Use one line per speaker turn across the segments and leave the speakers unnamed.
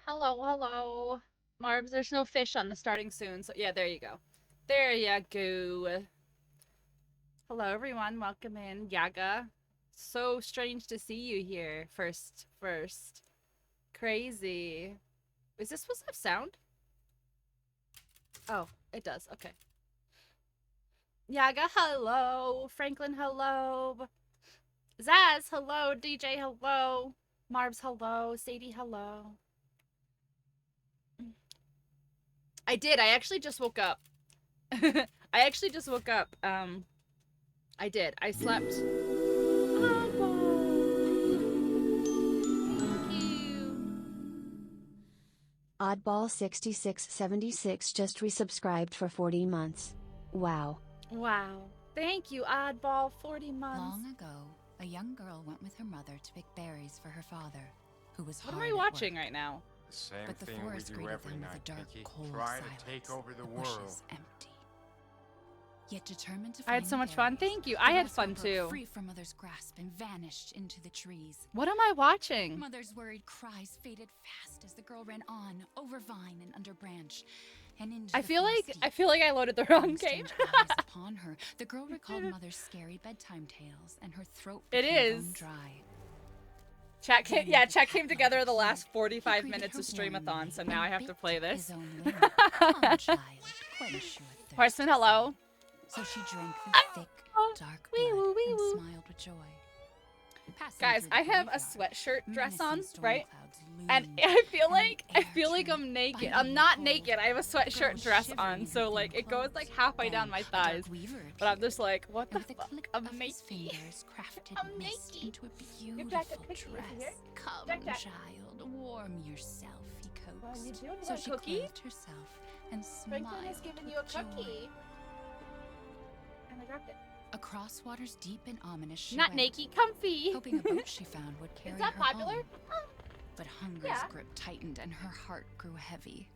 Hello, hello. Marbs, there's no fish on the starting soon, so yeah, there you go. There you go. Hello, everyone. Welcome in, Yaga. So strange to see you here. First. Crazy. Is this supposed to have sound? Oh, it does. Okay. Yaga, hello. Franklin, hello. Zaz, hello. DJ, hello. Marbs, hello. Sadie, hello. I did. I actually just woke up. I actually just woke up. I did. I slept. Thank you.
Oddball6676 just resubscribed for 40 months. Wow.
Wow. Thank you, Oddball. 40 months.
Long ago, a young girl went with her mother to pick berries for her father, who was
What
hard
am I
at
watching
work.
right now?
The same
But the
thing we
forest
do
greeted
every
them
night,
with a dark,
Pinky.
cold
Try
silence.
to take over the
bushes
world.
empty. Yet determined to
I had
find
so
the
much fun.
berries,
Thank you.
the
I had
grasshopper
fun too.
Free from mother's grasp and vanished into the trees.
What am I watching?
Mother's worried cries faded fast as the girl ran on, over vine and under branch, and into
I
the
feel
forest
like I loaded the wrong
deep.
game.
Strange eyes upon her, the girl recalled mother's scary bedtime tales, and her throat
It
became
is.
bone dry.
Chat came,
Then
yeah,
the
chat came
cat
together
mother
the last
appeared.
45
He greeted
minutes
her
of streamathon,
warmly
so now I
and
have to
bit
play this.
his own wing. Come, child, quench your thirst.
Horseman, hello.
So she drank the thick, dark
Wee
blood
woo, wee
and
woo.
smiled with joy. Passing
Guys,
through the
I have a
graveyard,
sweatshirt dress
menacing
on,
storm
right?
clouds
And
loomed,
I feel
and
like
the air
I'm
turned
naked.
biting
I'm not
cold.
naked. I have a
The girl
sweatshirt
was
dress
shivering
on,
in
so
her
like
thin
it goes like
clothes.
halfway
Then
down my
a
thighs.
dark weaver
But I'm
appeared,
just like, what the
and with a
fuck?
click
I'm
of his
naked.
fingers crafted
I'm
mist
naked.
into a
Jack,
beautiful
a cookie, is
dress.
he here?
Come,
Jack, Jack.
child, warm yourself, he
Well, you
coaxed.
do
So
want a
she
cookie?
clothed herself and smiled
Franklin has given you a
with joy.
cookie. And I dropped it.
Across waters deep and ominous she
Not
went,
naked, comfy.
hoping a boat she found would carry
Is that
her
popular?
home. But hunger's
Yeah.
grip tightened and her heart grew heavy.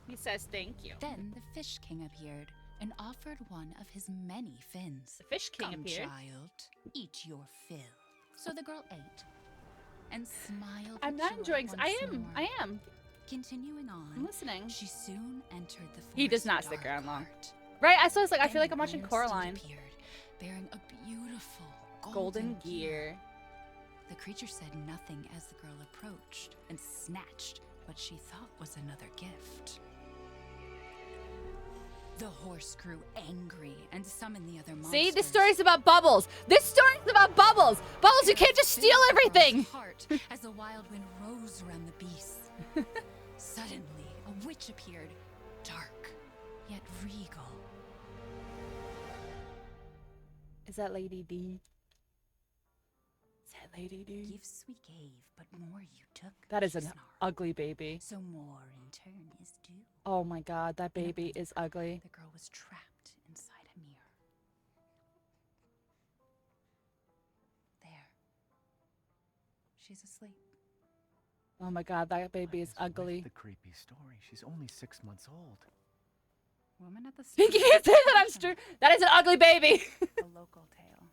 He says thank you.
Then the Fish King appeared and offered one of his many fins.
The Fish King
Come,
appeared.
child, eat your fill. So the girl ate and smiled.
I'm
with
not
joy
enjoying.
once
I am.
more.
I am.
Continuing
I'm
on,
listening.
she soon entered the forest's
He does not stick
dark
around long.
heart.
Right? I was like, I
Then
feel like
an
I'm watching
iron
Coraline.
steed appeared, bearing a beautiful
Golden gear.
The creature said nothing as the girl approached and snatched what she thought was another gift. The horse grew angry and summoned the other monsters.
See, this story's about Bubbles. This story's about Bubbles. Bubbles, you can't just steal everything.
Heart as the wild wind rose around the beast. Suddenly, a witch appeared, dark yet regal.
Is that Lady D? Is that Lady D?
Gifts we gave, but more you took.
That is
she
an
snarled.
ugly baby.
So more in turn is due.
Oh my god, that baby is ugly.
The girl was trapped inside a mirror. There. She's asleep.
Oh my god, that baby is
What with
ugly.
The creepy story. She's only 6 months old.
Woman at the
You can't say that I'm straight. That is an ugly baby.
A local tale.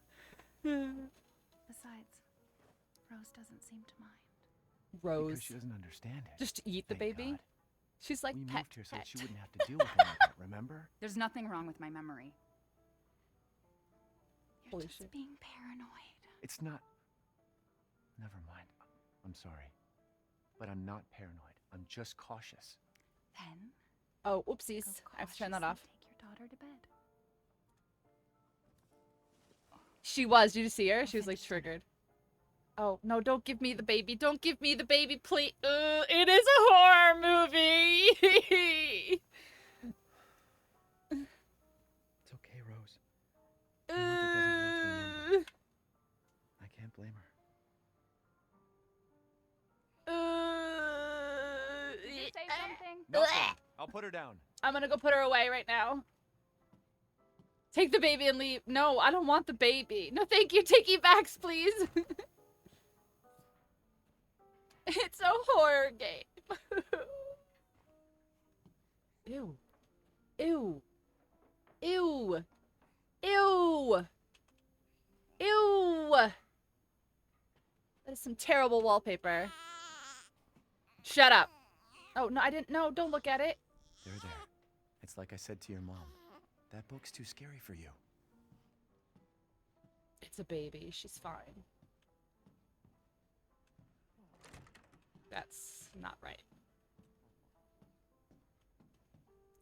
Besides, Rose doesn't seem to mind.
Rose.
Because she doesn't understand it.
Just eat the
Thank
baby.
God.
She's like
We
pet,
moved here so
pet.
that she wouldn't have to deal with any of that, remember?
There's nothing wrong with my memory. You're
Holy
just
shit.
being paranoid.
It's not... Never mind. I'm sorry. But I'm not paranoid. I'm just cautious.
Then,
Oh,
go
oopsies. I have to turn that off.
cautiously take your daughter to bed.
She was. Did you see her?
I'll
She was like
finish dinner.
triggered. Oh, no, don't give me the baby. Don't give me the baby, please. It is a horror movie.
It's okay, Rose. Your mother doesn't want to remember. I can't blame her.
Did you say something?
Nothing. I'll put her down.
I'm gonna go put her away right now. Take the baby and leave. No, I don't want the baby. No, thank you. Take it back, please. It's a horror game. Ew. Ew. Ew. Ew. Ew. That is some terrible wallpaper. Shut up. Oh, no, I didn't. No, don't look at it.
There. It's like I said to your mom. That book's too scary for you.
It's a baby. She's fine. That's not right.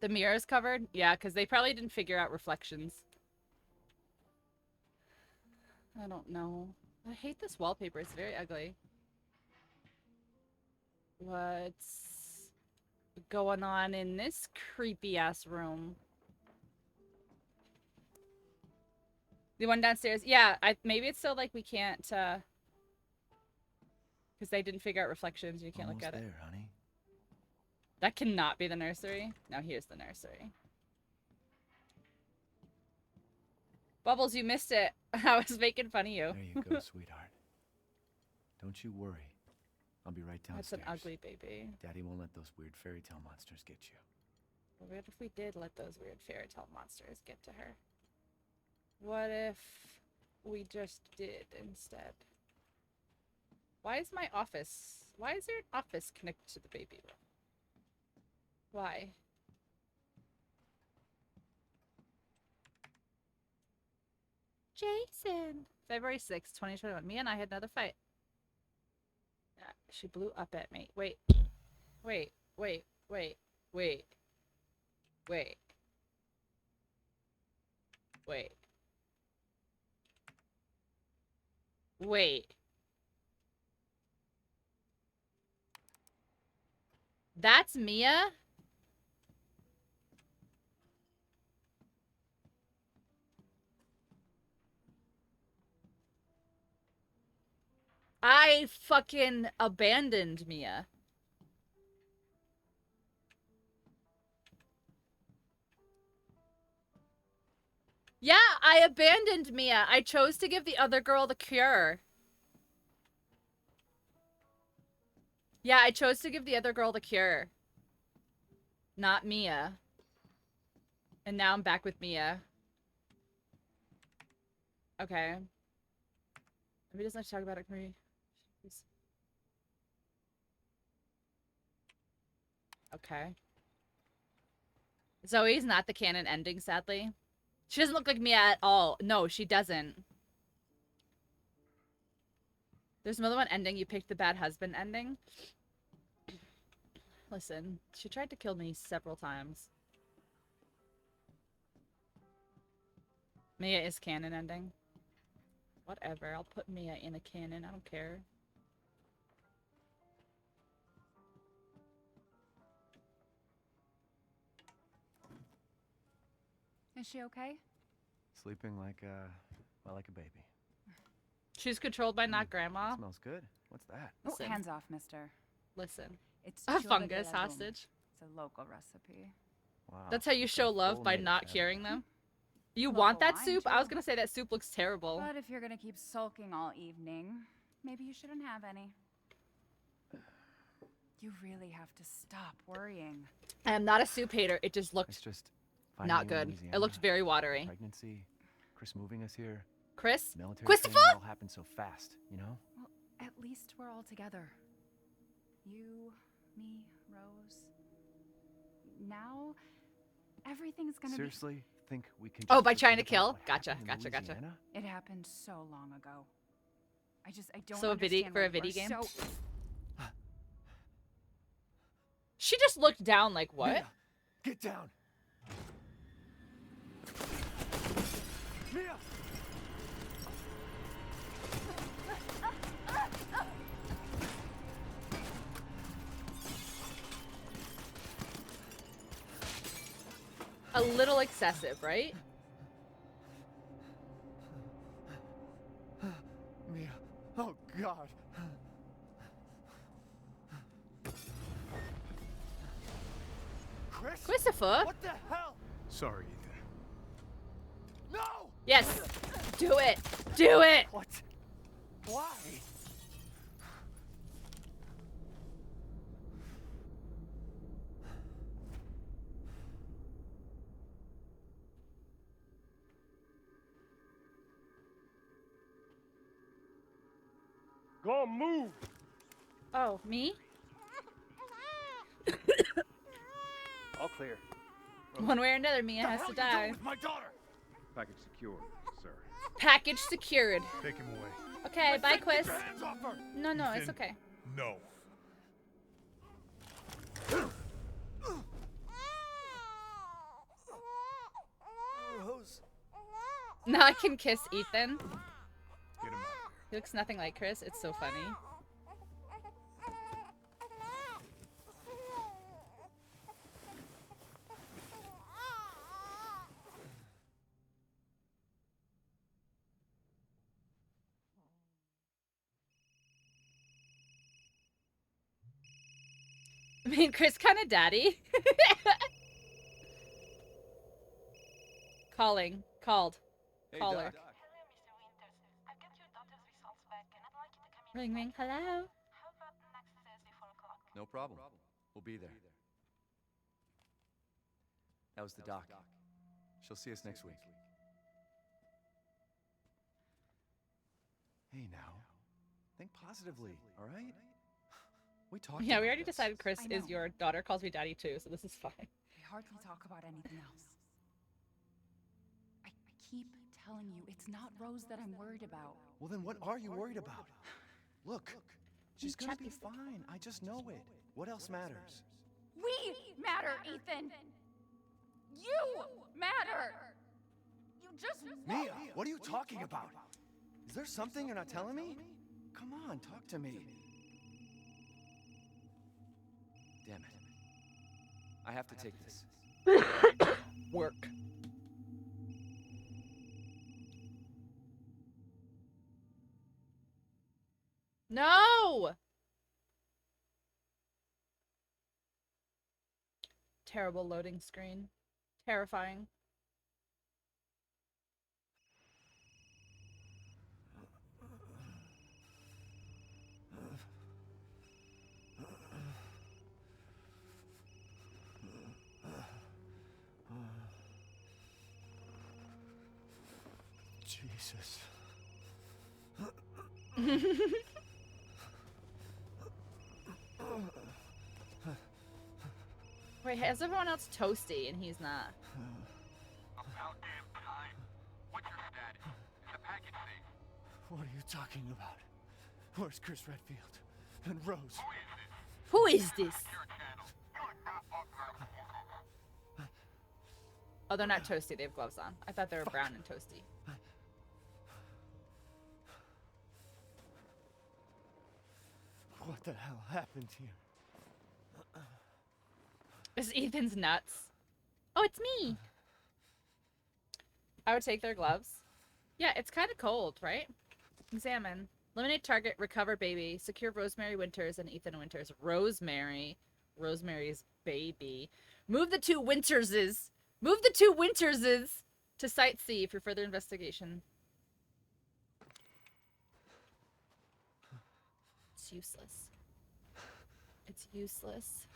The mirror is covered? Yeah, because they probably didn't figure out reflections. I don't know. I hate this wallpaper. It's very ugly. What's going on in this creepy-ass room? The one downstairs? Yeah, maybe it's so, like, we can't, because they didn't figure out reflections. You can't
Almost
look at it.
there, honey.
That cannot be the nursery. No, here's the nursery. Bubbles, you missed it. I was making fun of you.
There you go, sweetheart. Don't you worry. I'll be right
That's
downstairs.
an ugly baby.
Daddy won't let those weird fairy tale monsters get you.
What if we did let those weird fairy tale monsters get to her? What if we just did instead? Why is my office... Why is there an office connected to the baby room? Why? Jason! February 6th, 2021. Me and I had another fight. She blew up at me. Wait. Wait. Wait. Wait. Wait. Wait. Wait. Wait. That's Mia? I fucking abandoned Mia. Yeah, I abandoned Mia. I chose to give the other girl the cure. Yeah, I chose to give the other girl the cure. Not Mia. And now I'm back with Mia. Okay. Maybe doesn't have to talk about it, Marie. Okay. Zoe's not the canon ending, sadly. She doesn't look like Mia at all. No, she doesn't. There's another one ending. You picked the bad husband ending. Listen, she tried to kill me several times. Mia is canon ending. Whatever, I'll put Mia in a canon. I don't care.
Is she okay?
Sleeping like a baby.
She's controlled by not grandma.
Smells good. What's that?
Oh,
Listen.
hands off, mister.
Listen.
It's
A
chile de
fungus
legume.
hostage.
It's a local recipe.
Wow.
That's how you
that's
show
a
love
full
by
native
not
family.
curing them. You
Local
want that
wine,
soup? I was
too.
gonna say that soup looks terrible.
But if you're gonna keep sulking all evening, maybe you shouldn't have any. You really have to stop worrying.
I am not a soup hater. It just
It's
looked
just
not
finding you in
good. It
Louisiana,
looked very watery.
Pregnancy, Chris moving us here,
Chris?
military
Christopher?
training, it all happened so fast, you know?
Well, at least we're all together. You, me, Rose. Now, everything's gonna
Seriously, think we can?
Oh,
just
by trying to
forget about
kill?
what
Gotcha,
happened in
gotcha, gotcha.
Louisiana?
be. It happened so long ago. I don't
So a viddy
understand
for
why
a viddy
you are
game?
So...
She just looked down like, what?
Mia, get down. Mia!
A little excessive, right?
Mia. Oh, God. Chris?
Christopher?
What the hell? Sorry, Ethan. No!
Yes. Do it. Do it.
What? Why?
Go on, move!
Oh, me?
All clear.
One way or another, Mia has to die.
with my daughter?
Package secure, sir.
Package secured.
Take him away.
Okay, bye, Quiz.
Hands off her!
No, it's
Ethan.
okay.
No.
Rose.
Now I can kiss Ethan.
Get him out.
He looks nothing like Chris. It's so funny. I mean, Chris kind of daddy. Calling. Called.
Hey,
Caller.
Doc.
Hello, Mr. Winters. I've got your daughter's results back, and I'd like you to come in.
Ring, ring. Hello.
How about next Thursday, 4 o'clock?
No problem. We'll be there. That was the doc. She'll see us next week. Hey now. Think positively, all right? We talked
Yeah, we
about
already
this.
decided Chris
I
is
know.
your daughter. Calls me daddy too, so this is fine.
We hardly talk about anything else. I keep telling you, it's not Rose that I'm worried about.
Well, then what are you worried about? Look, she's gonna be
Chubby.
fine. I just know it. What else matters?
We matter, Ethan! You matter! You just
Mia, what are you talking about? Is there something you're not telling me? Come on, talk to me. Damn it. I have to take this.
Work. No! Terrible loading screen. Terrifying.
Jesus.
Wait, has everyone else toasty and he's not?
About damn time. What's your status? Is the package safe?
What are you talking about? Where's Chris Redfield? And Rose?
Who is this?
Your channel. You are not authorized to work.
Oh, they're not toasty. They have gloves on. I thought they were brown and toasty.
What the hell happened here?
Is Ethan's nuts? Oh, it's me. I would take their gloves. Yeah, it's kind of cold, right? Examine. Eliminate target, recover baby, secure Rosemary Winters and Ethan Winters. Rosemary's baby. Move the two Winterses to Site C for further investigation. It's useless. It's useless.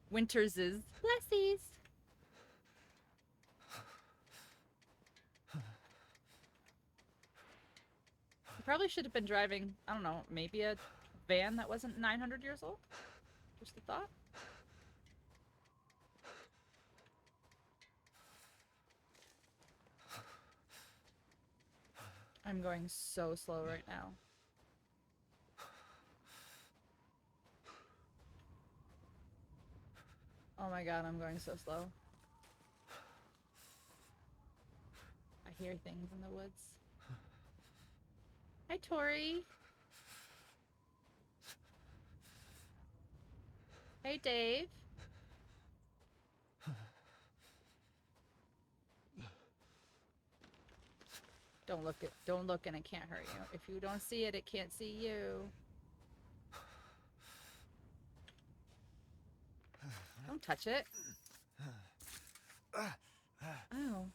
Winters's. Blessies. You probably should have been driving, I don't know, maybe a van that wasn't 900 years old? Just a thought. I'm going so slow right now. Oh my god, I'm going so slow. I hear things in the woods. Hi, Tori. Hey, Dave. Don't look and it can't hurt you. If you don't see it, it can't see you. Don't touch it. Oh.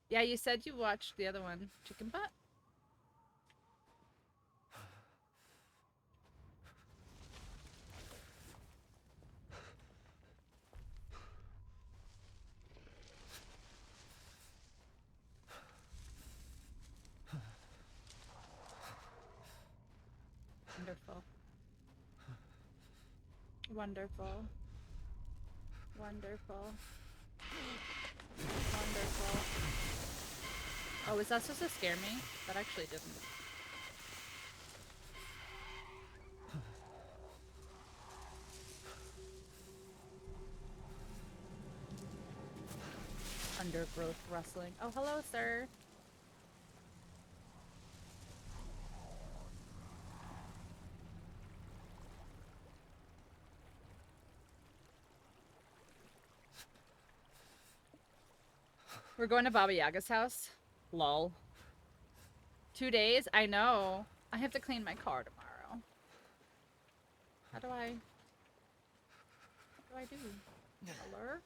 Yeah, you said you watched the other one, Chicken Butt. Wonder Wonderful. Wonderful. Wonderful. Wonderful. Oh, is that supposed to scare me? That actually didn't. Undergrowth rustling. Oh, hello, sir. We're going to Baba Yaga's house. Lol. 2 days? I know. I have to clean my car tomorrow. How do I... What do? Color?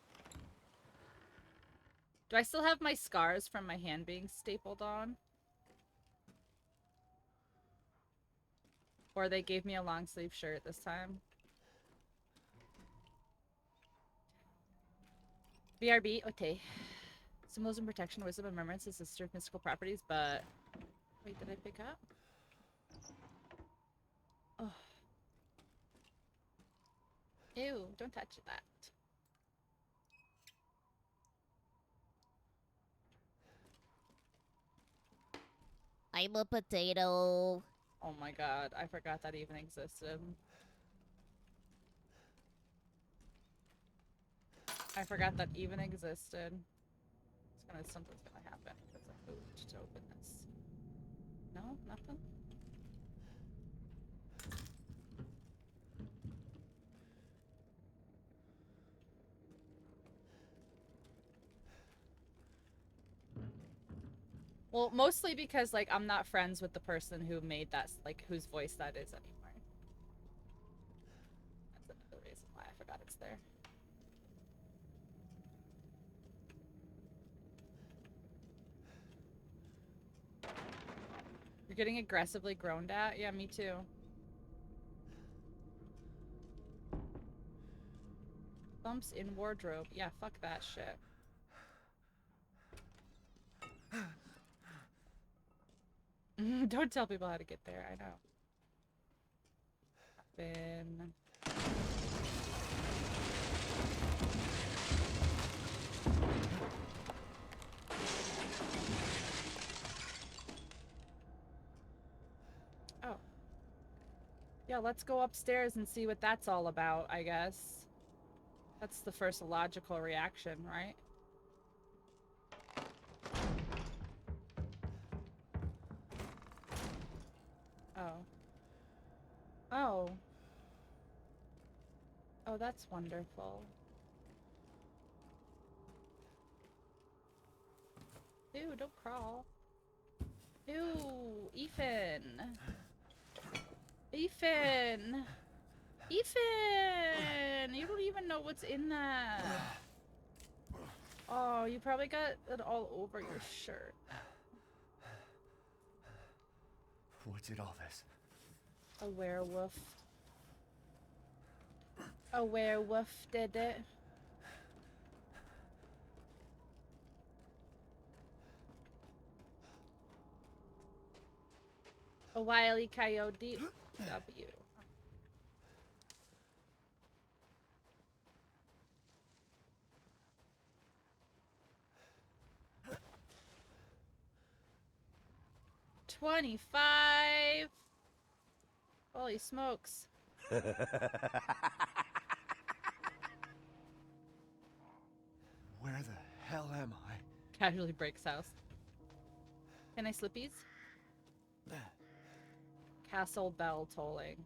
Do I still have my scars from my hand being stapled on? Or they gave me a long sleeve shirt this time. BRB, okay. Symbolism, protection, wisdom, and remembrance is sister of mystical properties, but... Wait, did I pick up? Oh. Ew, don't touch that.
I'm a potato.
Oh my god, I forgot that even existed. I forgot that even existed. Something's gonna happen because I moved to open this. No? Nothing? Well, mostly because, like, I'm not friends with the person who made that, like, whose voice that is anymore. That's another reason why I forgot it's there. You're getting aggressively groaned at? Yeah, me too. Bumps in wardrobe. Yeah, fuck that shit. Don't tell people how to get there, I know. Happen. Oh. Yeah, let's go upstairs and see what that's all about, I guess. That's the first logical reaction, right? Oh. Oh. Oh, that's wonderful. Ew, don't crawl. Ew, Ethan. Ethan! Ethan! You don't even know what's in that. Oh, you probably got it all over your shirt.
What did all this?
A werewolf. A werewolf did it. A wily coyote. W. $25. Holy smokes.
Where the hell am I?
Casually breaks house. Can I slippies? Castle bell tolling.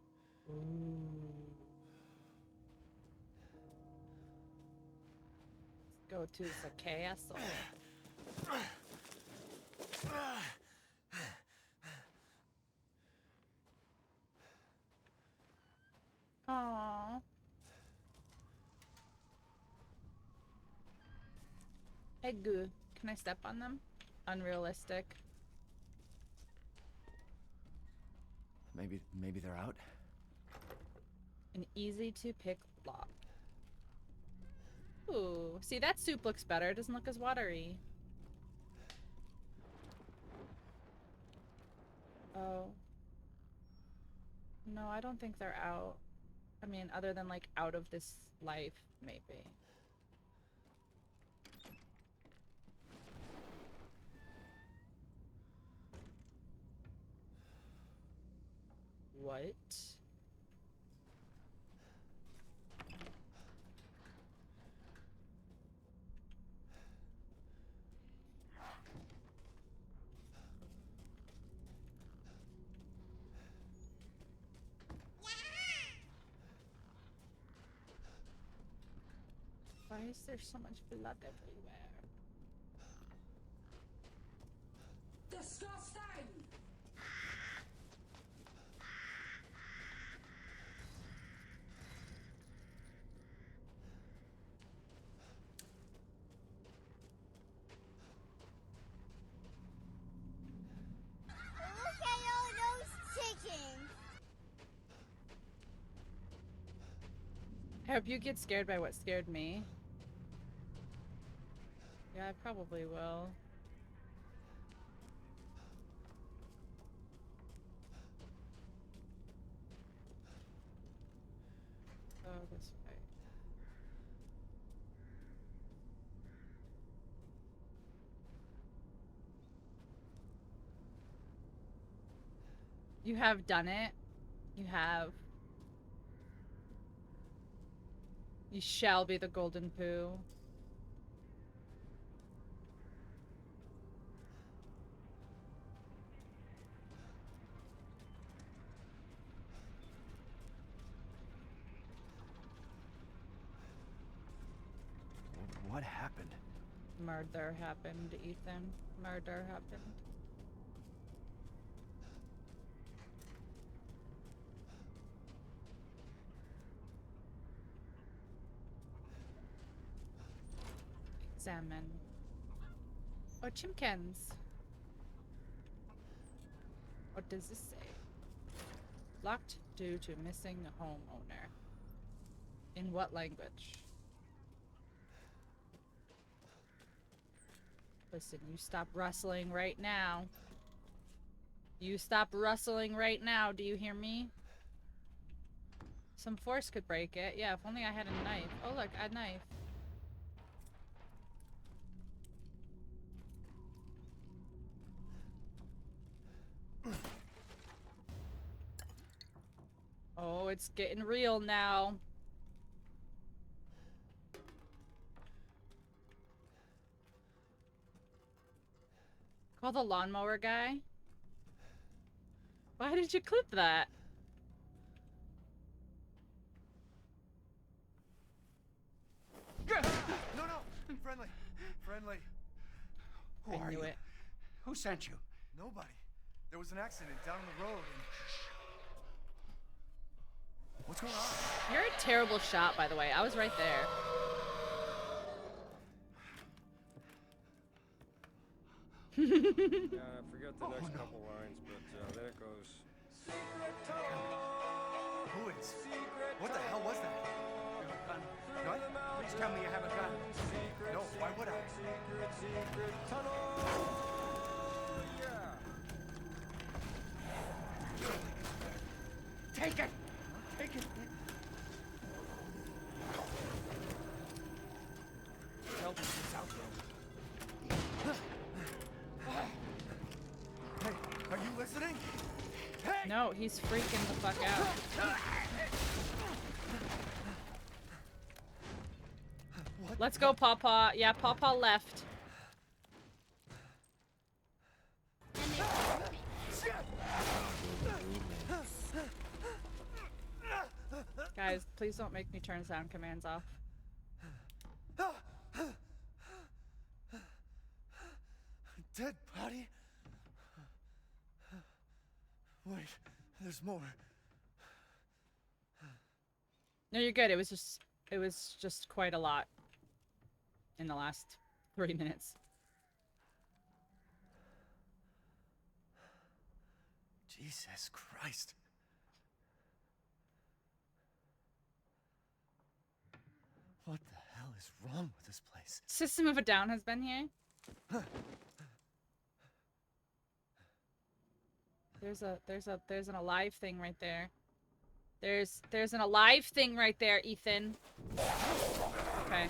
Ooh. Let's go to the castle. Aww. Hey, goo. Can I step on them? Unrealistic.
Maybe they're out?
An easy to pick lock. Ooh. See, that soup looks better. It doesn't look as watery. Oh. No, I don't think they're out. I mean, other than like out of this life, maybe. What? Why is there so much blood everywhere?
Disgusting!
Look at all those chickens.
I hope you get scared by what scared me. Yeah, I probably will. Oh, this way. You have done it. You have. You shall be the golden poo.
What happened?
Murder happened, Ethan. Murder happened. Examine. Oh, chimkins. What does this say? Locked due to missing homeowner. In what language? Listen, you stop rustling right now. You stop rustling right now, do you hear me? Some force could break it. Yeah, if only I had a knife. Oh look, a knife. Oh, it's getting real now. Call the lawnmower guy? Why did you clip that?
No, no! Friendly! Friendly!
Who
I
are
knew
you?
it.
Who sent you?
Nobody. There was an accident down the road and... What's going on?
You're a terrible shot, by the way. I was right there.
Yeah, I forgot the next couple lines, but there it goes.
Who is? What the hell was that?
You have a gun?
What?
Please tell me you have a gun.
No, why would I?
Secret tunnel! Yeah!
Take it! Take it! Tell me what's out there.
Hey, are you listening? Hey!
No, he's freaking the fuck out.
What?
Let's go, Pawpaw. Yeah, Pawpaw left. Guys, please don't make me turn sound commands off.
Dead body? Wait, there's more.
No, you're good. It was just quite a lot in the last 3 minutes.
Jesus Christ. What the hell is wrong with this place?
System of a Down has been here. There's an alive thing right there. There's an alive thing right there, Ethan. Okay.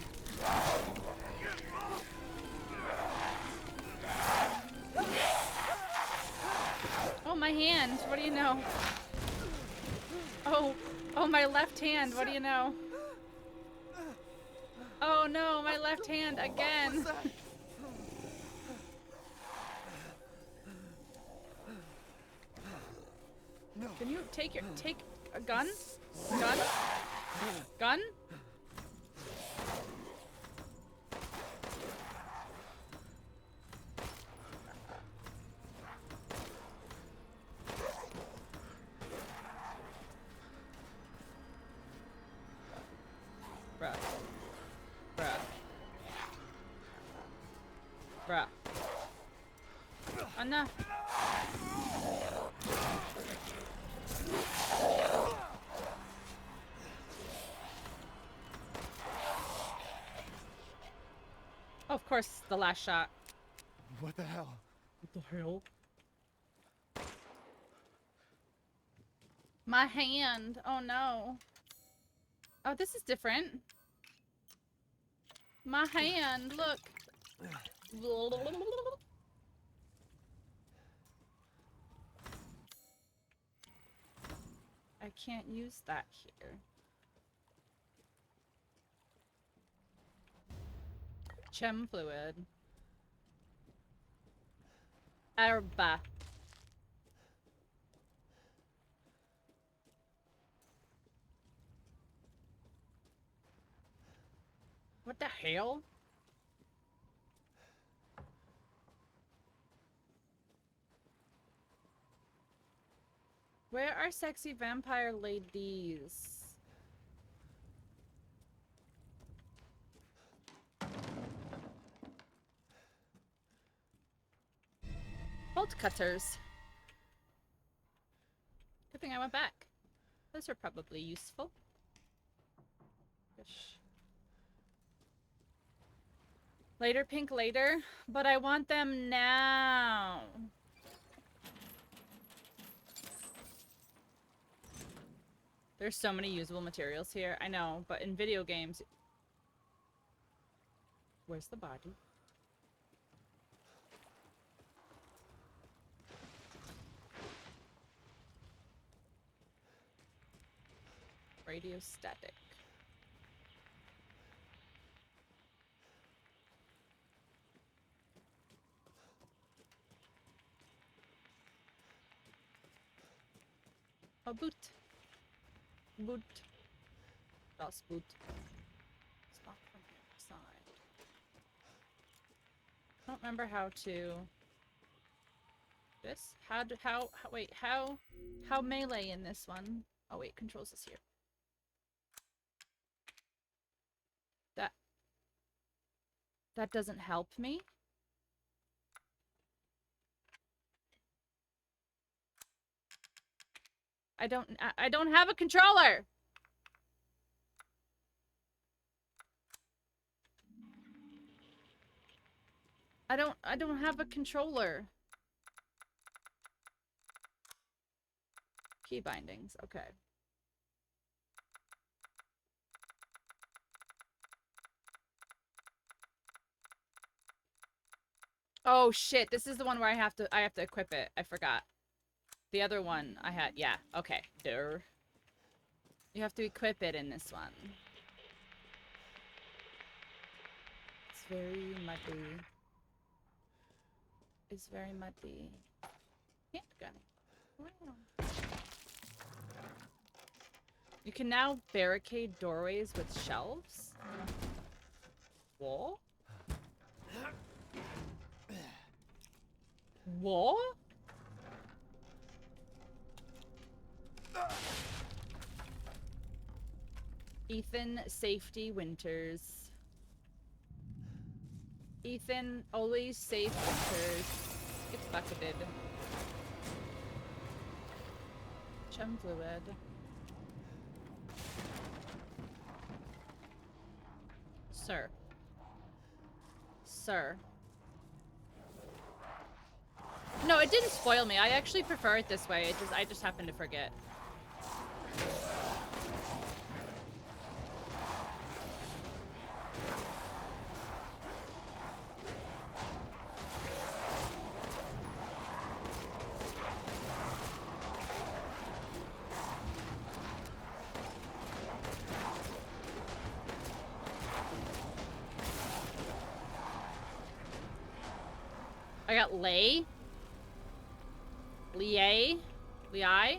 Oh, my hand. What do you know? Oh, my left hand. What do you know? Oh no, my left hand again.
No.
Can you take a gun? Gun? Gun? Bruh. Bruh. Bruh. Enough. Oh, of course, the last shot.
What the hell?
What the hell? My hand. Oh no. Oh, this is different. My hand, look. I can't use that here. Chem fluid. Arba. What the hell? Where are sexy vampire ladies? Bolt cutters. Good thing I went back. Those are probably useful. Ish. Later, Pink, later. But I want them now. There's so many usable materials here. I know, but in video games... Where's the body? Radiostatic. A boot. Boot. Das boot. It's not from inside. I don't remember how to... This? Wait, how melee in this one? Oh wait, controls is here. That doesn't help me? I don't have a controller! I don't have a controller. Key bindings, okay. Oh shit, this is the one where I have to equip it. I forgot. The other one I had, yeah, okay. There. You have to equip it in this one. It's very muddy. It's very muddy. Handgun. Wow. You can now barricade doorways with shelves. What? What? Ethan Safety Winters. Ethan always safe winters. Get bucketed. Chum fluid. Sir. Sir. No, it didn't spoil me. I actually prefer it this way. I just happened to forget. I got Lei. Liai. Liai.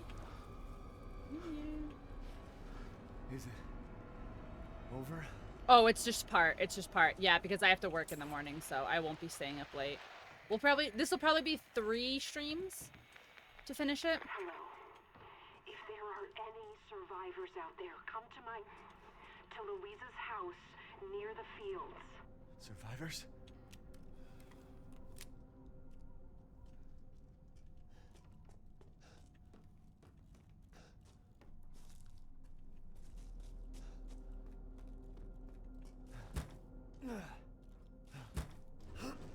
Is it over?
Oh, it's just part. It's just part. Yeah, because I have to work in the morning, so I won't be staying up late. This will probably be 3 streams to finish it.
Hello. If there are any survivors out there, come to Louisa's house near the fields.
Survivors?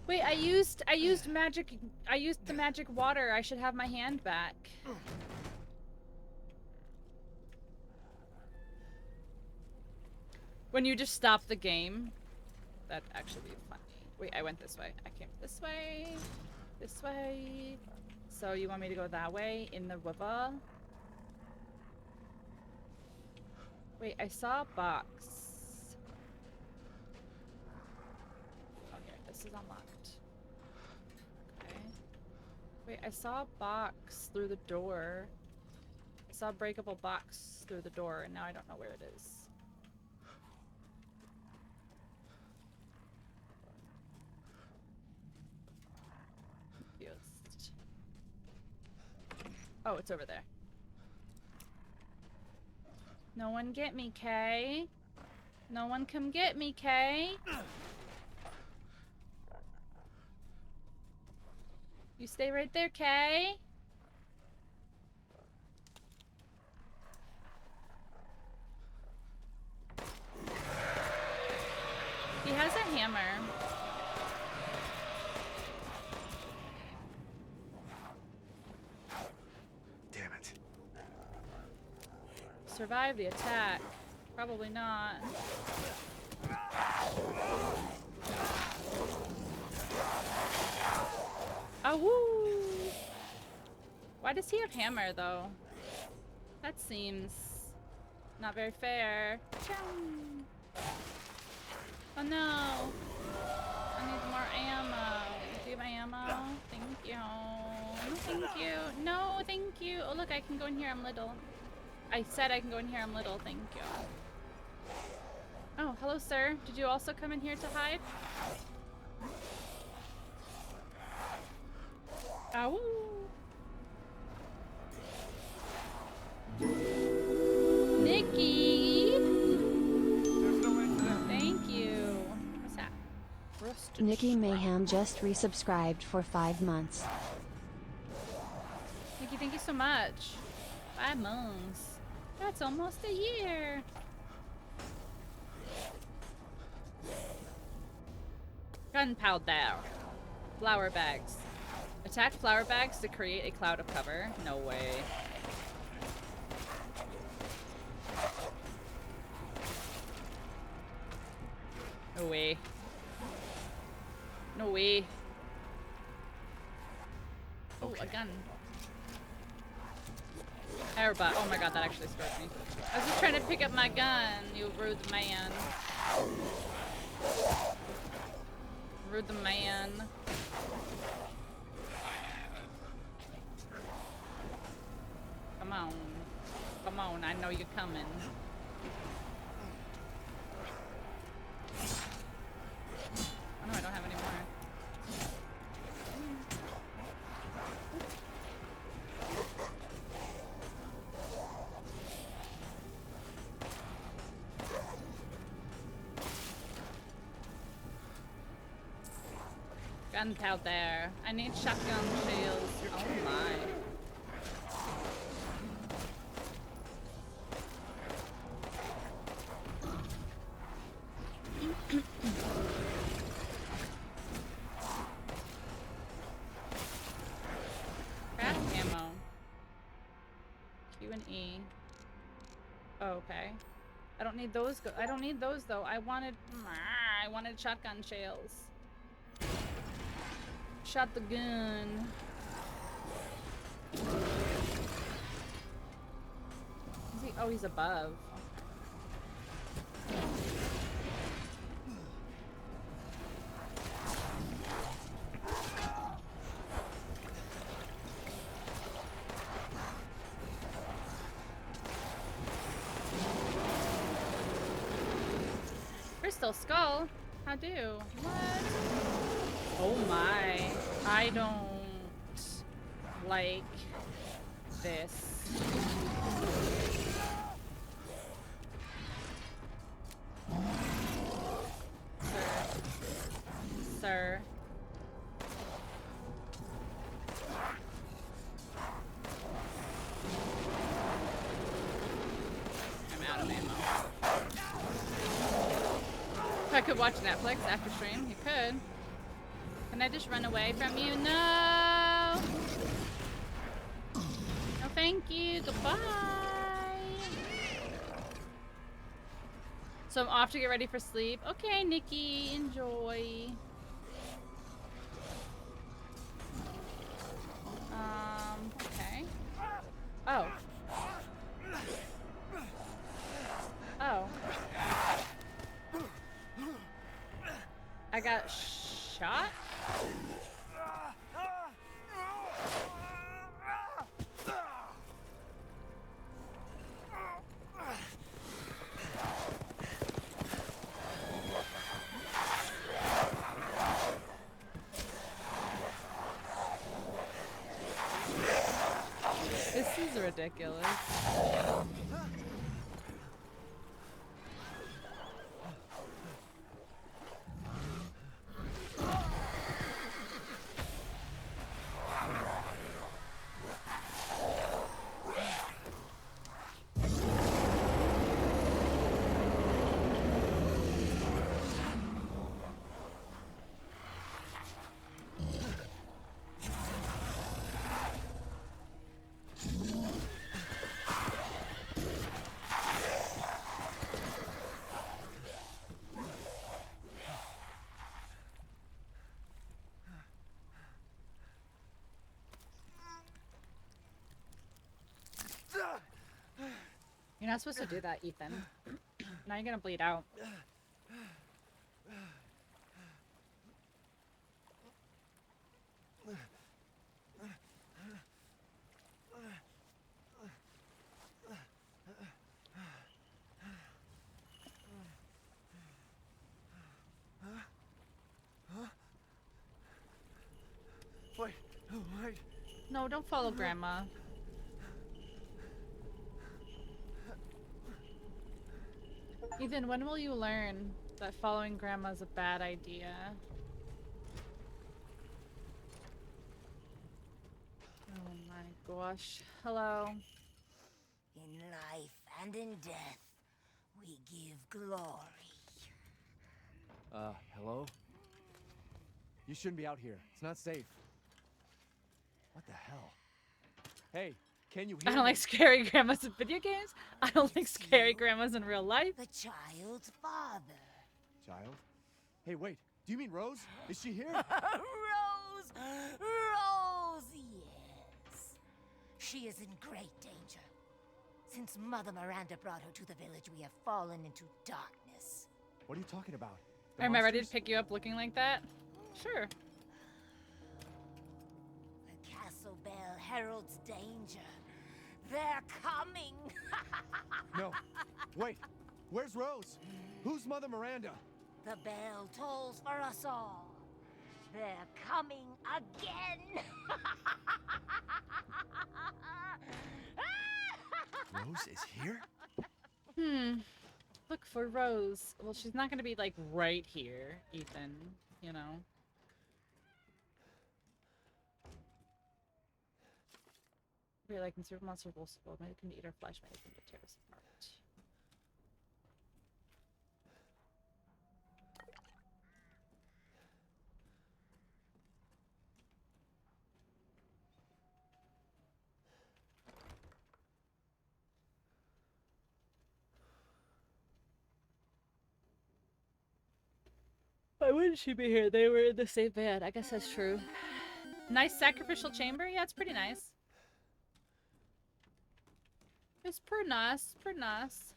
Wait, I used the magic water. I should have my hand back. When you just stop the game, that'd actually be funny. Wait, I went this way. I came this way. This way. So you want me to go that way in the river? Wait, I saw a box. Okay, this is unlocked. Okay. Wait, I saw a box through the door. I saw a breakable box through the door, and now I don't know where it is. Confused. Oh, it's over there. No one get me, Kay. No one come get me, Kay. You stay right there, Kay. He has a hammer.
Damn it.
Survive the attack. Probably not. Oh, woo! Why does he have hammer, though? That seems not very fair. Chum. Oh no! I need more ammo. Do you have ammo? Thank you. Thank you. No, thank you. Oh look, I can go in here. I'm little. I said I can go in here. I'm little. Thank you. Oh, hello, sir. Did you also come in here to hide? Ow! Nikki! Thank you. What's that? Roasted
Nikki Mayhem just resubscribed for 5 months.
Nikki, thank you so much. 5 months. That's almost a year. Gunpowder. Flower bags. Attack flower bags to create a cloud of cover. No way. No way. No way. Oh,
Okay.
a gun. Airbot. Oh my god, that actually scared me. I was just trying to pick up my gun, you rude man. Rude man. Come on. Come on, I know you're coming. Oh no, I don't have any more. Gunpowder. I need shotgun shells. Oh my. Craft ammo. Q and E. Oh, okay. I don't need those. I don't need those though. I wanted shotgun shells. Shot the gun. Is he? Oh, he's above. Crystal Skull. How do? What? Oh my. I don't like this. Sir. I'm out of ammo. If I could watch Netflix after stream, you could. Can I just run away from you? No! No, thank you. Goodbye. So I'm off to get ready for sleep. Okay, Nikki, enjoy. Okay. Oh. Oh. I got shot? This is ridiculous. You're not supposed to do that, Ethan. Now you're gonna bleed out.
Wait, wait.
No, don't follow Grandma. Ethan, when will you learn that following Grandma's a bad idea? Oh my gosh. Hello.
In life and in death, we give glory.
Hello? You shouldn't be out here. It's not safe. What the hell? Hey, can you hear
I don't
me?
like scary grandmas in video games. I don't like scary grandmas in real life.
The child's father.
Child? Hey, wait. Do you mean Rose? Is she here?
Rose! Rose, yes. She is in great danger. Since Mother Miranda brought her to the village, we have fallen into darkness.
What are you talking about? The
Am I ready to
monsters?
pick you up looking like that? Sure.
The castle bell heralds danger. They're coming!
No. Wait. Where's Rose? Who's Mother Miranda?
The bell tolls for us all. They're coming again!
Rose is here?
Look for Rose. Well, she's not gonna be like right here, Ethan. You know. Be like in Super Monster Wolf's World, maybe it can eat our flesh, maybe it can tear us apart. Why wouldn't she be here? They were in the same bed. I guess that's true. Nice sacrificial chamber? Yeah, it's pretty nice. It's pretty nice. Pretty nice.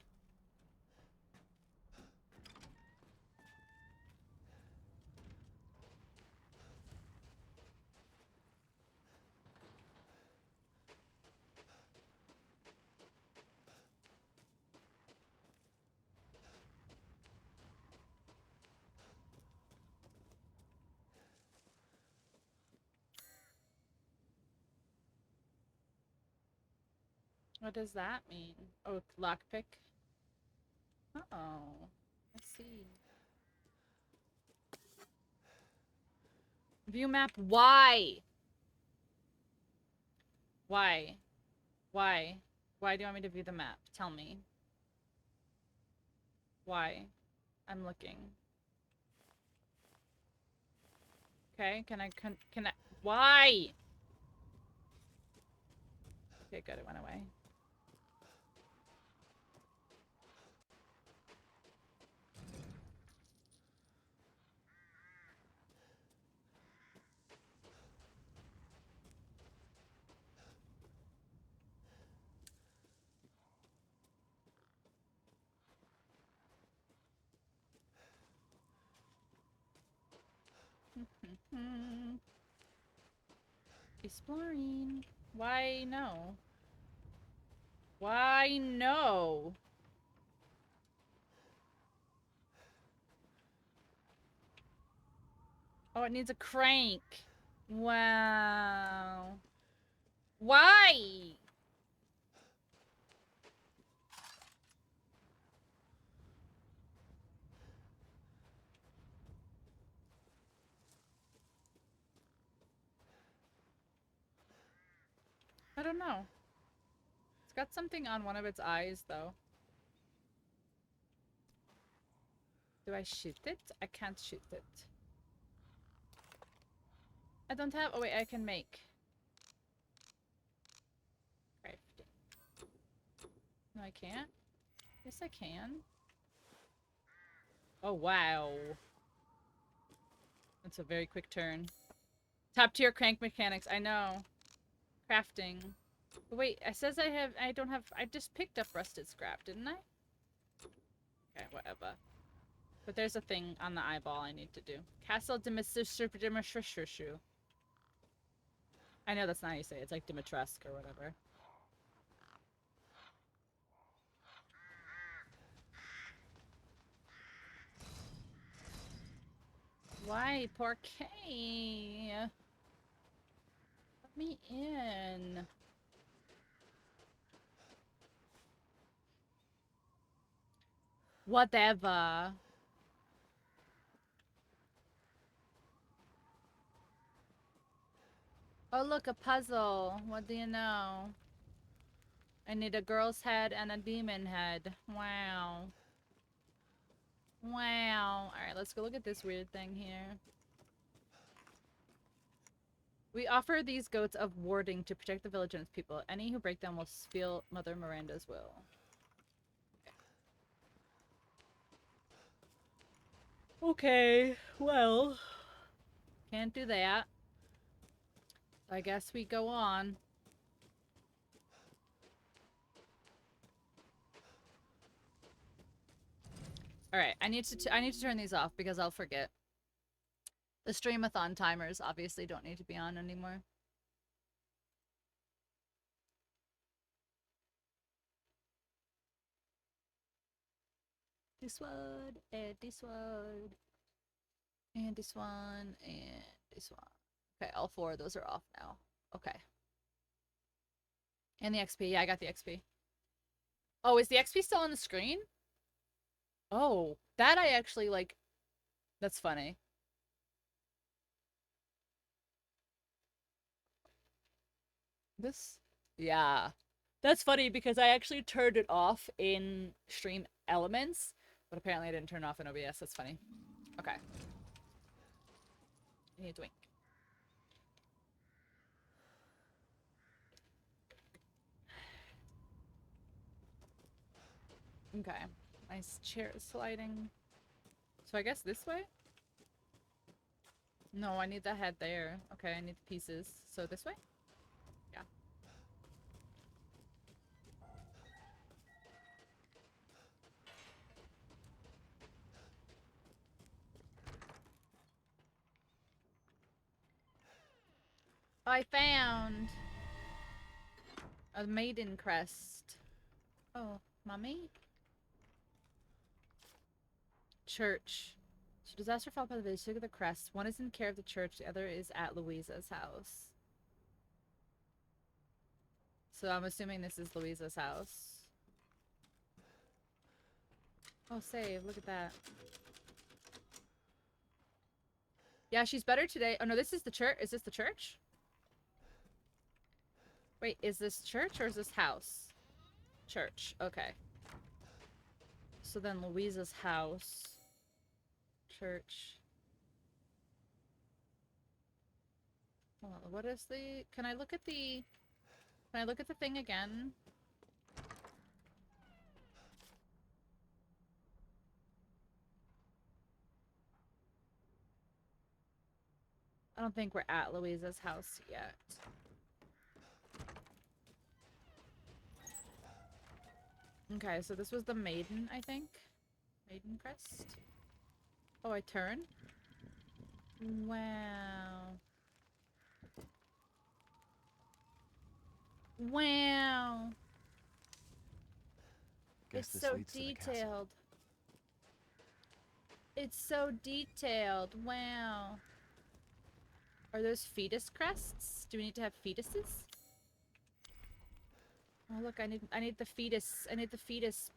What does that mean? Oh, lockpick. Oh, I see. View map. Why? Why? Why? Why do you want me to view the map? Tell me. Why? I'm looking. Okay, can I, why? Okay, good, it went away. Exploring. Why no? Why no? Oh, it needs a crank. Wow. Why? I don't know. It's got something on one of its eyes, though. Do I shoot it? I can't shoot it. I don't have... Oh, wait, I can make. Crafting. No, I can't? Yes, I can. Oh, wow. That's a very quick turn. Top tier crank mechanics. I know. Crafting. But wait, it says I don't have... I just picked up rusted scrap, didn't I? Okay, whatever. But there's a thing on the eyeball I need to do. Castle Dimitrescu. I know that's not how you say it. It's like Dimitrescu or whatever. Why, poor Kay? Let me in. Whatever. Oh, look, a puzzle. What do you know? I need a girl's head and a demon head. Wow. Wow. Alright, let's go look at this weird thing here. We offer these goats of warding to protect the village and its people. Any who break them will feel Mother Miranda's will. Okay, well. Can't do that. I guess we go on. Alright, I need to turn these off because I'll forget. The streamathon timers obviously don't need to be on anymore. This one, and this one, and this one, and this one. Okay, all four of those are off now. Okay. And the XP. Yeah, I got the XP. Oh, is the XP still on the screen? Oh, that I actually like. That's funny. This? Yeah. That's funny because I actually turned it off in stream elements, but apparently I didn't turn it off in OBS. That's funny. Okay. I need to wink. Okay. Nice chair sliding. So I guess this way? No, I need the head there. Okay, I need the pieces. So this way? Yeah. I found a maiden crest. Oh, mommy? Church. So disaster followed by the village took the crest. One is in care of the church, the other is at Louisa's house. So I'm assuming this is Louisa's house. Oh, save. Look at that. Yeah, she's better today. Oh, no, this is the church. Is this the church? Wait, is this church or is this house? Church. Okay. So then Louisa's house. Church. Hold on, what is the... Can I look at the... Can I look at the thing again? I don't think we're at Louisa's house yet. Okay, so this was the maiden, I think. Maiden crest. Oh, I turn? Wow. Wow.
Guess
It's
this
so
leads to the castle.
detailed. It's so detailed. Wow. Are those fetus crests? Do we need to have fetuses? Oh look, I need the fetus. I need the fetus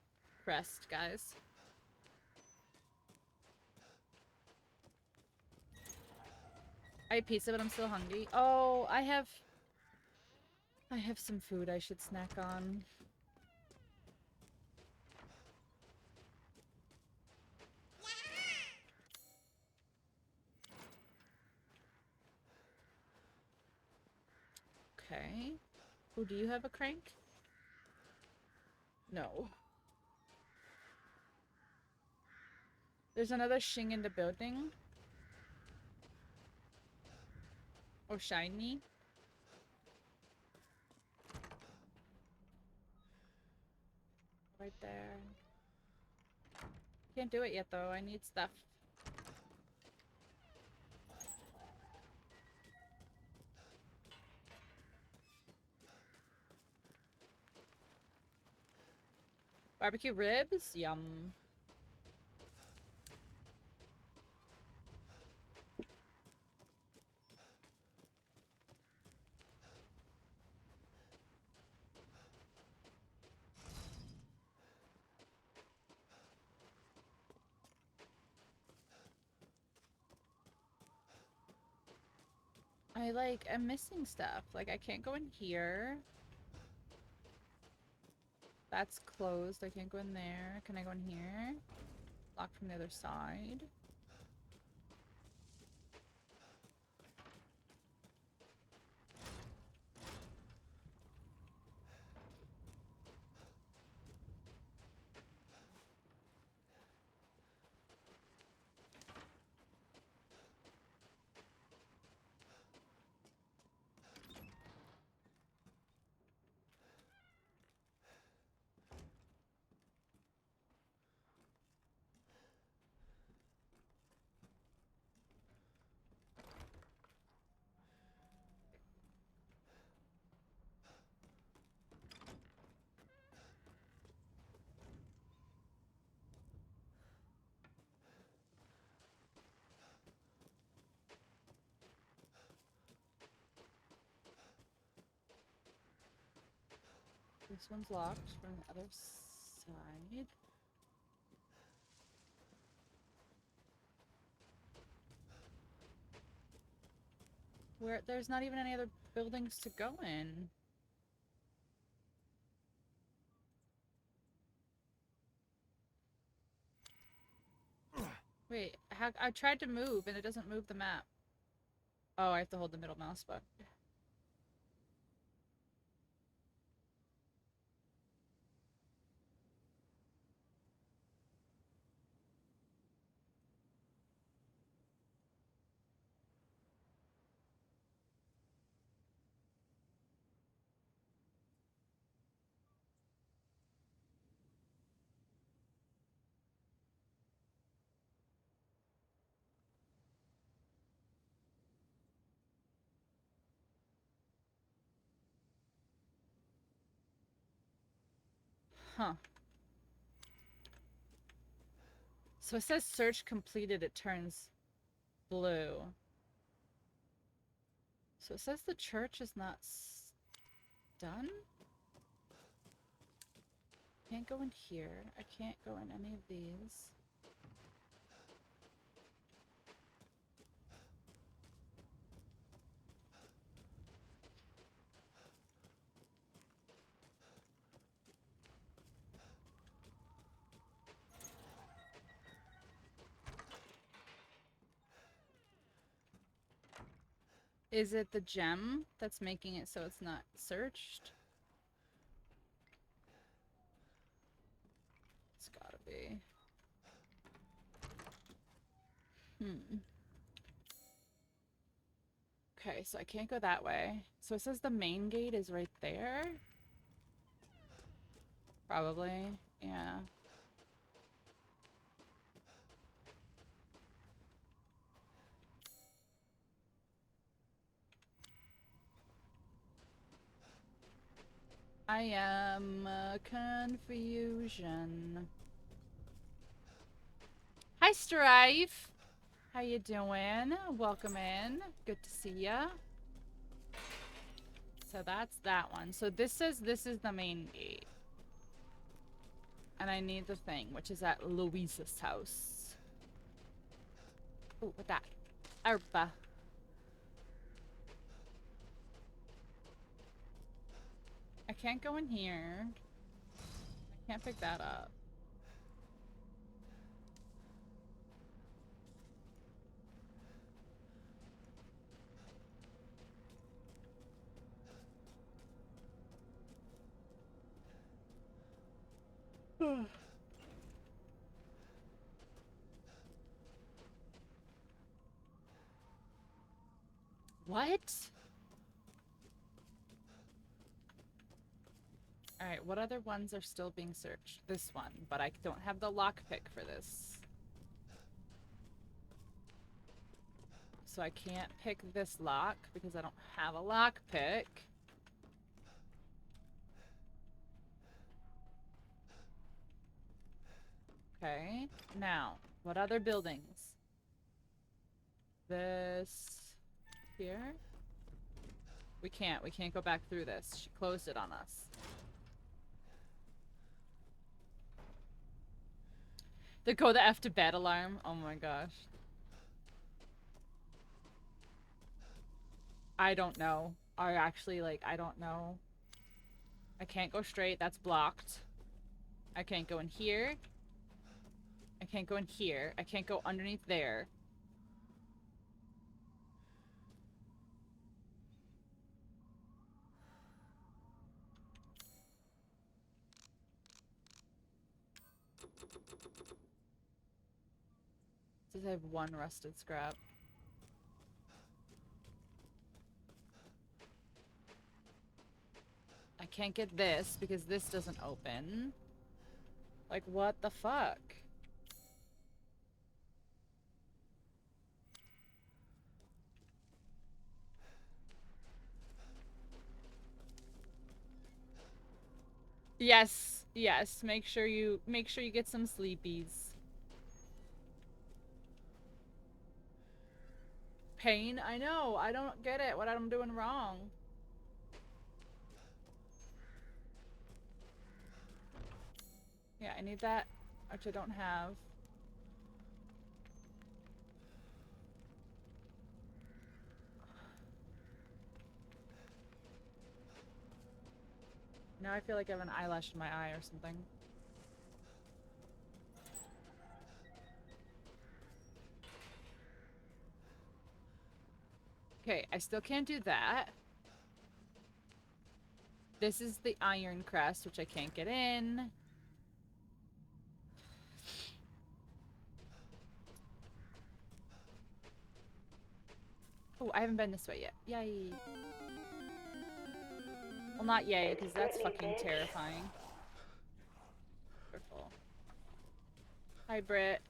crest, guys. I ate pizza, but I'm still hungry. Oh, I have some food I should snack on. Okay. Oh, do you have a crank? No. There's another shing in the building. Oh, shiny. Right there. Can't do it yet, though. I need stuff. Barbecue ribs? Yum. I'm missing stuff. Like, I can't go in here. That's closed. I can't go in there. Can I go in here? Locked from the other side. This one's locked from the other side. There's not even any other buildings to go in. Wait, I tried to move and it doesn't move the map. Oh, I have to hold the middle mouse button. Huh. So it says search completed, it turns blue. So it says the church is not done? Can't go in here. I can't go in any of these. Is it the gem that's making it so it's not searched? It's gotta be. Okay, so I can't go that way. So it says the main gate is right there? Probably, yeah. I am confusion. Hi, Strife. How you doing? Welcome in. Good to see ya. So that's that one. So this says this is the main gate. And I need the thing, which is at Louisa's house. Oh, what that? Arba. I can't go in here. I can't pick that up. What? Alright, what other ones are still being searched? This one, but I don't have the lockpick for this. So I can't pick this lock because I don't have a lockpick. Okay, now, what other buildings? This... here? We can't go back through this. She closed it on us. The go the F to bed alarm? Oh my gosh. I don't know. I actually, like, I don't know. I can't go straight. That's blocked. I can't go in here. I can't go in here. I can't go underneath there. Says I have one rusted scrap. I can't get this because this doesn't open. Like, what the fuck? Yes, yes. Make sure you get some sleepies. Pain? I know. I don't get it. What I'm doing wrong. Yeah, I need that, which I don't have. Now I feel like I have an eyelash in my eye or something. Okay, I still can't do that. This is the Iron Crest, which I can't get in. Oh, I haven't been this way yet. Yay. Well, not yay, because that's fucking terrifying. Careful. Hi, Britt.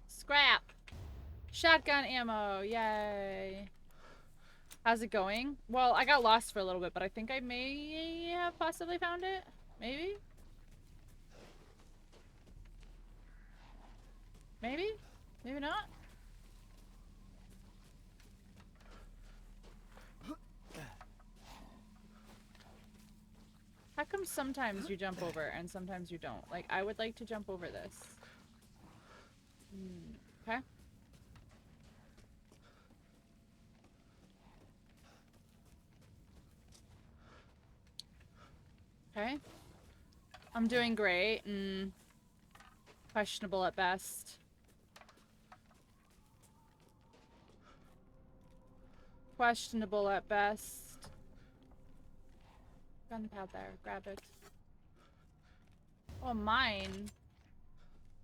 Scrap! Shotgun ammo! Yay! How's it going? Well, I got lost for a little bit, but I think I may have possibly found it. Maybe? Maybe? Maybe not? sometimes you jump over and sometimes you don't? Like, I would like to jump over this. Okay. Okay. I'm doing great. Questionable at best. Questionable at best. Gunpowder, grab it. Oh, mine.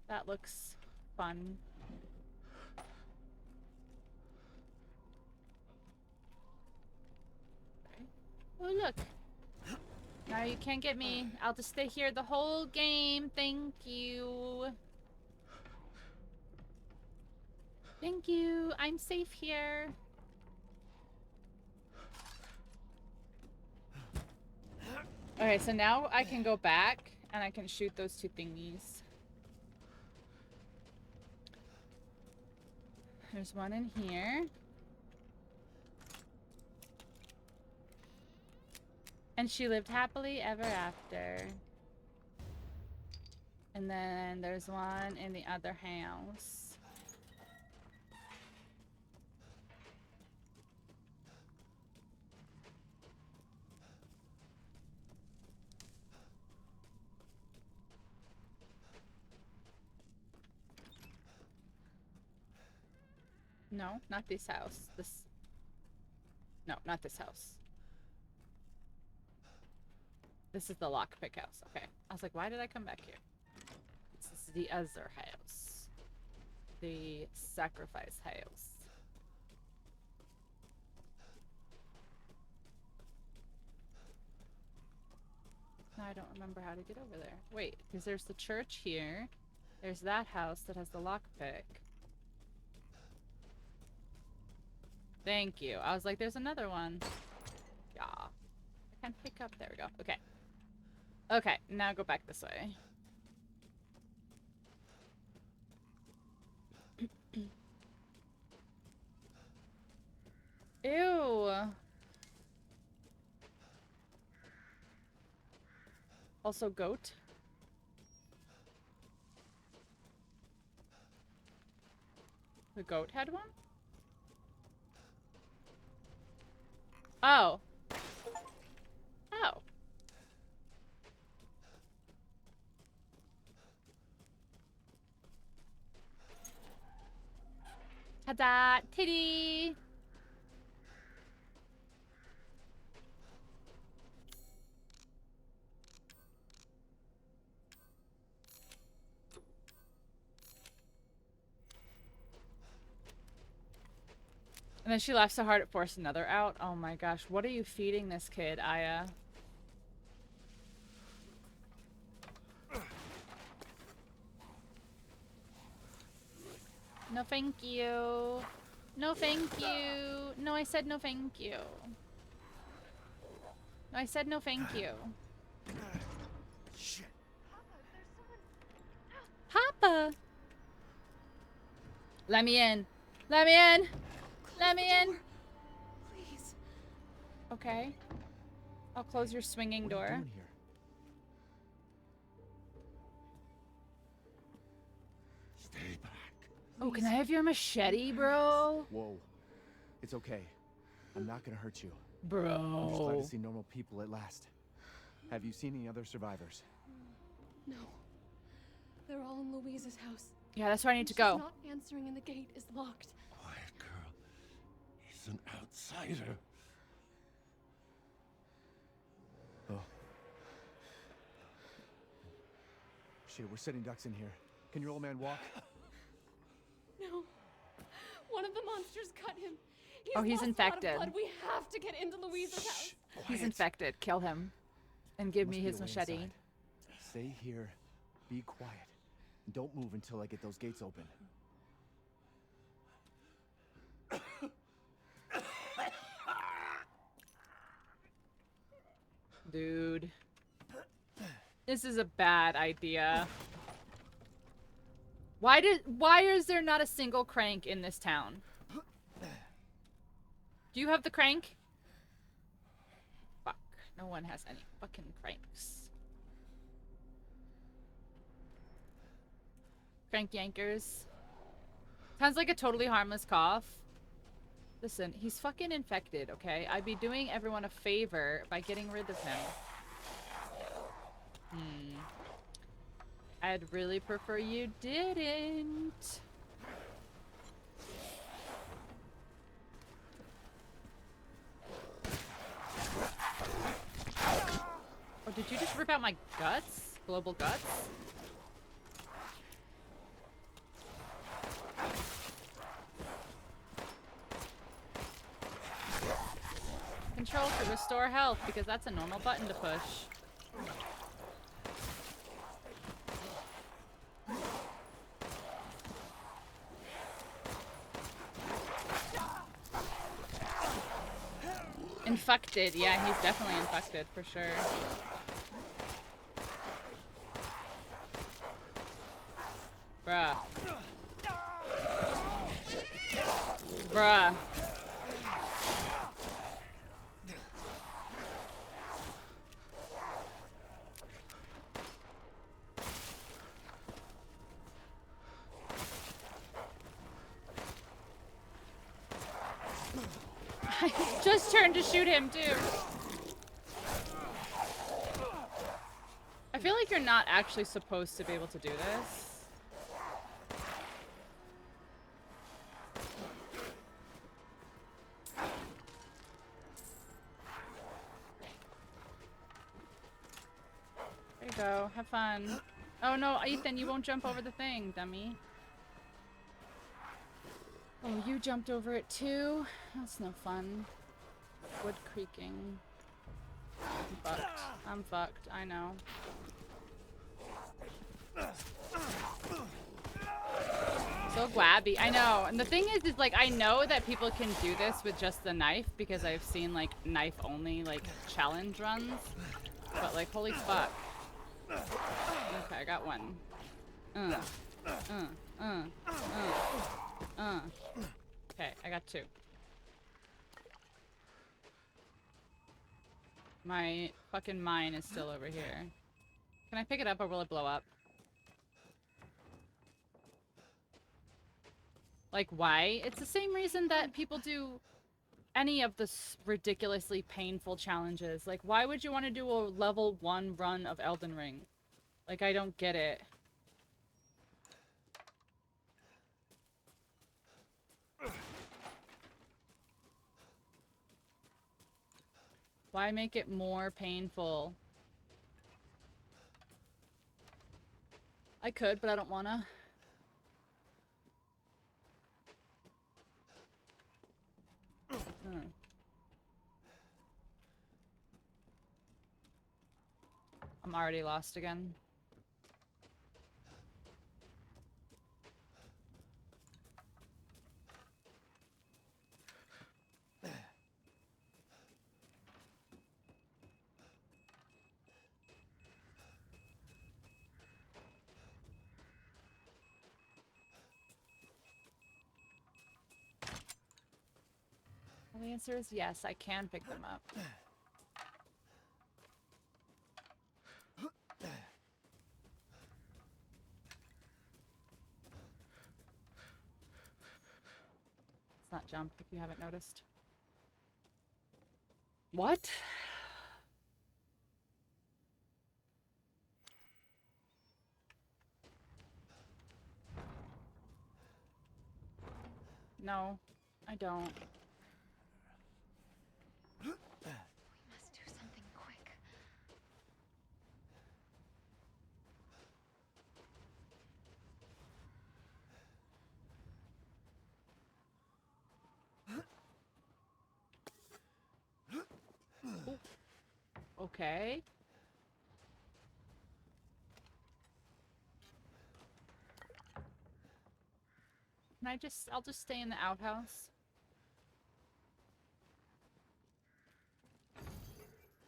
That looks fun. Okay. Oh, look. Now you can't get me. I'll just stay here the whole game. Thank you. Thank you. I'm safe here. Okay, so now I can go back and I can shoot those two thingies. There's one in here. And she lived happily ever after. And then there's one in the other house. No, not this house. This... No, not this house. This is the lockpick house. Okay. I was like, why did I come back here? This is the other house. The sacrifice house. Now I don't remember how to get over there. Wait, because there's the church here. There's that house that has the lockpick. Thank you. I was like, there's another one. Yeah. I can't pick up. There we go. Okay. Okay, now go back this way. Ew. Also goat. The goat had one? Oh. Oh. Ta-da! Titty! And then she laughed so hard it forced another out. Oh my gosh, what are you feeding this kid, Aya? No thank you. No thank you. No, I said no thank you. No, I said no thank you.
Shit.
Papa! Let me in. Let me in. Let me in.
Please.
Okay. I'll close your swinging door.
What are you doing here?
Stay back.
Oh, can I have your machete, bro?
Whoa. It's okay. I'm not gonna hurt you. I'm just glad
Bro.
to see normal people at last. Have you seen any other survivors?
No. They're all in Louise's house.
Yeah, that's where I need to
She's
go.
not answering and the gate is locked.
Quiet girl. He's an outsider.
Oh. Shit, we're setting ducks in here. Can your old man walk?
No. One of the monsters cut him.
Oh, he's
lost a lot of
infected.
blood. We have to get into Louise's house.
He's infected. Kill him. And give
Must
me
be a
his
way
machete.
inside. Stay here. Be quiet. And don't move until I get those gates open.
Dude. This is a bad idea. Why is there not a single crank in this town? Do you have the crank? Fuck. No one has any fucking cranks. Frank Yankers. Sounds like a totally harmless cough. Listen, he's fucking infected, okay? I'd be doing everyone a favor by getting rid of him. I'd really prefer you didn't. Oh, did you just rip out my guts? Global guts? Control to restore health, because that's a normal button to push. Infected. Yeah, he's definitely infected for sure. Bruh. Bruh. I just turned to shoot him too. I feel like you're not actually supposed to be able to do this. There you go. Have fun. Oh no, Ethan, you won't jump over the thing, dummy. Oh, you jumped over it too? That's no fun. Wood creaking. I'm fucked. I'm fucked. I know. So grabby. I know. And the thing is like, I know that people can do this with just the knife because I've seen like knife only like challenge runs. But like, holy fuck. Okay, I got one. Okay, I got two. My fucking mine is still over here. Can I pick it up or will it blow up? Like, why? It's the same reason that people do any of the ridiculously painful challenges. Like, why would you want to do a level 1 run of Elden Ring? Like, I don't get it. Why make it more painful? I could, but I don't wanna. I'm already lost again. Well, the answer is yes, I can pick them up. Let's not jump if you haven't noticed. What? No, I don't.
We must do something quick.
Okay. I'll just stay in the outhouse.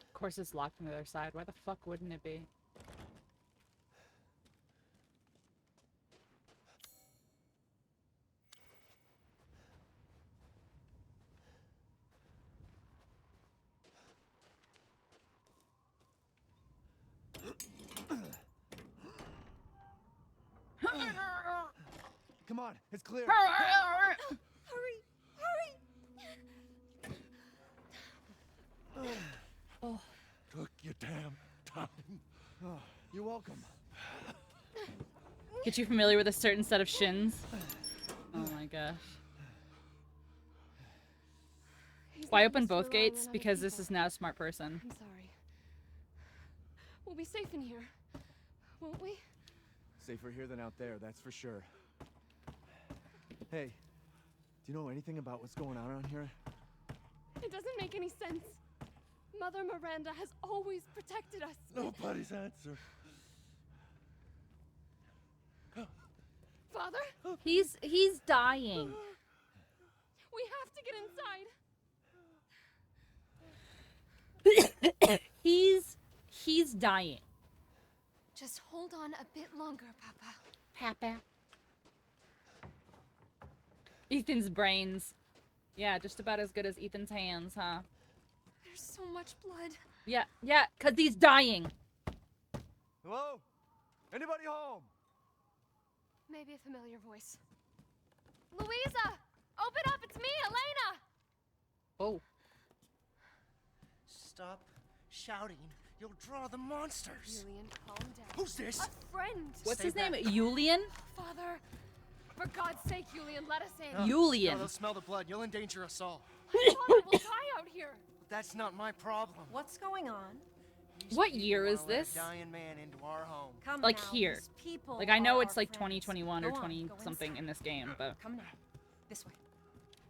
Of course it's locked on the other side. Why the fuck wouldn't it be?
Come on, it's clear.
Hurry!
Oh.
Took your damn time.
Oh, you're welcome.
Get you familiar with a certain set of shins. Oh my gosh. Why open both gates? Because this is not a smart person.
I'm sorry. We'll be safe in here, won't we?
Safer here than out there, that's for sure. Hey, do you know anything about what's going on around here?
It doesn't make any sense. Mother Miranda has always protected us.
Nobody's answer.
Father,
He's dying.
we have to get inside.
He's dying.
Just hold on a bit longer, Papa.
Papa. Ethan's brains. Yeah, just about as good as Ethan's hands, huh?
There's so much blood.
Yeah, 'cause he's dying.
Hello? Anybody home?
Maybe a familiar voice. Louisa! Open up! It's me, Elena!
Oh.
Stop shouting. You'll draw the monsters.
Julian, calm down.
Who's this?
A friend!
What's
Stay
his name?
back.
Julian?
Father! For God's sake, Julian, let us in.
No,
Julian.
No, they'll smell the blood. You'll endanger us all.
Father, we'll die out here.
That's not my problem.
What's going on?
These
What
people
year
wanna
is
let a
this?
dying man into our home.
Come
Like
now,
here.
these people
Like, I know
are
it's
our
like
friends.
2021 or
Go on,
20
go
something
inside.
in this game, but
Come now. This way.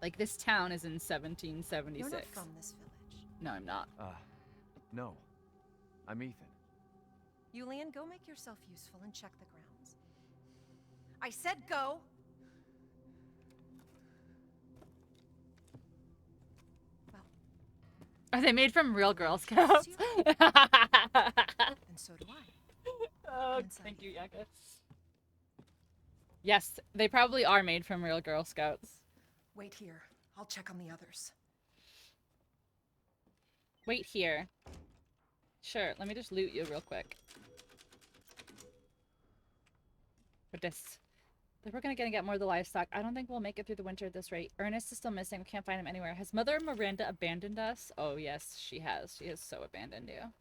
like this town is in
You're
1776.
not from this village.
No, I'm not.
No. I'm Ethan.
Julian, go make yourself useful and check the grounds. I said go! Well,
Are they made from real Girl Scouts?
and so do I.
Oh,
Inside.
thank you, Yaka. Yes, they probably are made from real Girl Scouts.
Wait here. I'll check on the others.
Wait here. Sure, let me just loot you real quick. With this. We're gonna get more of the livestock. I don't think we'll make it through the winter at this rate. Ernest is still missing. We can't find him anywhere. Has Mother Miranda abandoned us? Oh, yes, she has. She has so abandoned you.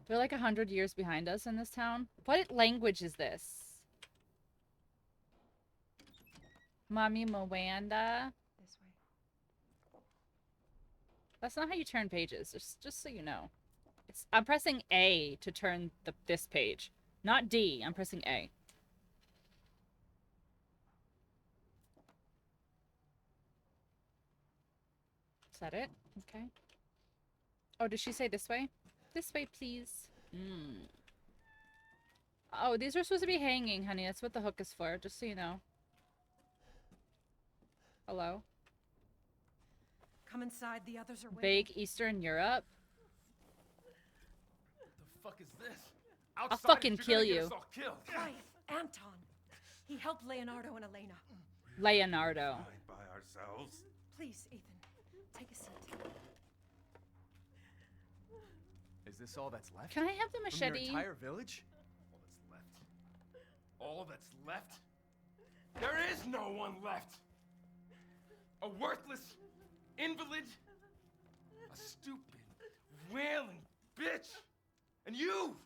They're like 100 years behind us in this town. What language is this? Mommy Miranda?
This way.
That's not how you turn pages, just so you know. I'm pressing A to turn this page. Not D, I'm pressing A. Is that it? Okay. Oh, did she say this way? This way, please. Oh, these are supposed to be hanging, honey. That's what the hook is for, just so you know. Hello?
Come inside, the others are waiting.
Vague Eastern Europe?
The fuck is this?
I'll fucking kill you.
Quiet, Anton. He helped Leonardo and Elena.
Leonardo.
By ourselves.
Please, Ethan, take a seat.
Is this all that's left?
Can I have the
From
machete?
your entire village?
All that's left? There is no one left! A worthless invalid? A stupid, wailing bitch! And you!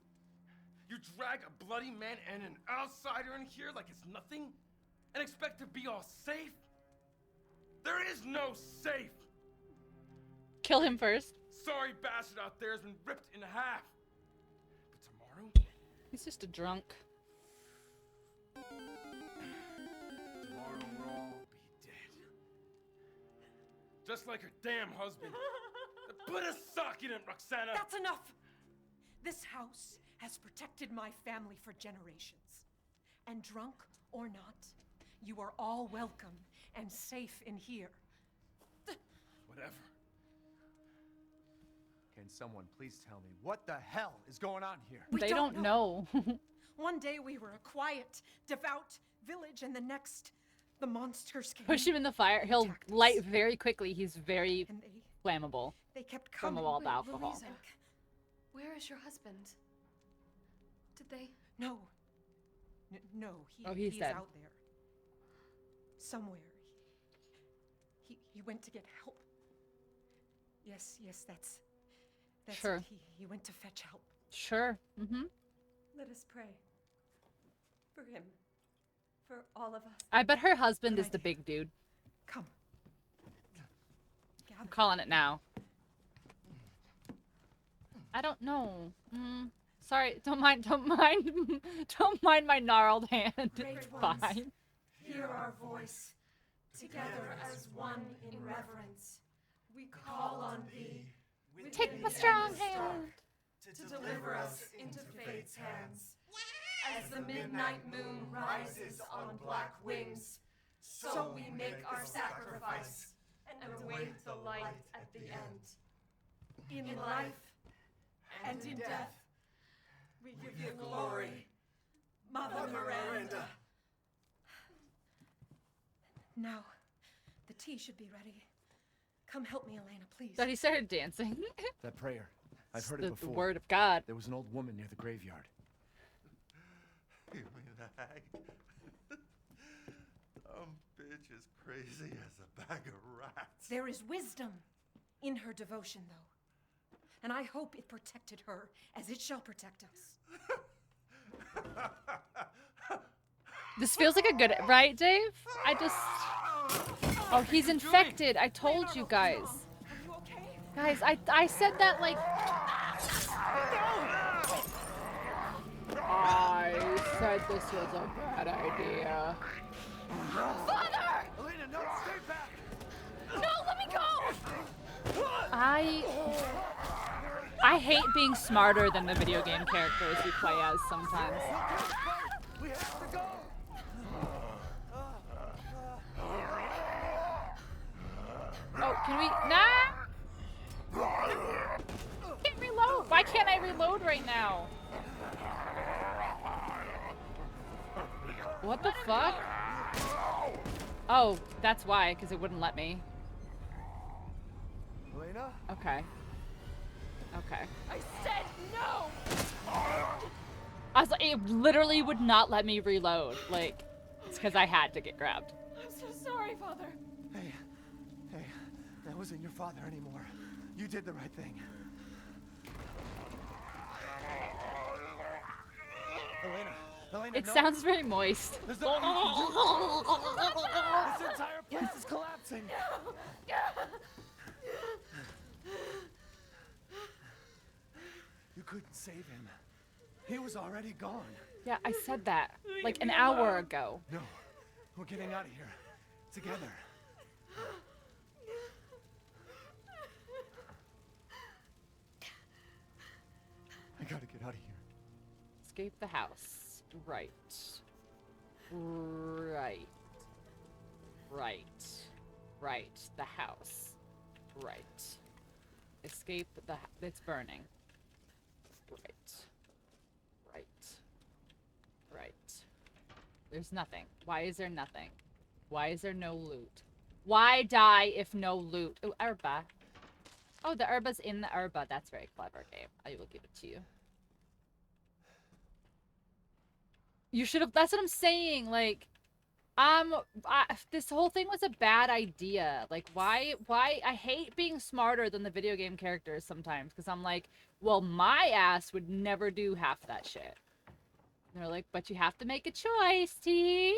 You drag a bloody man and an outsider in here like it's nothing? And expect to be all safe? There is no safe!
Kill him first.
Sorry bastard out there has been ripped in half. But tomorrow?
He's just a drunk.
Tomorrow we'll all be dead. Just like her damn husband. Put a sock in it, Roxana!
That's enough! This house has protected my family for generations. And drunk or not, you are all welcome and safe in here.
Whatever.
Can someone please tell me what the hell is going on here?
They don't know.
One day we were a quiet, devout village, and the next, the monsters came.
Push him in the fire. He'll
attacked us.
light very quickly. He's very
And
flammable
they kept
from
coming.
a lot of
Wait,
alcohol.
Louisa, where is your husband? Did they?
No.
No,
Oh, he's
he's
dead.
out there. Somewhere. He went to get help. Yes, that's
Sure.
it. He went to fetch help.
Sure. Mm-hmm.
Let us pray. For him. For all of us.
I bet her husband
Good
is the
idea.
big dude.
Come.
I'm calling it now. I don't know. Sorry, don't mind don't mind my gnarled hand.
Great
It's
ones,
fine.
hear our voice. Together as one in reverence, we call on thee.
Take my strong hand.
To deliver us into fate's hands. As the midnight moon rises on black wings, so we make our sacrifice and await the light at the end. In life and in death, we give you glory, Mother Miranda. Now, the tea should be ready. Come help me, Elena, please.
But he started dancing.
That prayer. I've heard
The
it before.
word of God.
There was an old woman near the graveyard.
You mean the hag? Bitch is crazy as a bag of rats.
There is wisdom in her devotion, though. And I hope it protected her as it shall protect us.
This feels like a good, right, Dave? I just... Oh, he's infected. I told you guys.
Are you okay?
Guys, I said that like... I said this was a bad idea.
Father!
Elena, no, stay back!
No, let me go!
I hate being smarter than the video game characters you play as sometimes.
We have to go!
Oh, can we... Nah! Can't reload! Why can't I reload right now? What the fuck? Oh, that's why, because it wouldn't let me.
Elena?
Okay. Okay.
I said no!
I was like, it literally would not let me reload. Like, it's because I had to get grabbed.
I'm so sorry, Father.
Hey, that wasn't your father anymore. You did the right thing. Elena,
It
no.
sounds very moist.
There's nothing you can do. This entire place is collapsing. You couldn't save him. He was already gone.
Yeah, I said that like an hour ago.
No, we're getting out of here. Together. I gotta get out of here.
Escape the house. Right. Right. Right. Right. The house. Right. Escape the... It's burning. Right. Right. Right. There's nothing. Why is there nothing? Why is there no loot? Why die if no loot? Oh, herba. Oh, the herba's in the herba. That's very clever, game. I will give it to you. You should have... That's what I'm saying. Like, this whole thing was a bad idea. Like, why... I hate being smarter than the video game characters sometimes. Because I'm like, well, my ass would never do half that shit. And they're like, but you have to make a choice, T.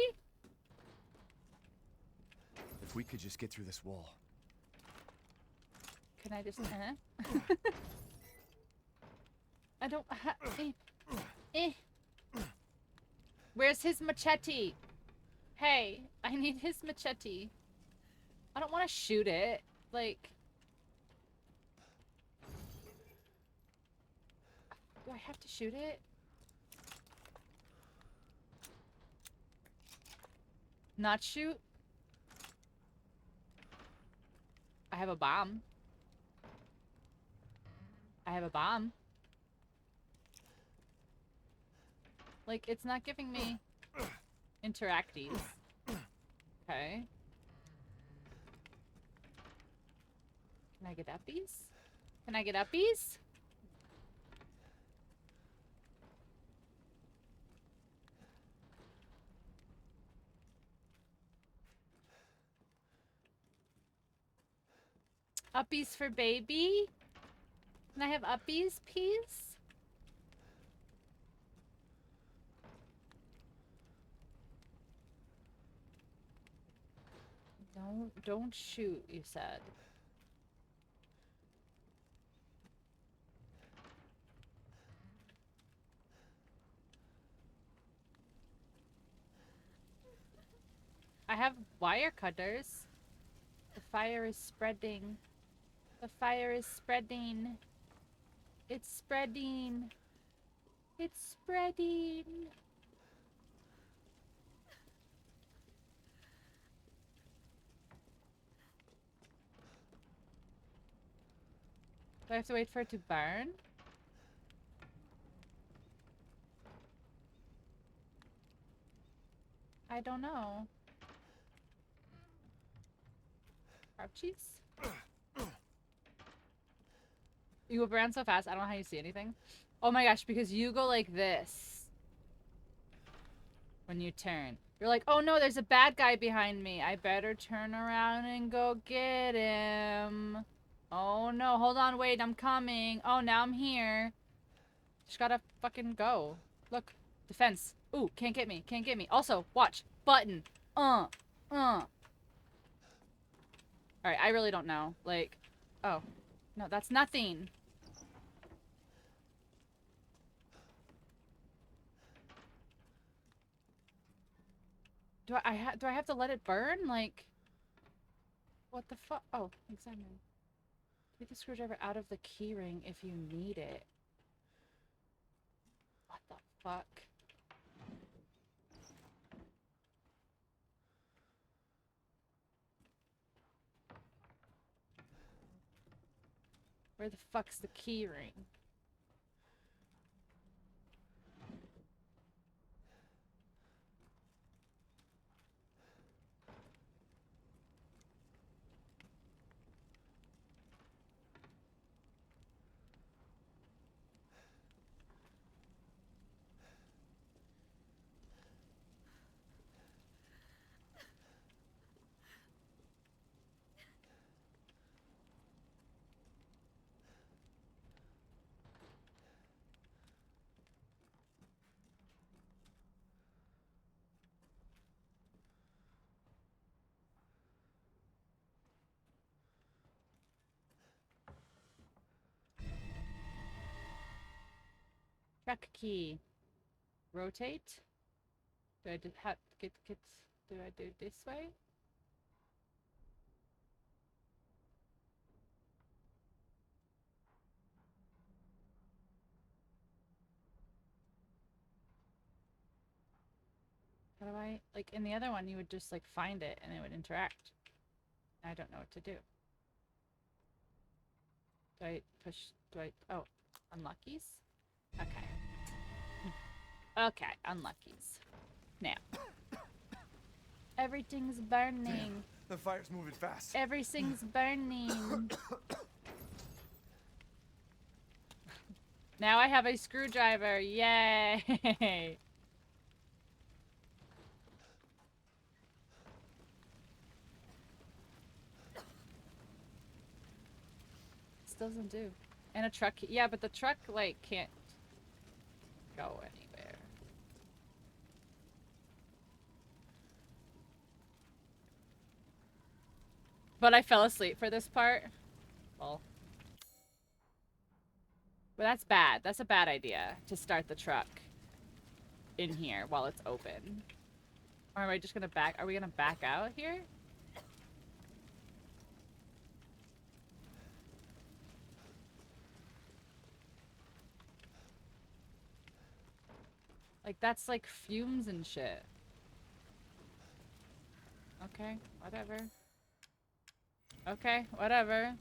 If we could just get through this wall.
Can I just... I don't... Where's his machete? Hey, I need his machete. I don't want to shoot it. Like... Do I have to shoot it? Not shoot? I have a bomb. I have a bomb. Like, it's not giving me interacties. Okay. Can I get uppies? Can I get uppies? Uppies for baby? Can I have uppies, please? Don't shoot, you said. I have wire cutters. The fire is spreading. The fire is spreading. It's spreading. It's spreading. Do I have to wait for it to burn? I don't know. Ouchies. You go around so fast, I don't know how you see anything. Oh my gosh, because you go like this when you turn. You're like, oh no, there's a bad guy behind me. I better turn around and go get him. Oh no, hold on, wait, I'm coming. Oh, now I'm here. Just gotta fucking go. Look, defense. Ooh, can't get me, can't get me. Also, watch, button. Alright, I really don't know. Like, oh. No, that's nothing. Do I have to let it burn? Like, what the fuck? Oh, examine. Take the screwdriver out of the keyring if you need it. What the fuck? Where the fuck's the keyring? Track key. Rotate? Do I do do I do it this way? How do I, like, in the other one you would just like find it and it would interact. I don't know what to do. Do I push, oh, unlockies? Okay. Okay, unlockies. Now. Everything's burning.
Damn, the fire's moving fast.
Everything's burning. Now I have a screwdriver. Yay! This doesn't do. And a truck. Yeah, but the truck, like, can't go anywhere. But I fell asleep for this part. Well. But that's bad. That's a bad idea to start the truck in here while it's open. Or am I just gonna back? Are we gonna back out here? Like, that's like fumes and shit. Okay, whatever. Okay, whatever.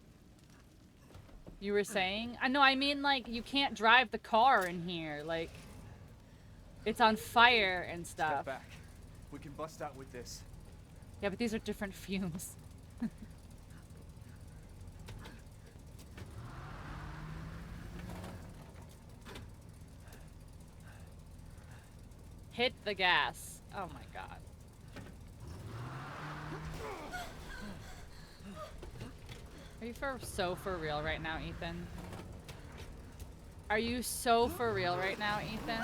You were saying? I know, I mean, like, you can't drive the car in here. Like, it's on fire and stuff.
Step back. We can bust out with this.
Yeah, but these are different fumes. Hit the gas. Oh my god. Are you for real right now, Ethan? Are you so for real right now, Ethan?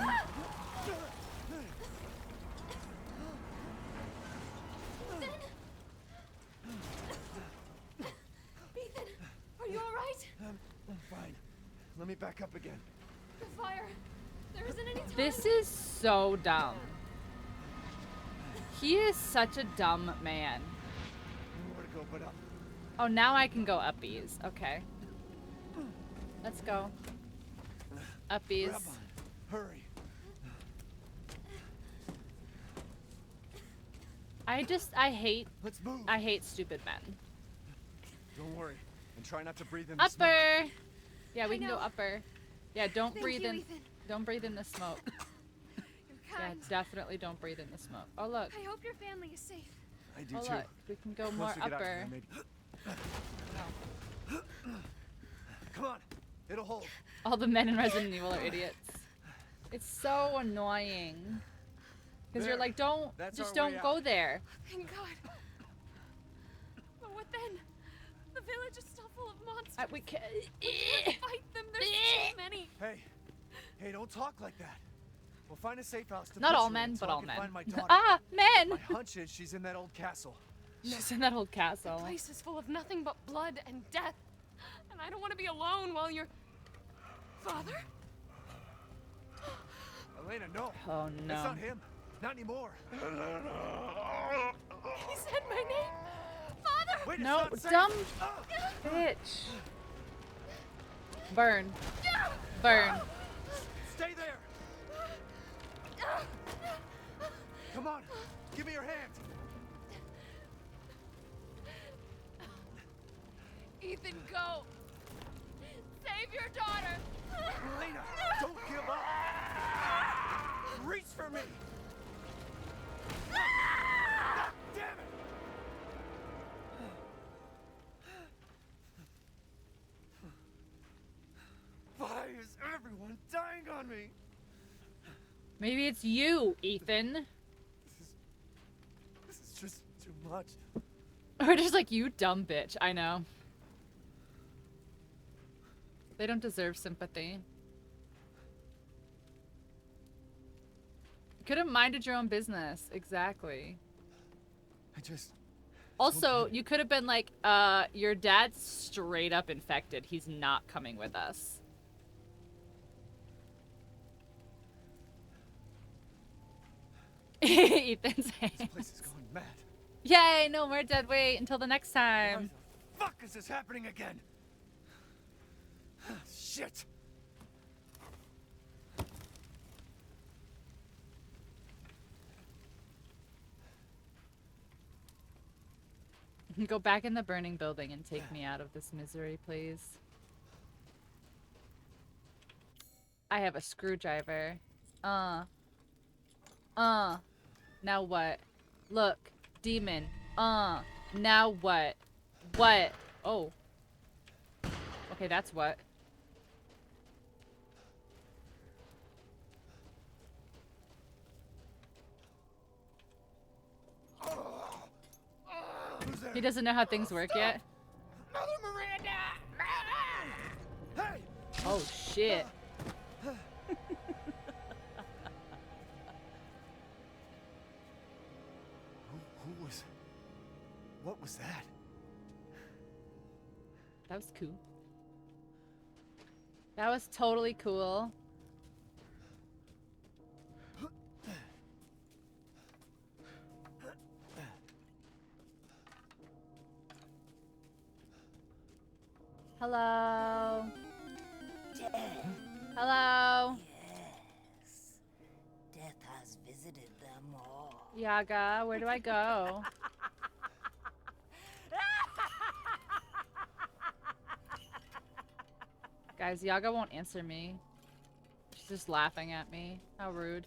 Ethan, are you alright?
I'm fine. Let me back up again.
The fire. There isn't any time.
This is so dumb. He is such a dumb man.
Nowhere to go but up.
Oh, now I can go uppies. Okay. Let's go. Uppies.
Grab on. Hurry.
I hate stupid men.
Don't worry. And try not to breathe in the smoke.
Upper! Yeah, we can go upper. Yeah, don't
Thank
breathe
you,
in.
Ethan.
Don't breathe in the smoke.
You're kind.
Yeah, definitely don't breathe in the smoke. Oh, look.
I hope your family is safe.
I do
Oh,
too.
look. We can go
Once
more
we get out
upper.
here, maybe. Come on. It'll hold.
All the men in Resident Evil are idiots. It's so annoying. Because you're
There.
like, don't,
That's
just
our way
don't go
out.
there.
Thank God. But what then? The village is still full of monsters.
We can't.
can't fight them. There's too many.
Hey, don't talk like that. We'll find a safe house to
Not
put
all
you
men,
in so
but
I
all
can
men.
Find my daughter.
Ah, men!
My hunch is she's in that old castle.
She's in that old castle.
The place is full of nothing but blood and death. And I don't want to be alone while you're... Father?
Elena, no.
Oh, no.
That's not him. Not anymore.
He said my name. Father!
Wait, it's
No,
not safe.
dumb bitch. Burn. Burn.
Stay there. Come on. Give me your hand.
Ethan, go. Save your daughter.
Elena, don't give up. Reach for me. Ah, damn it. Why is everyone dying on me?
Maybe it's you, Ethan.
This is just too much.
Or just like, you dumb bitch. I know. They don't deserve sympathy. You could have minded your own business. Exactly.
I just...
Also, you could have been like, your dad's straight up infected. He's not coming with us. Ethan's hand.
This place is going mad.
Yay, no more dead weight until the next
Why
time.
the fuck is this happening again? Shit.
Go back in the burning building and take me out of this misery, please. I have a screwdriver. Now what? Look, demon. Now what? What? Oh. Okay, that's what. He doesn't know how things work yet.
Mother Miranda! Hey!
Oh shit.
Who was... What was that?
That was cool. That was totally cool. Hello.
Death.
Hello.
Yes. Death has visited them all.
Yaga, where do I go? Guys, Yaga won't answer me. She's just laughing at me. How rude.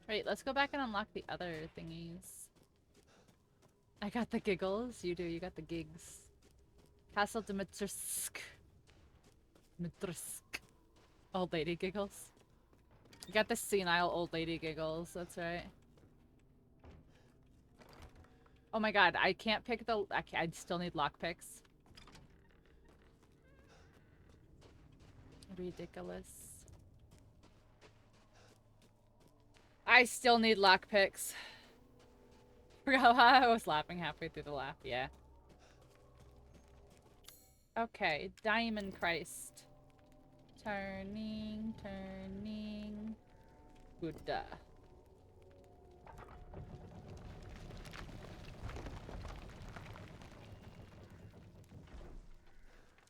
Wait, let's go back and unlock the other thingies. I got the giggles. You do. You got the gigs. Castle Dimitrisk. Dimitrisk. Old lady giggles. You got the senile old lady giggles. That's right. Oh my god, I can't pick the... I still need lockpicks. Ridiculous. I still need lockpicks. Forgot why I was laughing halfway through the laugh, yeah. Okay, Diamond Christ. Turning, turning. Buddha.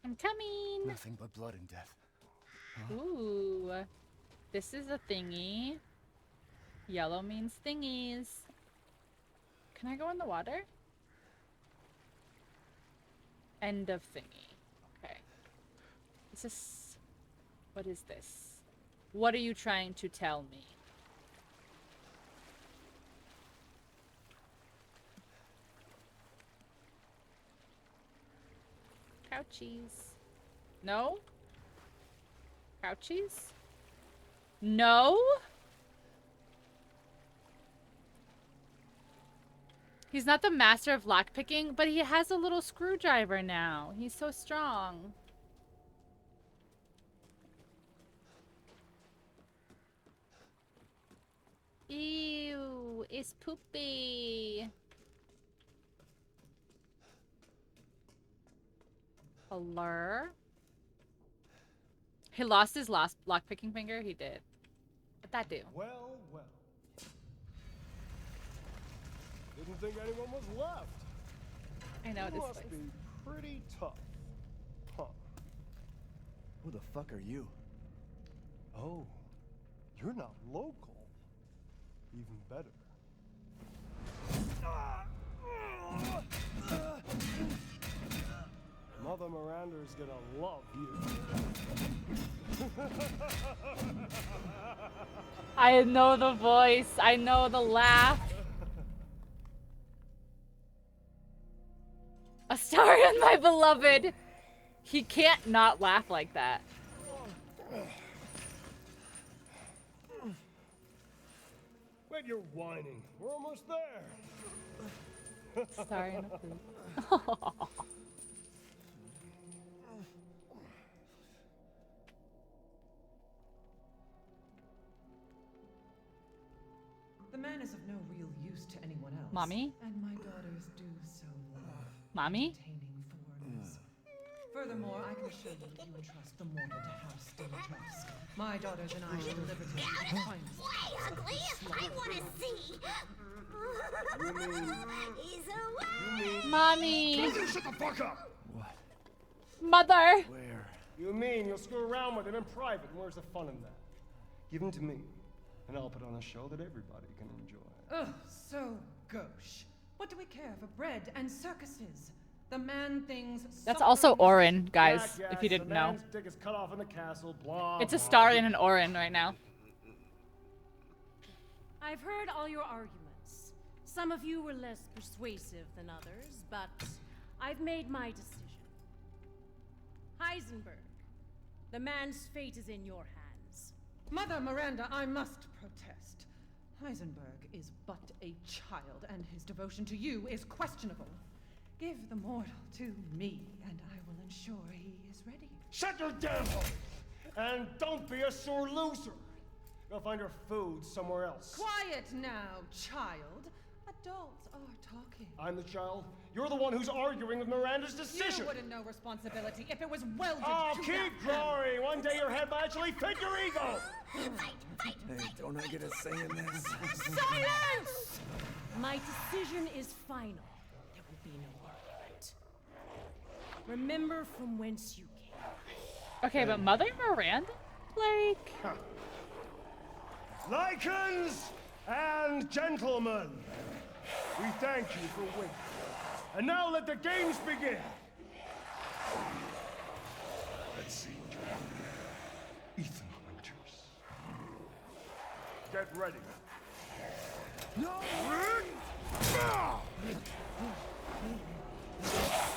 I'm coming!
Nothing but blood and death. Huh?
Ooh. This is a thingy. Yellow means thingies. Can I go in the water? End of thingy. Okay. Is this... What is this? What are you trying to tell me? Crouchies. No? Crouchies? No? He's not the master of lockpicking, but he has a little screwdriver now. He's so strong. Ew, it's poopy. Allure. He lost his last lockpicking finger? He did. What'd that do?
Well, well. Didn't think anyone was left.
I know
You
this
must
place.
be pretty tough. Huh.
Who the fuck are you?
Oh, you're not local. Even better. Mother Miranda's gonna love you.
I know the voice. I know the laugh. Astarion, my beloved. He can't not laugh like that.
Wait, you're whining. We're almost there.
Astarion approved.
The man is of no real use to anyone else.
Mommy?
And my daughters do so love
Mommy?
entertaining foreigners. Furthermore, I can assure you that you entrust the mortal to House Dimitrescu. My daughters and I shall deliver to you the finest.
Way ugly! I want to see! He's away!
Mommy!
Shut the fuck up!
What?
Mother!
Where?
You mean you'll screw around with him in private? Where's the fun in that? Give him to me, and I'll put on a show that everybody can enjoy.
Ugh, so gauche. What do we care for bread and circuses? The man things.
That's also Orin, guys,
Yes,
if you didn't
the
know.
man's dick is cut off in the castle, blah,
It's
blah.
Astarion and Orin right now.
I've heard all your arguments. Some of you were less persuasive than others, but I've made my decision. Heisenberg, the man's fate is in your hands.
Mother Miranda, I must protest. Heisenberg is but a child, and his devotion to you is questionable. Give the mortal to me, and I will ensure he is ready.
Shut your damn hole! And don't be a sore loser! Go find your food somewhere else.
Quiet now, child. Adults are talking.
I'm the child. You're the one who's arguing with Miranda's decision.
You wouldn't know responsibility if it was welded
Oh,
to
keep
that
growing! One day your head might actually fit your ego!
Hey, don't I get a say in this?
Silence! My decision is final. There will be no argument. Remember from whence you came.
Okay, but Mother Miranda? Like...
Huh. Lycans and gentlemen, we thank you for waiting. And now let the games begin! Let's see what you're Ethan Winters. Get ready. No!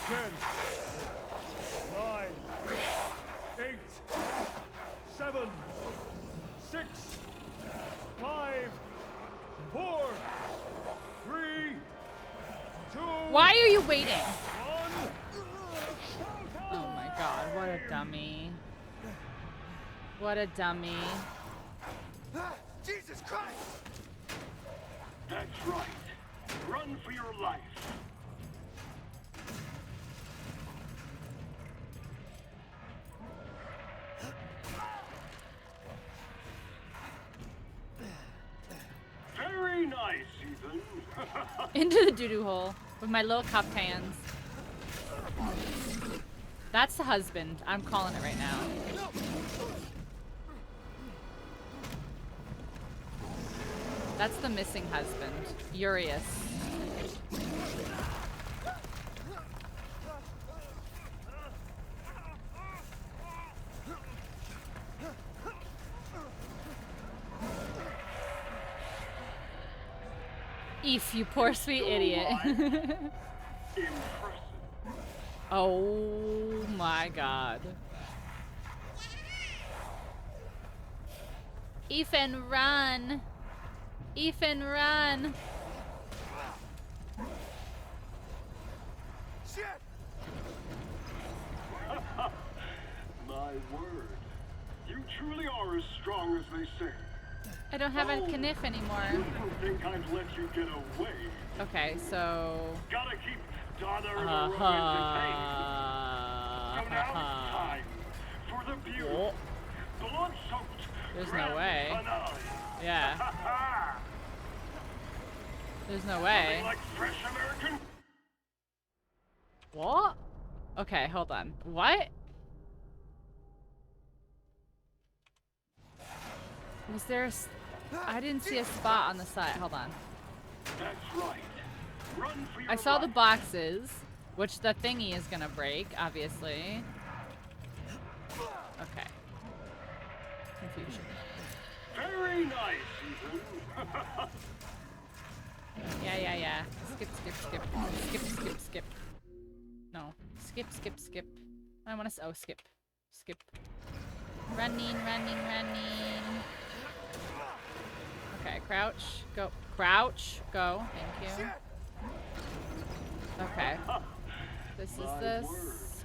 10, 9, 8, 7, 6, 5, 4, 3, 2,
Why are you waiting? Oh my god, what a dummy. What a dummy.
Jesus Christ!
That's right. Run for your life. Very nice, Ethan.
Into the doo-doo hole with my little cupped hands. That's the husband. I'm calling it right now. That's the missing husband. Urius. Eve, you poor sweet idiot. Oh my god. Ethan, run! Ethan, run!
Shit!
My word. You truly are as strong as they say.
I don't have a kniff anymore.
You don't think I'd let you get away.
Okay, so...
Gotta keep Donna and Aurora entertained. So now it's time for the beautiful, blood-soaked
There's no
grand
way.
finale.
Yeah. There's no way.
Nothing like fresh American.
What? Okay, hold on. What? Was there a... I didn't see a spot on the side. Hold on.
That's right. Run for your
I saw the
life.
boxes, which the thingy is gonna break, obviously. Okay. Confusion.
Very nice, Ethan.
Yeah. Skip. Skip. No. Skip. I want to... Oh, skip. Running. Okay, crouch. Go. Crouch. Go. Thank you. Okay. This is this.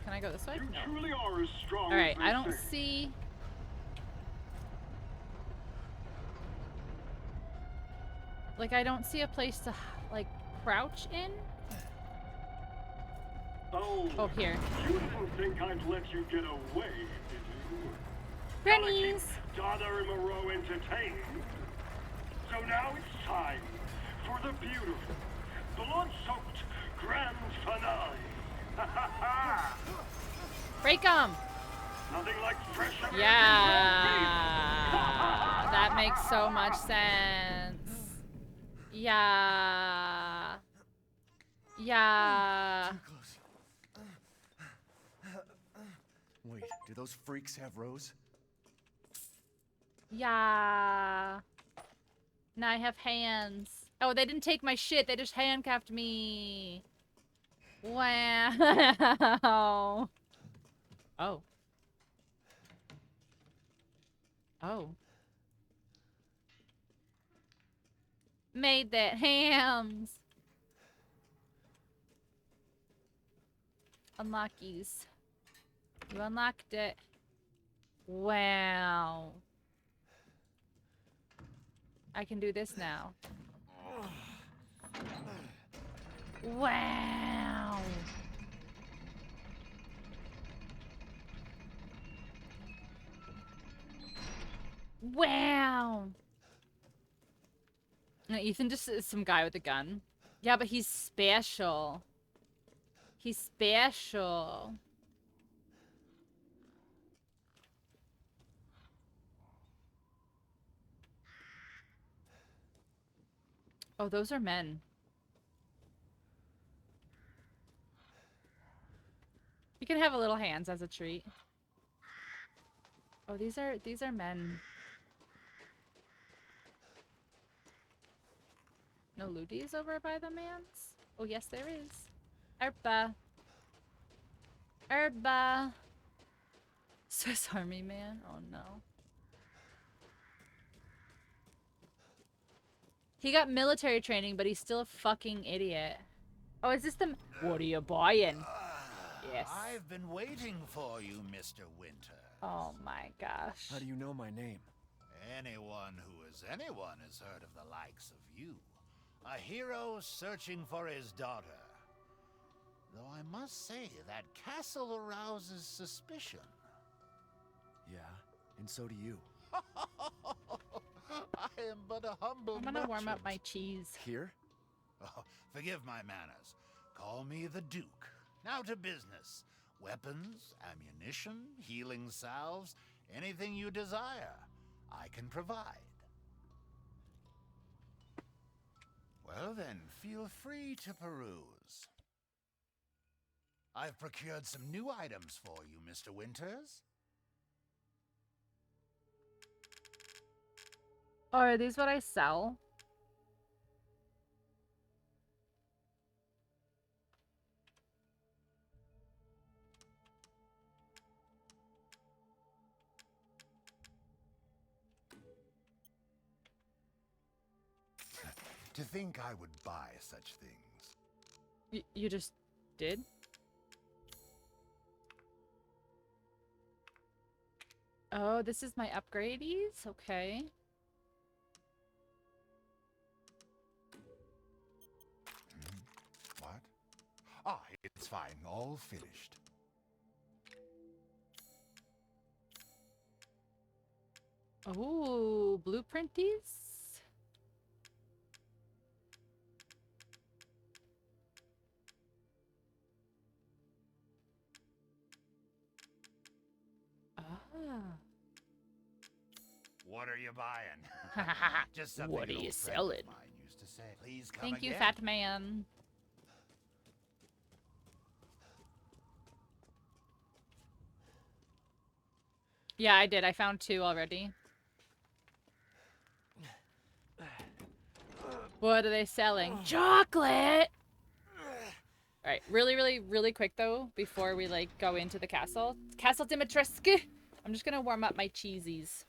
Can I go this way?
You
No.
truly are as strong
Alright,
as
I don't
they say.
see... Like, I don't see a place to, like, crouch in.
Oh,
here.
You didn't think I'd let you get away, did you?
Grannies!
Donna and Moreau entertained. So now it's time for the beautiful, blood-soaked grand finale.
Break 'em!
Nothing like fresh American
Yeah! That makes so much sense. Yeah.
Wait, do those freaks have Rose?
Yeah. Now I have hands. Oh, they didn't take my shit. They just handcuffed me. Wow. Oh. Made that hams. Unlock these. You unlocked it. Wow. I can do this now. Wow. Wow. No, Ethan just is some guy with a gun. Yeah, but he's special. He's special. Oh, those are men. You can have a little hands as a treat. Oh, these are men. No looties over by the mans? Oh, yes, there is. Herba. Swiss Army man? Oh, no. He got military training, but he's still a fucking idiot. Oh, is this the... What are you buying? Yes.
I've been waiting for you, Mr. Winter.
Oh my gosh.
How do you know my name?
Anyone who is anyone has heard of the likes of you. A hero searching for his daughter. Though I must say, that castle arouses suspicion.
Yeah, and so do you.
I am but a humble
I'm gonna warm up
merchant.
my cheese.
Here?
Oh, forgive my manners. Call me the Duke. Now to business. Weapons, ammunition, healing salves, anything you desire, I can provide. Well then, feel free to peruse. I've procured some new items for you, Mr. Winters.
Oh, are these what I sell?
To think I would buy such things.
You just did? Oh, this is my upgrades? Okay.
What? Ah, it's fine. All finished.
Oh, blueprinties? Ah.
What are you buying? Just something
What are
an
you
old friend
selling?
of mine used to say. Please come
Thank you,
again.
fat man. Yeah, I did. I found 2 already. What are they selling? Chocolate! Alright, really quick though, before we like go into the castle. Castle Dimitrescu! I'm just gonna warm up my cheesies.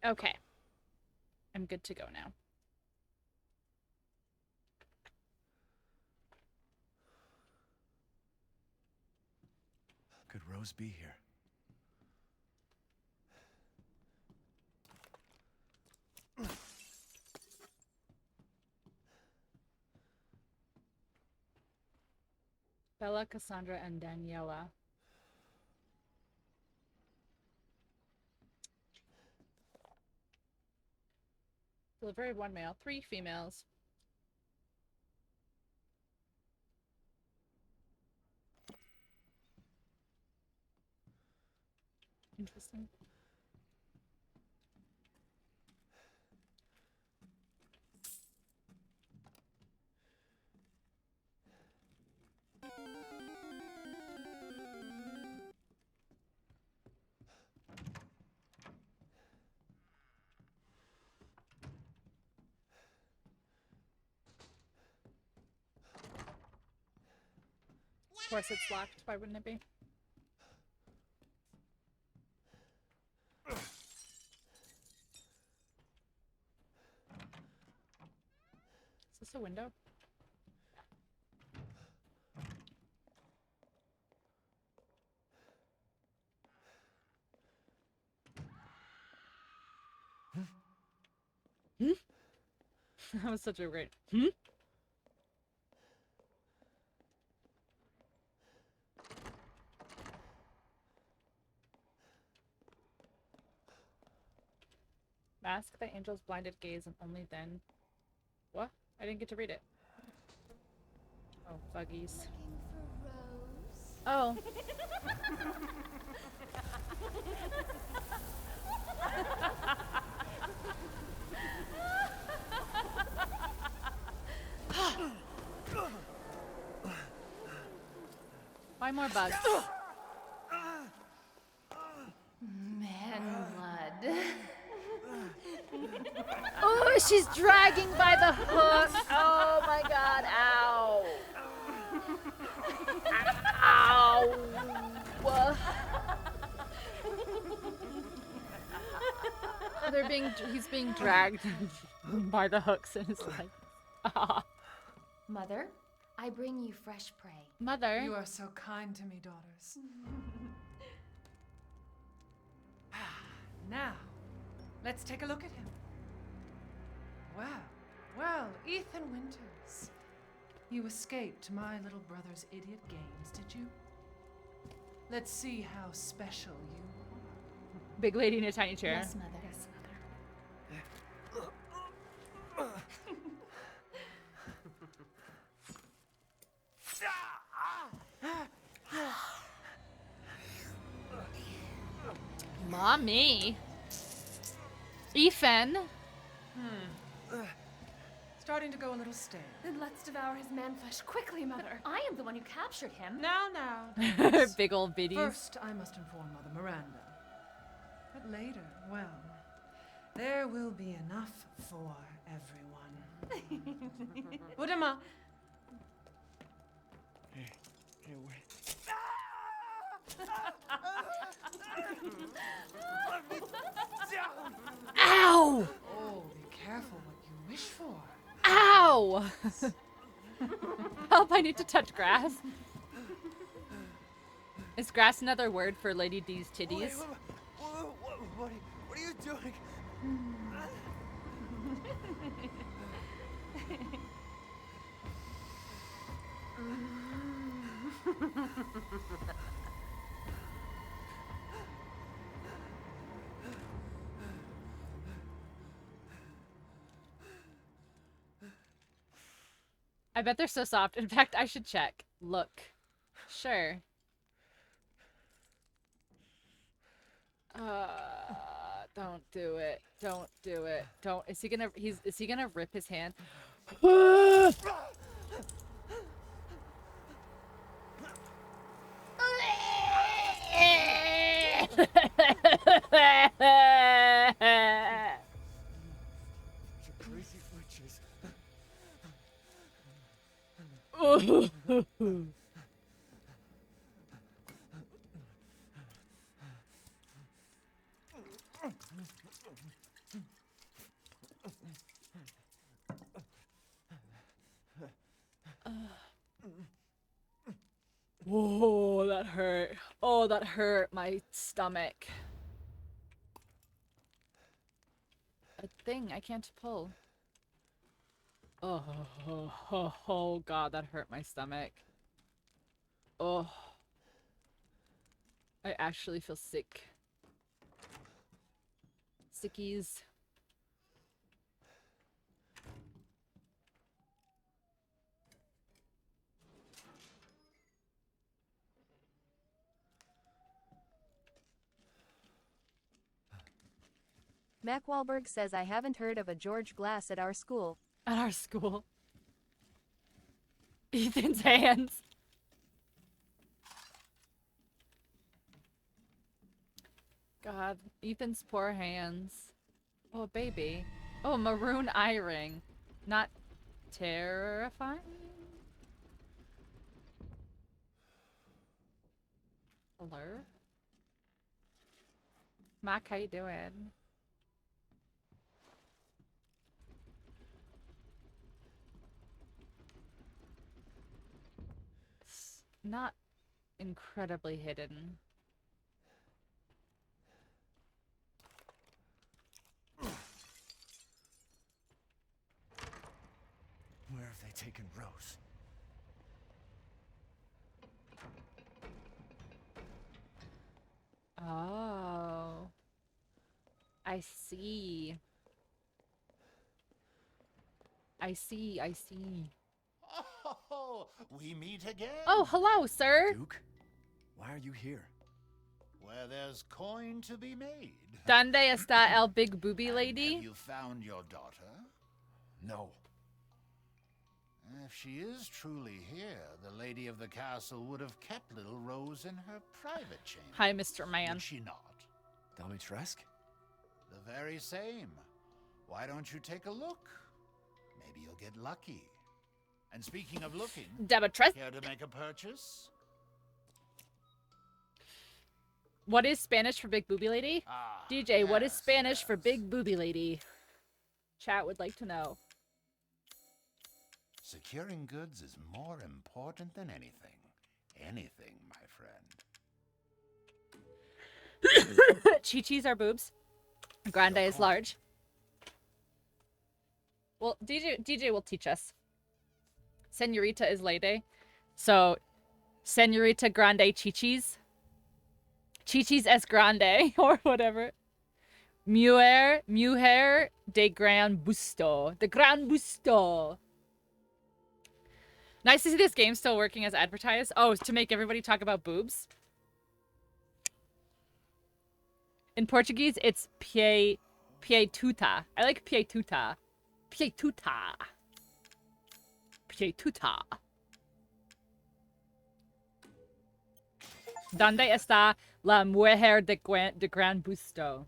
Okay. I'm good to go now.
Could Rose be here?
Bella, Cassandra, and Daniela. Delivery 1 male, 3 females. Interesting. Of course it's locked. Why wouldn't it be? Is this a window? Hmm? That was such a great... Hmm? ask the angel's blinded gaze and only then... What? I didn't get to read it. Oh, buggies. Oh. Why more bugs?
Man blood.
Oh, she's dragging by the hook. Oh my god, ow. Ow. He's being dragged by the hooks and it's like, ah.
Mother, I bring you fresh prey.
Mother.
You are so kind to me, daughters. Now, let's take a look at him. Well, Ethan Winters. You escaped my little brother's idiot games, did you? Let's see how special you are.
Big lady in a tiny chair.
Yes, Mother. Yes,
Mommy. Ethan.
Starting to go a little stale.
Then let's devour his man flesh quickly, Mother. I am the one who captured him.
Now.
Big old biddies.
First, I must inform Mother Miranda. But later, well, there will be enough for everyone. Udama.
Hey, wait.
Ow!
Oh, be careful what you wish for.
Ow! Help, I need to touch grass. Is grass another word for Lady D's titties?
Wait, what are you doing?
I bet they're so soft. In fact, I should check. Look. Sure. Don't do it. Don't do it. Don't. Is he gonna rip his hand?
Crazy witches.
Oh, that hurt. Oh, that hurt my stomach. A thing I can't pull. Oh, God, that hurt my stomach. Oh. I actually feel sick. Sickies.
Mac Wahlberg says I haven't heard of a George Glass at our school.
At our school. Ethan's hands. God, Ethan's poor hands. Oh, baby. Oh, maroon eye ring. Not terrifying? Hello? Mac, how you doing? It's not incredibly hidden.
Where have they taken Rose?
Oh. I see. I see, I see.
Oh, we meet again.
Oh, hello, sir.
Duke, why are you here?
Where there's coin to be made.
¿Dónde está el big booby lady?
Have you found your daughter?
No.
If she is truly here, the lady of the castle would have kept little Rose in her private chamber.
Hi, Mr. Man.
Would she not?
Dimitrescu?
The very same. Why don't you take a look? Maybe you'll get lucky. And speaking of looking,
Dimitrescu.
care to make a purchase?
What is Spanish for big booby lady? DJ, what is Spanish for big booby lady? Chat would like to know.
Securing goods is more important than anything. Anything, my friend.
Chi-Chi's are boobs. Grande is large. Well, DJ will teach us. Senorita is Lady. So, Senorita Grande Chi-Chi's. Chi-Chi's es Grande, or whatever. Mujer de Gran Busto. The Gran Busto. Nice to see this game still working as advertised. Oh, to make everybody talk about boobs. In Portuguese, it's pietuta. I like pietuta. Pietuta. Pietuta. ¿Dónde está la mujer de gran busto?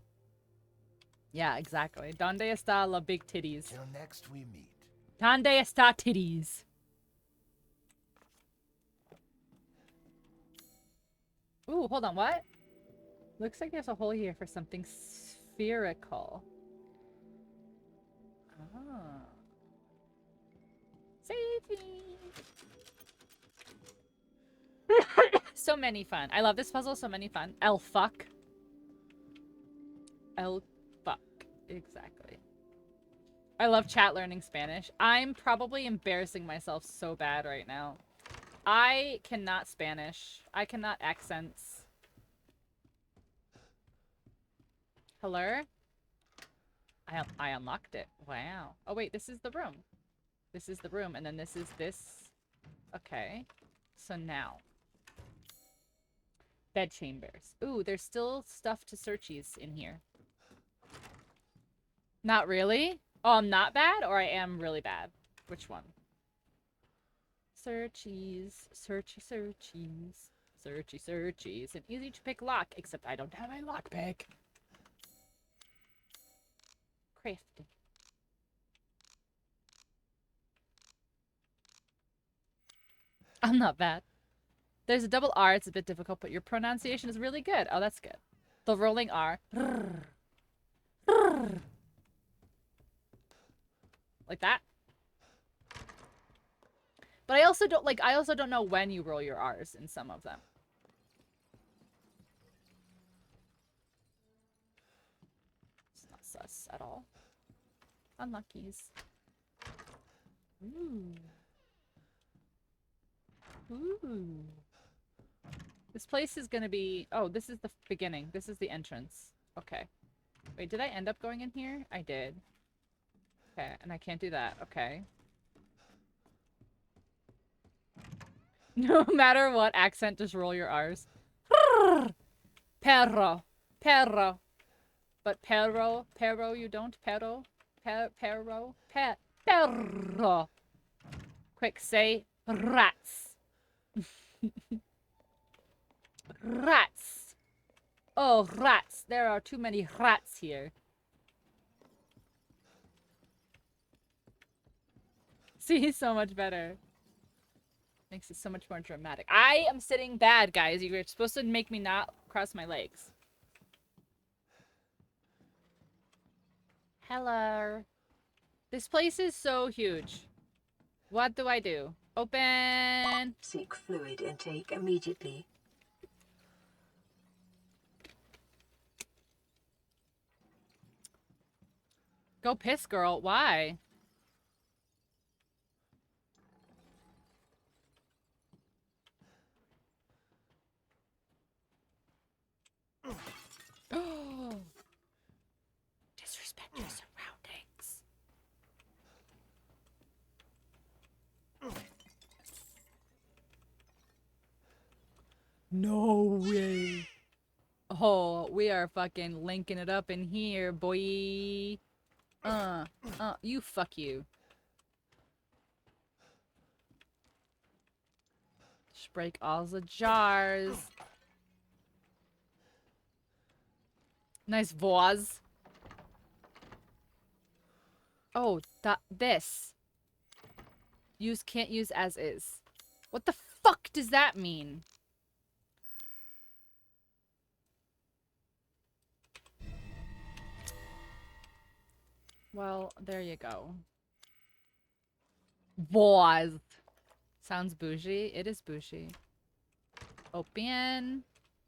Yeah, exactly. ¿Dónde está la big titties?
Till next we meet.
¿Dónde está titties? Ooh, hold on, what? Looks like there's a hole here for something spherical. Ah. Safety! So many fun. I love this puzzle, so many fun. El fuck. El fuck. Exactly. I love chat learning Spanish. I'm probably embarrassing myself so bad right now. I cannot Spanish. I cannot accents. Hello? I unlocked it. Wow. Oh wait, this is the room. This is the room, and then this is this. Okay. So now. Bed chambers. Ooh, there's still stuff to searchies in here. Not really? Oh, I'm not bad, or I am really bad? Which one? Searchies. Searchies. Searchies. An easy to pick lock, except I don't have a lockpick. Crafting. I'm not bad. There's a double R. It's a bit difficult, but your pronunciation is really good. Oh, that's good. The rolling R. Like that. But I also don't know when you roll your R's in some of them. It's not sus at all. Unluckies. Ooh. Ooh. This place is gonna be... Oh, this is the beginning. This is the entrance. Okay. Wait, did I end up going in here? I did. Okay, and I can't do that. Okay. No matter what accent, just roll your R's. Perro. Perro. But perro you don't? Perro? Perro? Perro. Quick, say rats. Rats. Oh, rats. There are too many rats here. See, so much better. Makes it so much more dramatic. I am sitting bad, guys. You're supposed to make me not cross my legs. Hello. This place is so huge. What do I do? Open.
Seek fluid intake immediately.
Go piss, girl. Why? Disrespect your surroundings. No way. Oh, we are fucking linking it up in here, boy. You fuck you. Just break all the jars. Nice vase. Oh, this. Can't use as is. What the fuck does that mean? Well, there you go. Vase. Sounds bougie. It is bougie. Open.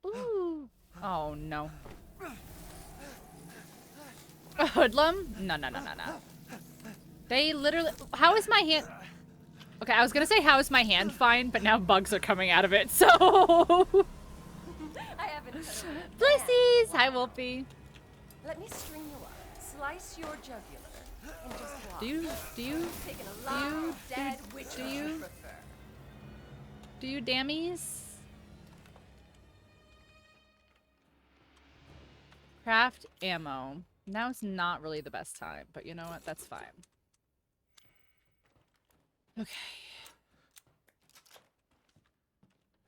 Ooh. Oh, no. A hoodlum? No. They literally... How is my hand... Okay, I was gonna say how is my hand fine, but now bugs are coming out of it, so...
I haven't heard of it.
Blessies! Hi, Wolfie.
Let me string you up, slice your jugular, and just walk.
Do you dammies? Craft ammo. Now is not really the best time, but you know what? That's fine. Okay.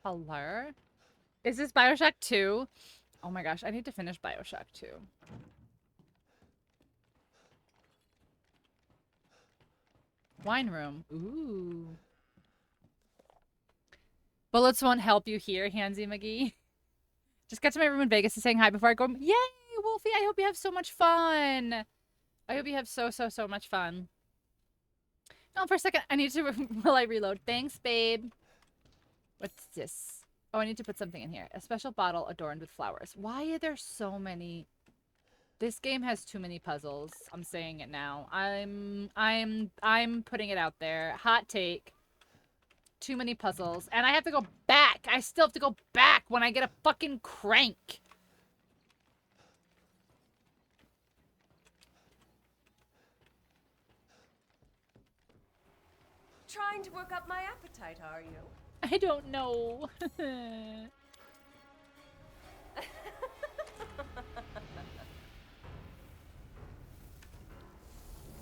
Hello? Is this Bioshock 2? Oh my gosh, I need to finish Bioshock 2. Wine room. Ooh. Bullets won't help you here, Hansy McGee. Just got to my room in Vegas to saying hi before I go. Yay, Wolfie! I hope you have so much fun. I hope you have so much fun. No, for a second, I need to... Will I reload? Thanks, babe. What's this? Oh, I need to put something in here. A special bottle adorned with flowers. Why are there so many... This game has too many puzzles. I'm saying it now. I'm putting it out there. Hot take. Too many puzzles. And I have to go back. I still have to go back when I get a fucking crank.
Trying to work up my appetite, are you?
I don't know.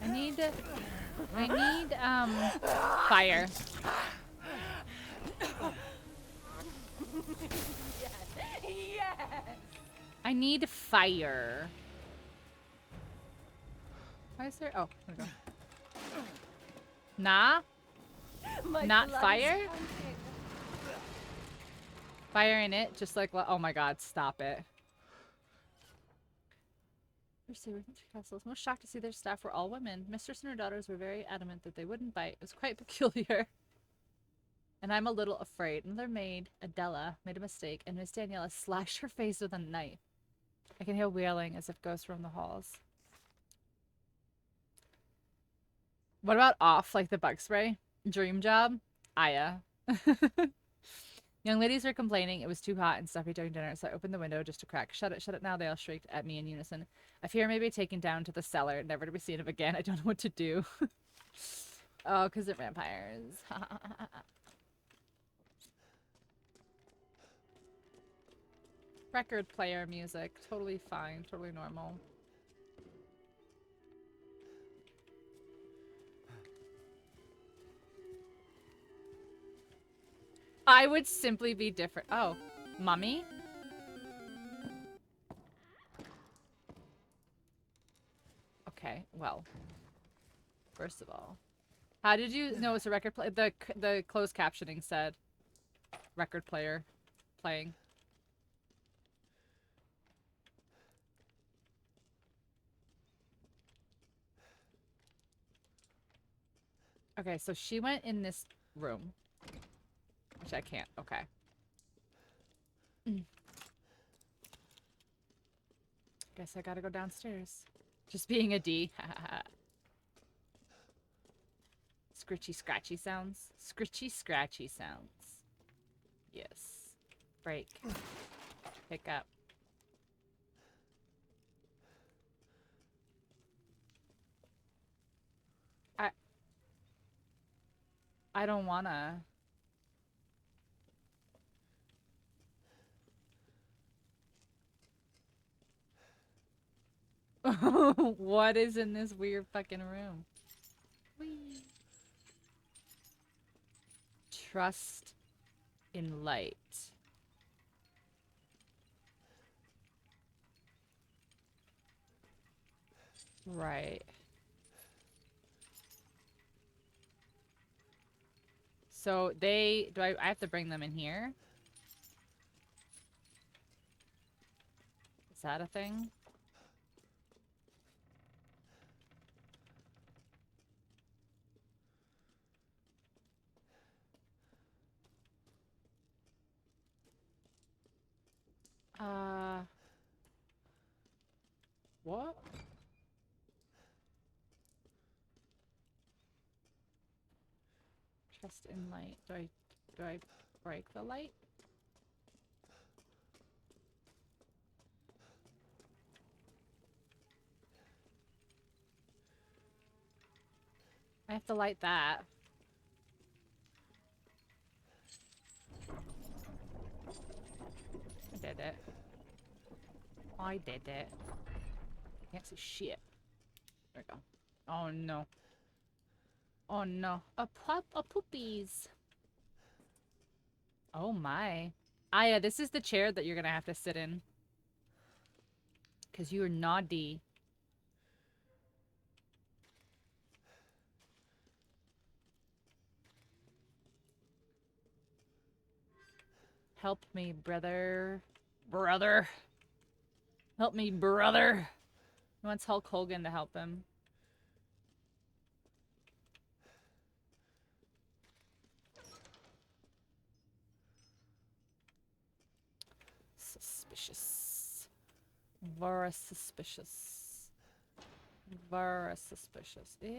I need fire.
Yes.
I need fire. Why is there? Oh, here we go. Nah. Not fire? Fire in it, just like, oh my god, stop it. Castles. Most shocked to see their staff were all women. Mistress and her daughters were very adamant that they wouldn't bite. It was quite peculiar. And I'm a little afraid. Another maid, Adela, made a mistake, and Miss Daniela slashed her face with a knife. I can hear wailing as if ghosts roam the halls. What about off, like the bug spray? Dream job? Aya. Young ladies were complaining it was too hot and stuffy during dinner, so I opened the window just a crack. Shut it now, they all shrieked at me in unison. I fear I may be taken down to the cellar, never to be seen of again. I don't know what to do. Oh, because they're vampires. Record player music. Totally fine. Totally normal. I would simply be different. Oh, mummy? Okay, well. First of all. How did you... No, it's a record player. The closed captioning said record player playing. Okay, so she went in this room. Which I can't. Okay. Guess I gotta go downstairs. Just being a D. Scritchy scratchy sounds. Scritchy scratchy sounds. Yes. Break. Pick up. I don't wanna. What is in this weird fucking room? Whee. Trust in light. Right. So they... I have to bring them in here? Is that a thing? What? Trust in light. Do I break the light? I have to light that. I did it. I did it. Can't see shit. There we go. Oh no. Oh no. A poopies. Oh my. Aya, this is the chair that you're gonna have to sit in. Cause you are naughty. Help me, brother. Brother. Help me, brother. He wants Hulk Hogan to help him. Suspicious. Very suspicious. Very suspicious. Ew.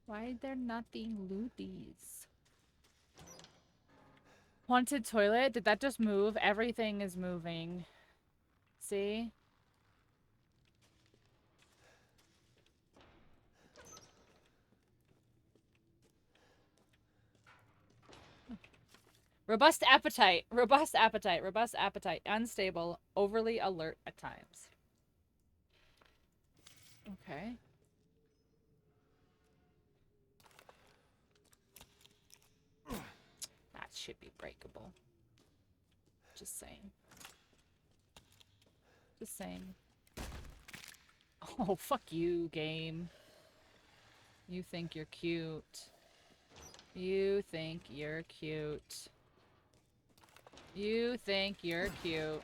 Why there nothing looties? Haunted toilet? Did that just move? Everything is moving. See? Robust appetite. Robust appetite. Robust appetite. Unstable. Overly alert at times. Okay. That should be breakable. Just saying. Just saying. Oh, fuck you, game. You think you're cute. You think you're cute. You think you're cute.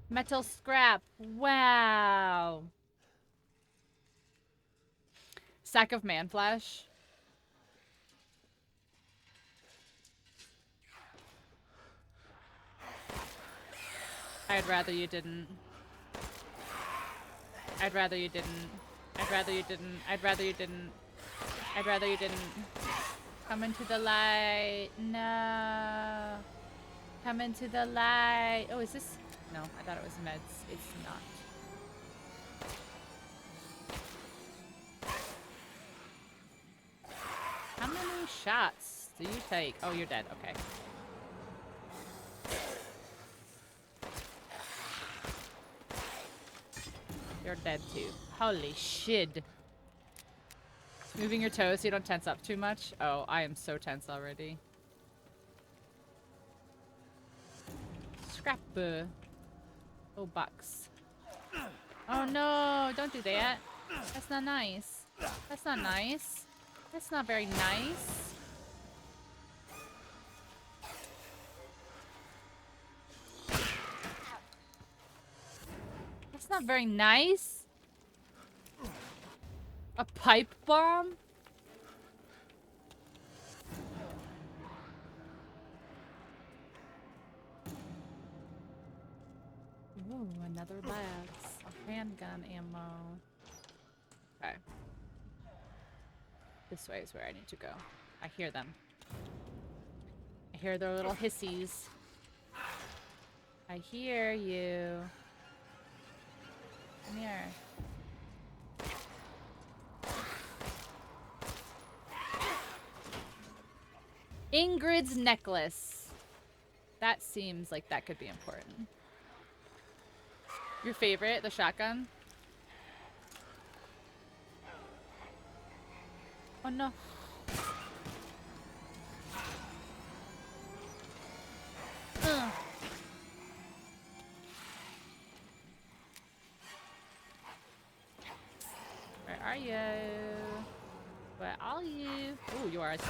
Metal scrap. Wow. Sack of man flesh. I'd rather you didn't. I'd rather you didn't. I'd rather you didn't. I'd rather you didn't. I'd rather you didn't. Come into the light. No. Come into the light. Oh, is this? No, I thought it was meds. It's not. How many shots do you take? Oh, you're dead. Okay. You're dead too. Holy shit. Moving your toes so you don't tense up too much. Oh, I am so tense already. Scrap. Oh, bucks. Oh no, don't do that. That's not nice. That's not nice. That's not very nice. That's not very nice. A pipe bomb? Ooh, another box of handgun ammo. Okay. This way is where I need to go. I hear them. I hear their little hissies. I hear you. Come here. Ingrid's necklace. That seems like that could be important. Your favorite, the shotgun? Oh no. Where are you? Where are you? Oh, you are right there.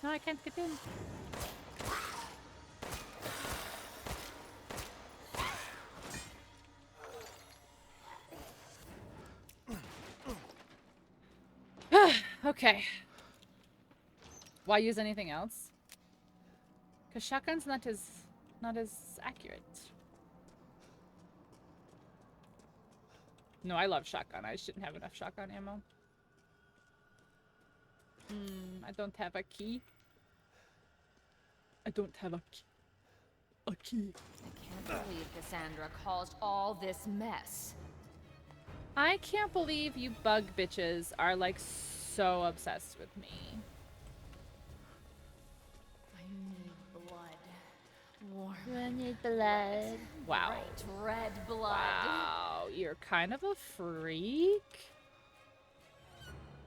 No, I can't get in. Okay. Why use anything else? Because shotgun's not as accurate. No, I love shotgun. I shouldn't have enough shotgun ammo. I don't have a key. I don't have a key. A key.
I can't believe Cassandra caused all this mess.
I can't believe you bug bitches are like so obsessed with me.
I need blood. Warm.
I need blood. Wow.
Bright red blood.
Wow, you're kind of a freak.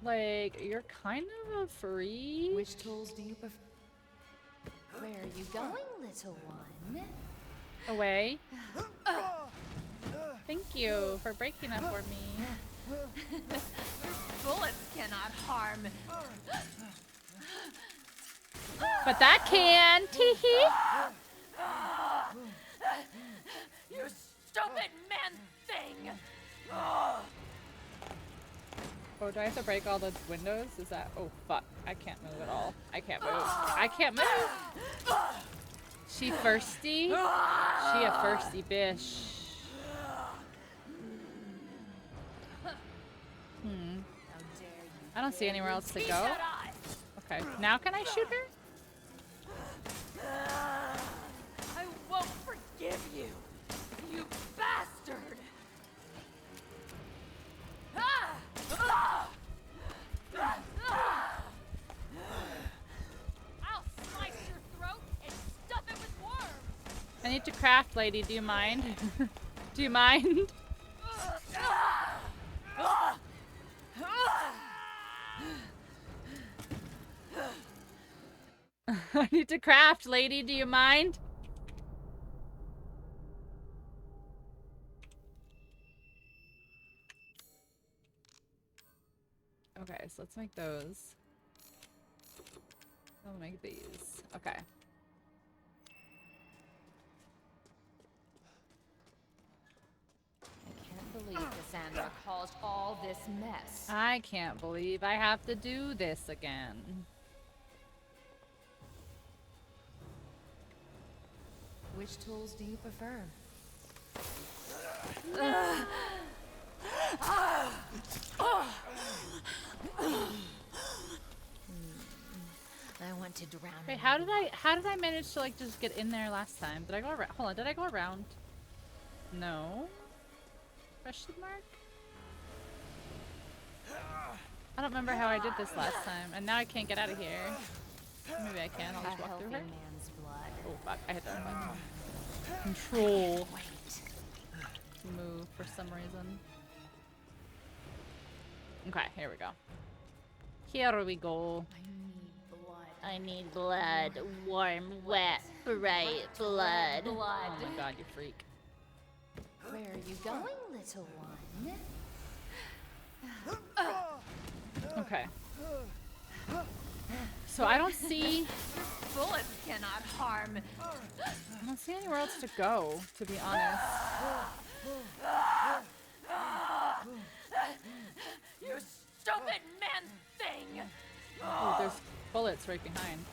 Like, you're kind of a freak.
Which tools do you prefer? Where are you going, little one?
Away. Thank you for breaking that for me.
Bullets cannot harm.
But that can. Teehee.
You stupid man thing!
Oh, do I have to break all the windows? Is that... Oh, fuck. I can't move at all. I can't move. I can't move! She thirsty? She a thirsty bitch. I don't see anywhere else to go. Okay, now can I shoot her?
I won't forgive you, you bastard! I'll slice your throat and stuff it with worms!
I need to craft, lady. Do you mind? Do you mind? I need to craft, lady. Do you mind? Okay, so let's make those. I'll make these. Okay.
I can't believe Cassandra caused all this mess.
I can't believe I have to do this again.
Which tools do you prefer? I want to drown.
Wait, how did I manage to like just get in there last time? Did I go around? Hold on, did I go around? No. Question mark? I don't remember how I did this last time, and now I can't get out of here. Maybe I can. I'll just walk through her.
Man's blood.
Oh fuck! I hit that button. Control. Move for some reason. Okay, here we go. Here we go. I need blood. Warm, wet, bright blood. Oh my god, you freak.
Where are you going, little one?
Okay. So I don't see...
Bullets cannot harm.
I don't see anywhere else to go, to be honest.
You stupid man thing!
Oh, there's bullets right behind.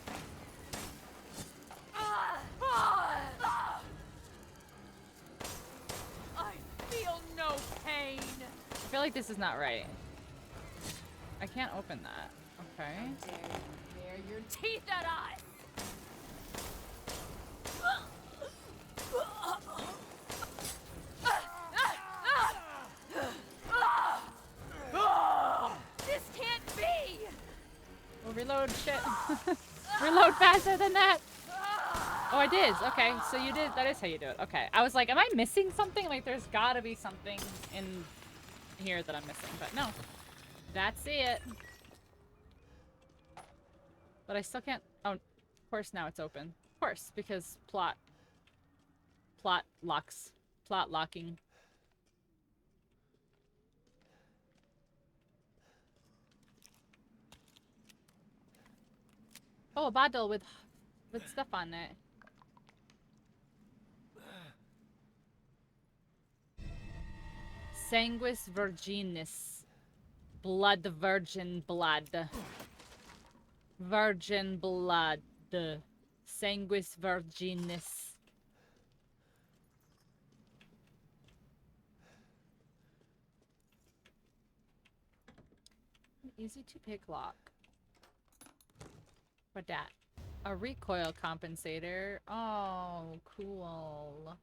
I feel no pain.
I feel like this is not right. I can't open that. Okay.
How dare you bare your teeth at us! This can't be!
Well, reload shit. Reload faster than that. Oh, I did. Okay, so you did. That is how you do it. Okay. I was like, am I missing something? Like, there's gotta be something in here that I'm missing. But no. That's it. But I still can't... Oh, of course now it's open. Of course, because plot. Plot locks. Plot locking. Oh, a bottle with stuff on it. Sanguis virginis. Blood, virgin blood. Virgin blood. Sanguis virginis. Easy to pick lock. What that? A recoil compensator. Oh, cool.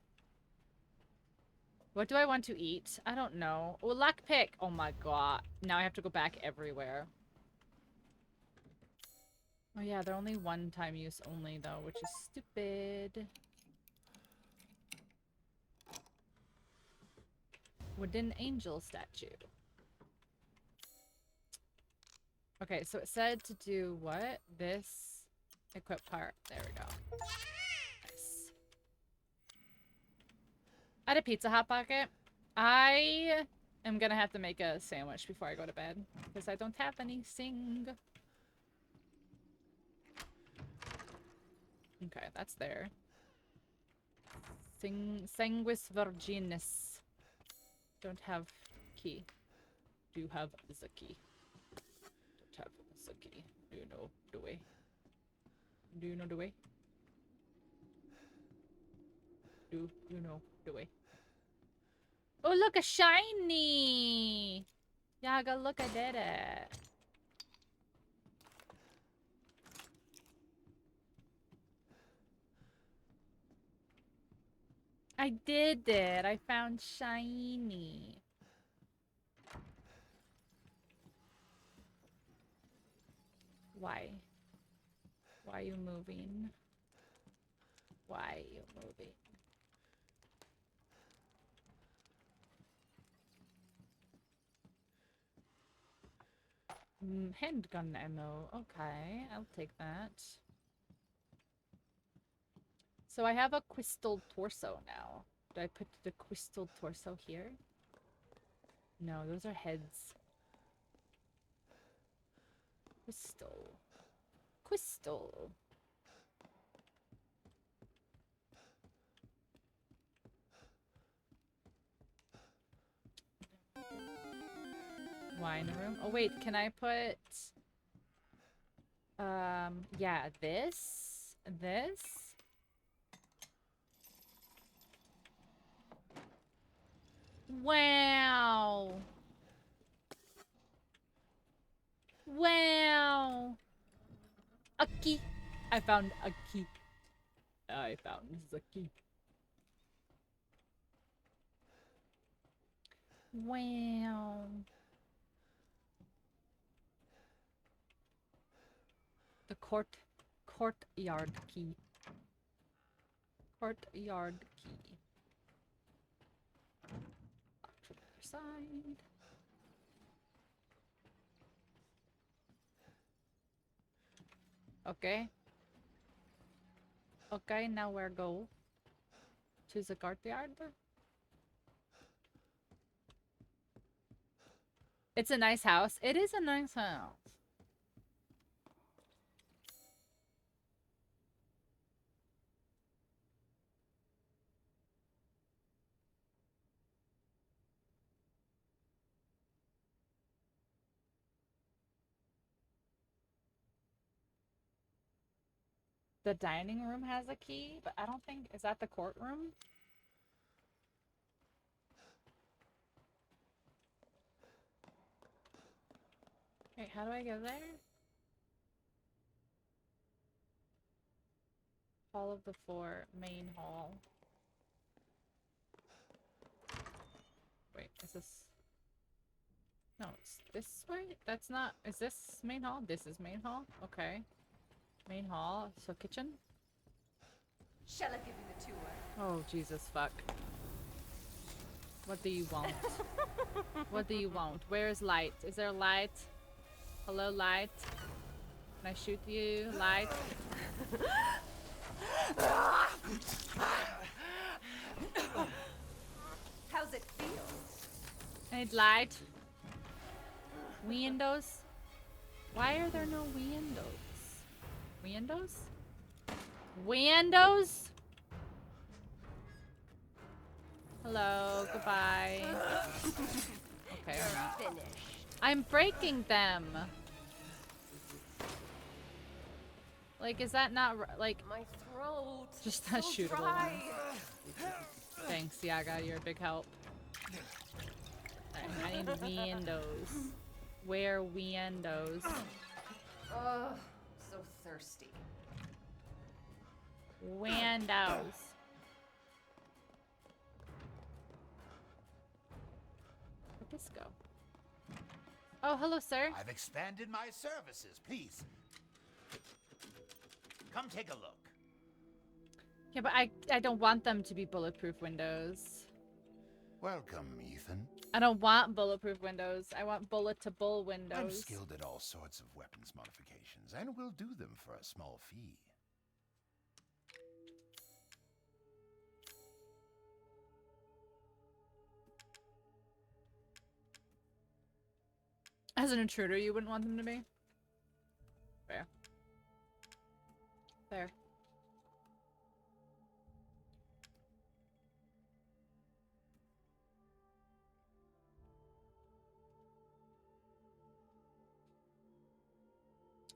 What do I want to eat? I don't know. Oh, lockpick. Oh my god. Now I have to go back everywhere. Oh yeah, they're only one-time use only though, which is stupid. Wooden angel statue. Okay, so it said to do what? This equip part. There we go. Nice. I had a Pizza Hot Pocket. I am gonna have to make a sandwich before I go to bed because I don't have anything. Okay, that's there. Sanguis virginis. Don't have key. Do have the key. Don't have the key. Do you know the way? Do you know the way? Do you know the way? Oh, look, a shiny! Yaga, look, I did it. I did it. I found shiny. Why? Why are you moving? Why are you moving? Handgun ammo. Okay, I'll take that. So I have a crystal torso now. Do I put the crystal torso here? No, those are heads. Crystal. Crystal. Wine room. Oh wait, can I put yeah, this. Wow. Wow. A key. I found a key. I found the key. Wow. The courtyard key. Courtyard key. Back to the other side. Okay. Okay, now where go? To the courtyard? It's a nice house. It is a nice house. The dining room has a key, but I don't think... Is that the courtroom? Wait, how do I get there? Hall of the Four, main hall. Wait, is this... No, it's this way? That's not... Is this main hall? This is main hall? Okay. Main hall. So kitchen?
Shall I give you the tour?
Oh, Jesus, fuck. What do you want? What do you want? Where is light? Is there light? Hello, light? Can I shoot you? Light?
How's it feel?
I need light. Windows? Why are there no windows? Windows? Windows? Hello, goodbye. Okay, I'm not. I'm breaking them. Like, is that not like
my throat?
Just not
so
shootable
dry.
ones? Thanks, Yaga. You're a big help. Alright, I need windows. Where windows?
Oh, so thirsty.
Windows. Where'd this go? Oh, hello, sir.
I've expanded my services. Please, come take a look.
Yeah, but I don't want them to be bulletproof windows.
Welcome, Ethan.
I don't want bulletproof windows. I want bullet-to-bull windows.
I'm skilled at all sorts of weapons modifications, and will do them for a small fee.
As an intruder, you wouldn't want them to be? Fair. Fair.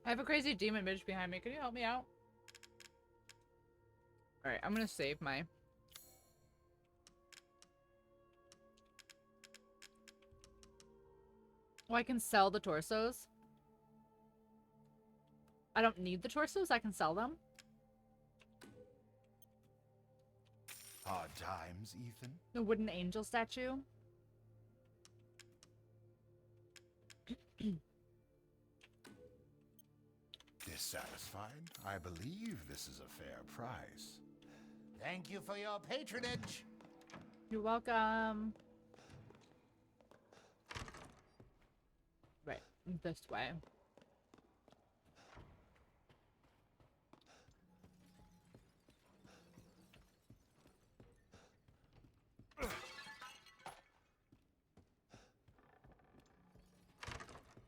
I have a crazy demon bitch behind me. Can you help me out? Alright, I'm gonna save my... Oh, I can sell the torsos? I don't need the torsos? I can sell them?
Hard times, Ethan.
The wooden angel statue?
Dissatisfied? I believe this is a fair price. Thank you for your patronage.
You're welcome. Right, this way.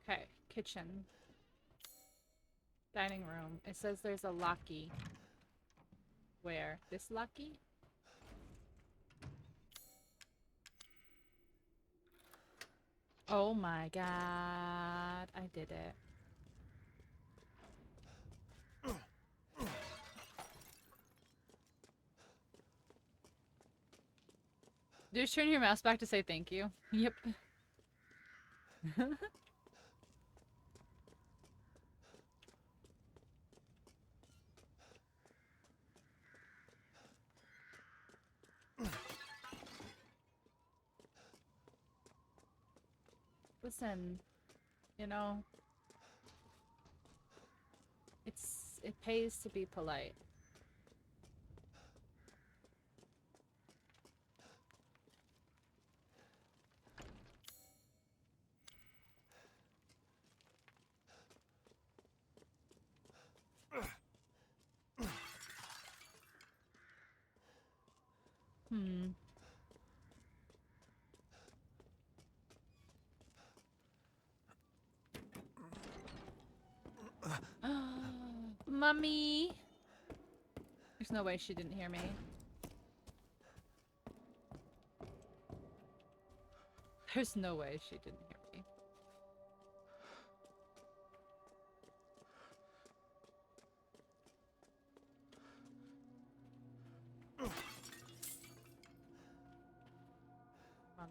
Okay, kitchen. Dining room. It says there's a locky. Where? This locky? Oh my god. I did it. Just turn your mouse back to say thank you. Yep. Listen, you know, it pays to be polite. Mummy! There's no way she didn't hear me. There's no way she didn't hear me.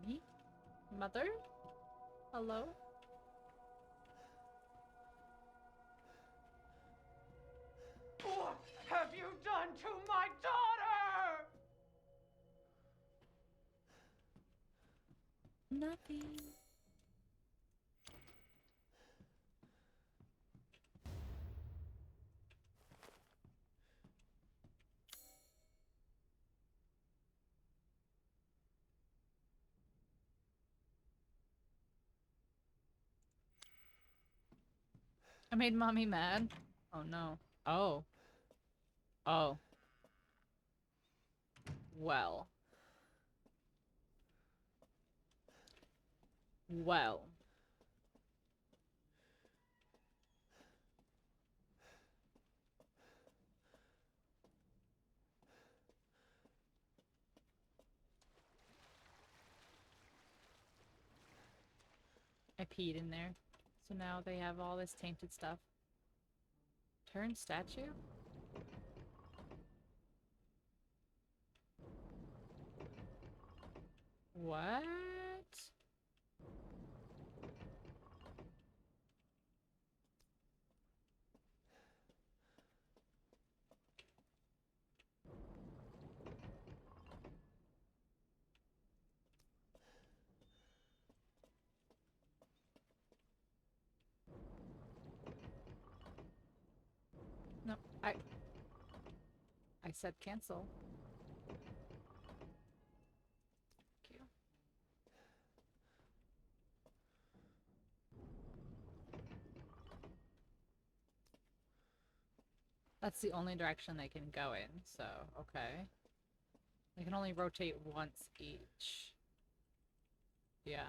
Mommy? Mother? Hello?
What have you done to my daughter?
Nothing. I made mommy mad. Oh no. Oh. Oh. Well. Well. I peed in there. So now they have all this tainted stuff. Turn statue? What? No, I said cancel. Thank you. That's the only direction they can go in, so okay. They can only rotate once each. Yeah.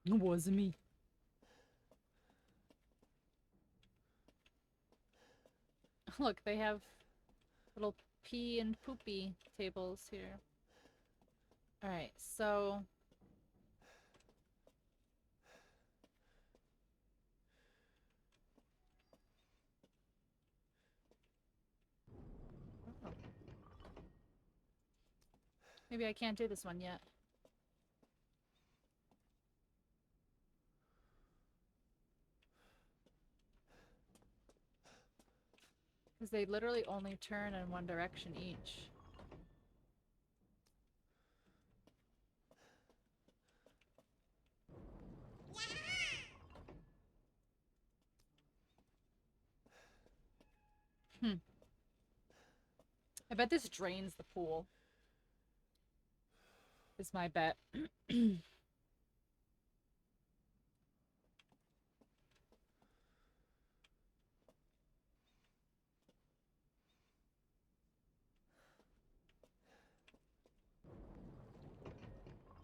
It wasn't me. Look, they have little pee and poopy tables here. Alright, so... Oh. Maybe I can't do this one yet. Because they literally only turn in one direction each. I bet this drains the pool. Is my bet.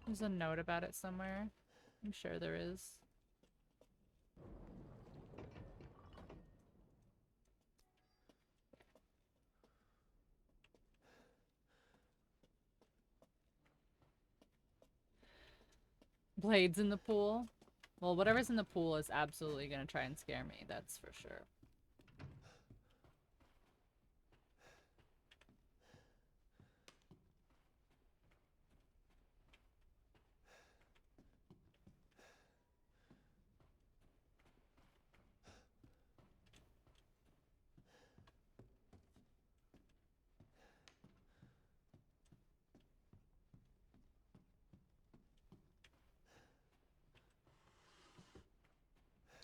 There's a note about it somewhere. I'm sure there is. Blades in the pool? Well, whatever's in the pool is absolutely gonna try and scare me, that's for sure.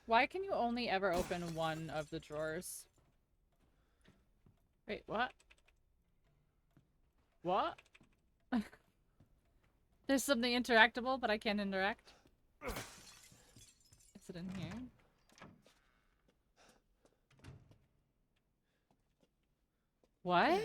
Why can you only ever open one of the drawers? Wait, what? What? There's something interactable, but I can't interact. Is it in here? What?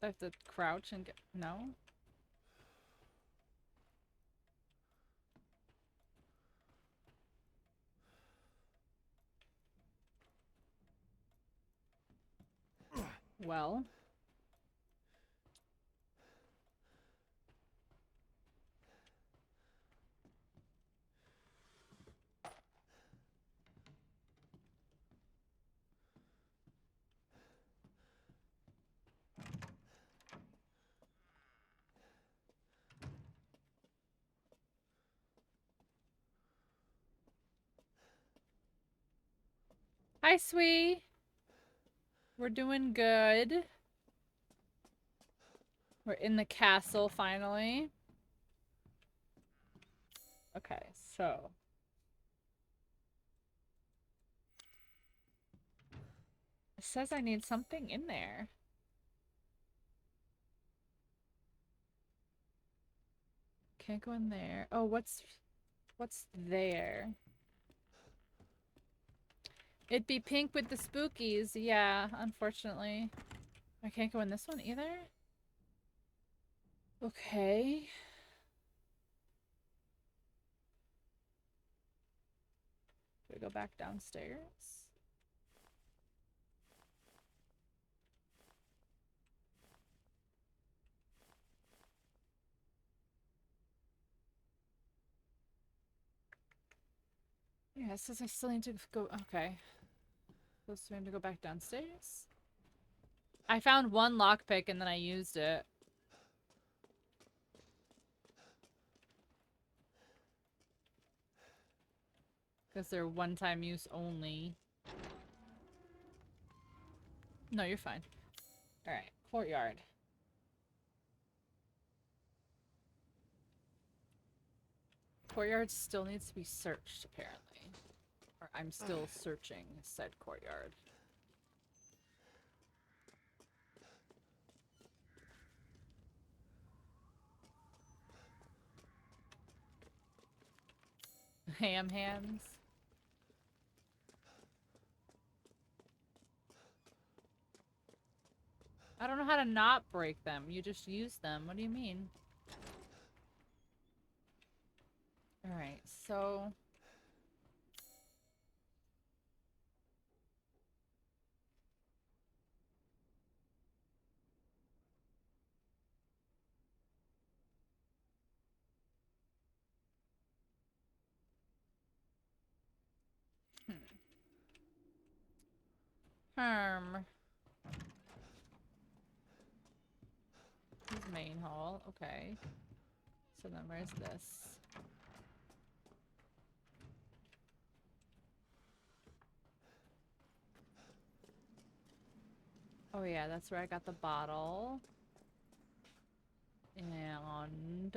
I have to crouch and get... No? Well. Hi, sweet. We're doing good. We're in the castle finally. Okay, so. It says I need something in there. Can't go in there. Oh, what's there? It'd be pink with the spookies. Yeah, unfortunately. I can't go in this one either? Okay. Do I go back downstairs? Yeah, it says I still need to go. Okay. Supposed to maybe go back downstairs? I found one lockpick and then I used it. Because they're one-time use only. No, you're fine. Alright, courtyard. Courtyard still needs to be searched, apparently. Or I'm still searching said courtyard. Ham hands. I don't know how to not break them. You just use them. What do you mean? Alright, so... Herm. This is main hall. Okay. So then where's this? Oh yeah, that's where I got the bottle. And...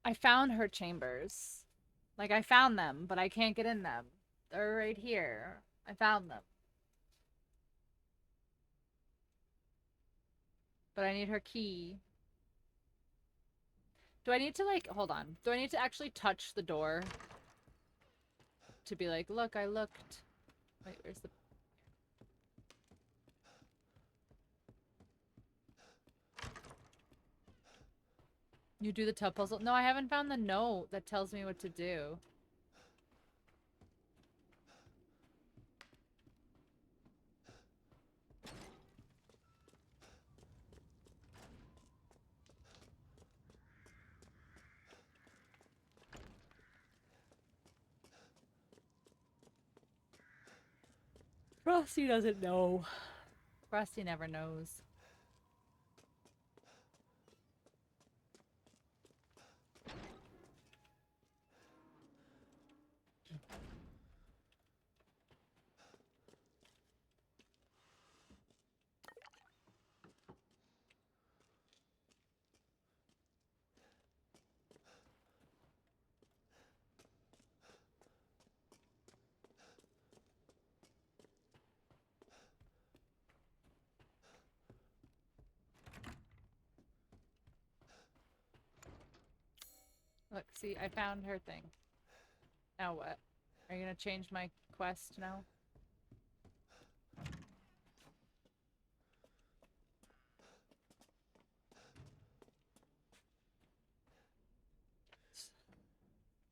I found her chambers. Like, I found them, but I can't get in them. They're right here. I found them. But I need her key. Do I need to, like, hold on. Do I need to actually touch the door? To be like, look, I looked. Wait, where's the... You do the tub puzzle? No, I haven't found the note that tells me what to do. Frosty doesn't know. Frosty never knows. Look, see, I found her thing. Now what? Are you gonna change my quest now?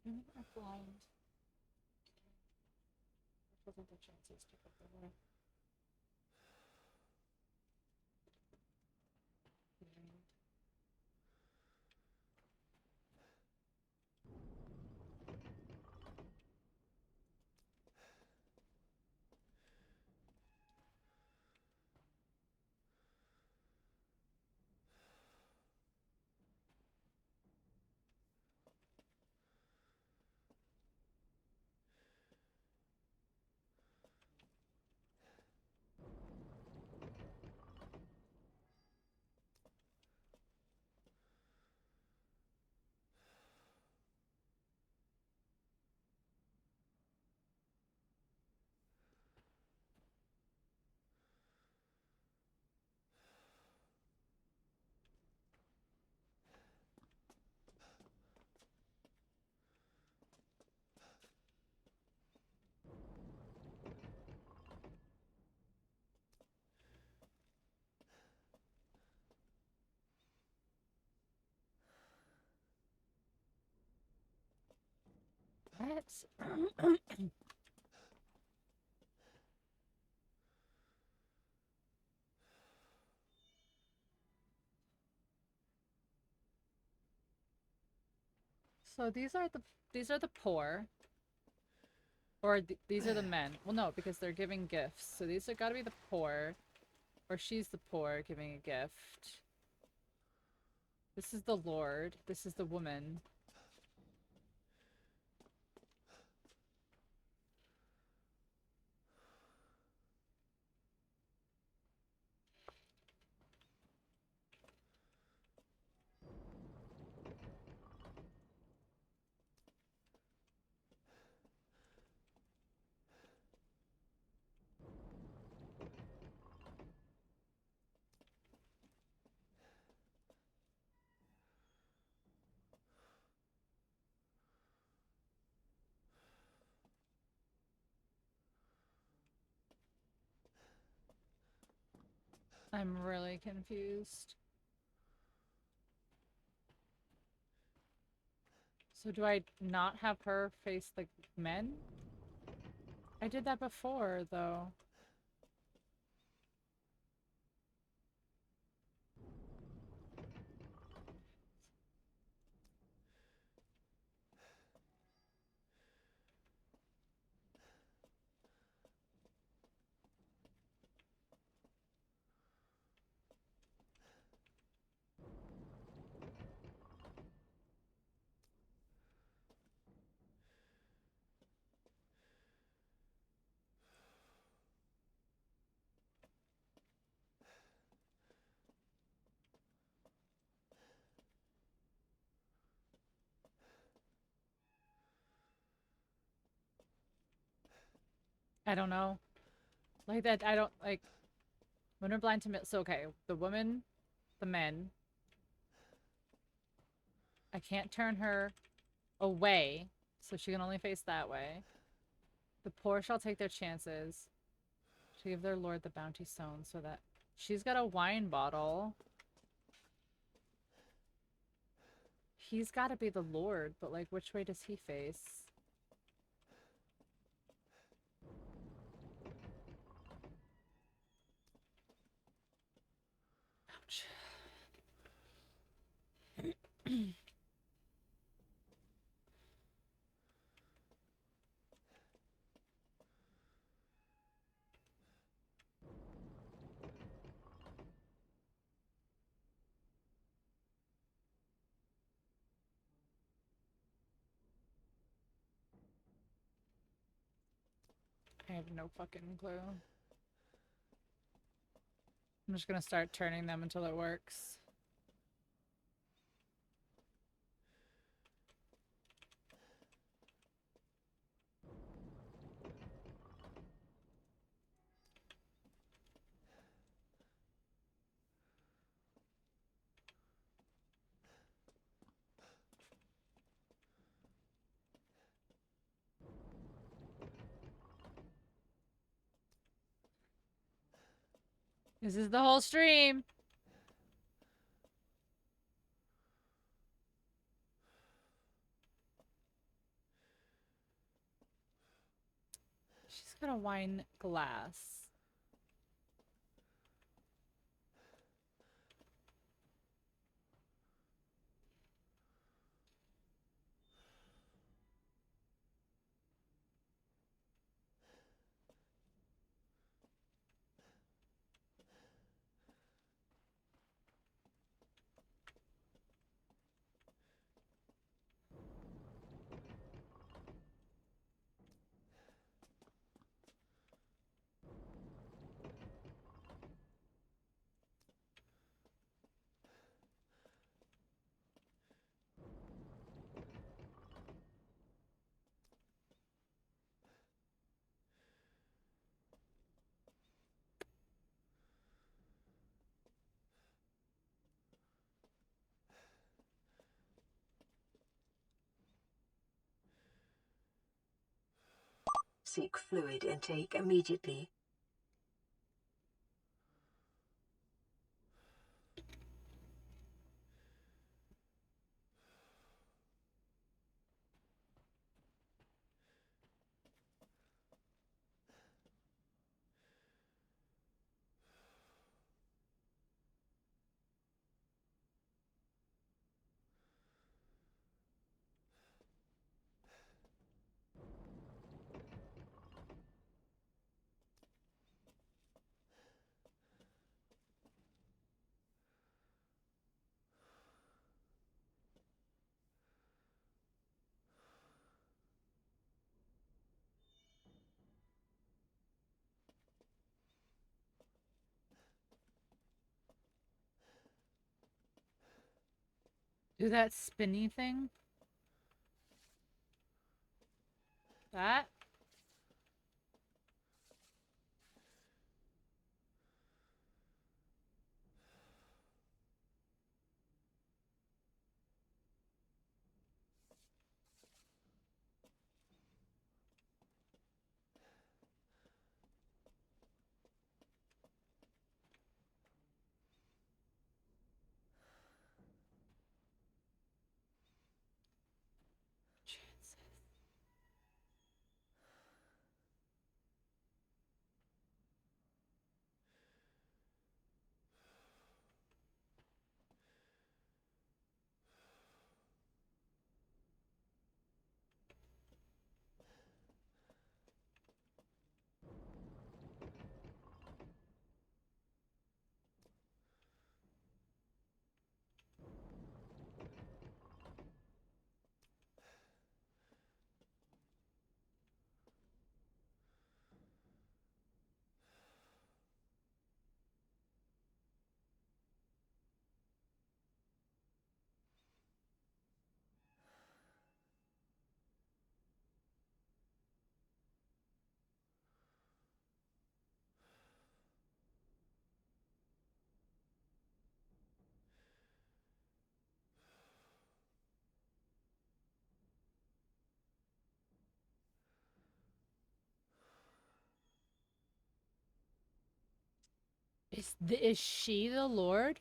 I'm blind. What are the chances to get there? What? So these are the poor, or these are the men. Well, no, because they're giving gifts. So these are got to be the poor, or she's the poor giving a gift. This is the Lord. This is the woman. I'm really confused. So do I not have her face the men? I did that before, though. I don't know. Like that, I don't, like... When we're blind to... So, okay, the woman, the men... I can't turn her away, so she can only face that way. The poor shall take their chances to give their lord the bounty sown, so that... She's got a wine bottle. He's got to be the lord, but, like, which way does he face? Ouch. I have no fucking clue. I'm just gonna start turning them until it works. This is the whole stream. She's got a wine glass.
Seek fluid intake immediately.
Do that spinny thing. That. Is she the Lord?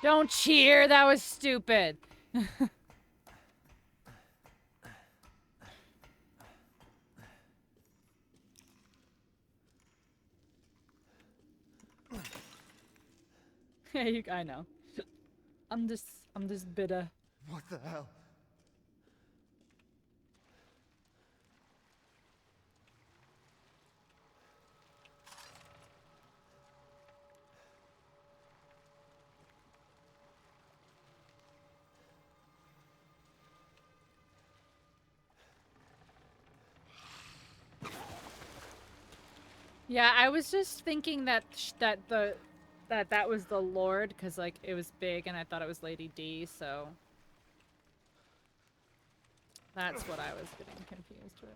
Don't cheer. That was stupid. Hey, I know. I'm just bitter.
What the hell?
Yeah, I was just thinking that that was the Lord, because like it was big and I thought it was Lady D, so that's what I was getting confused with.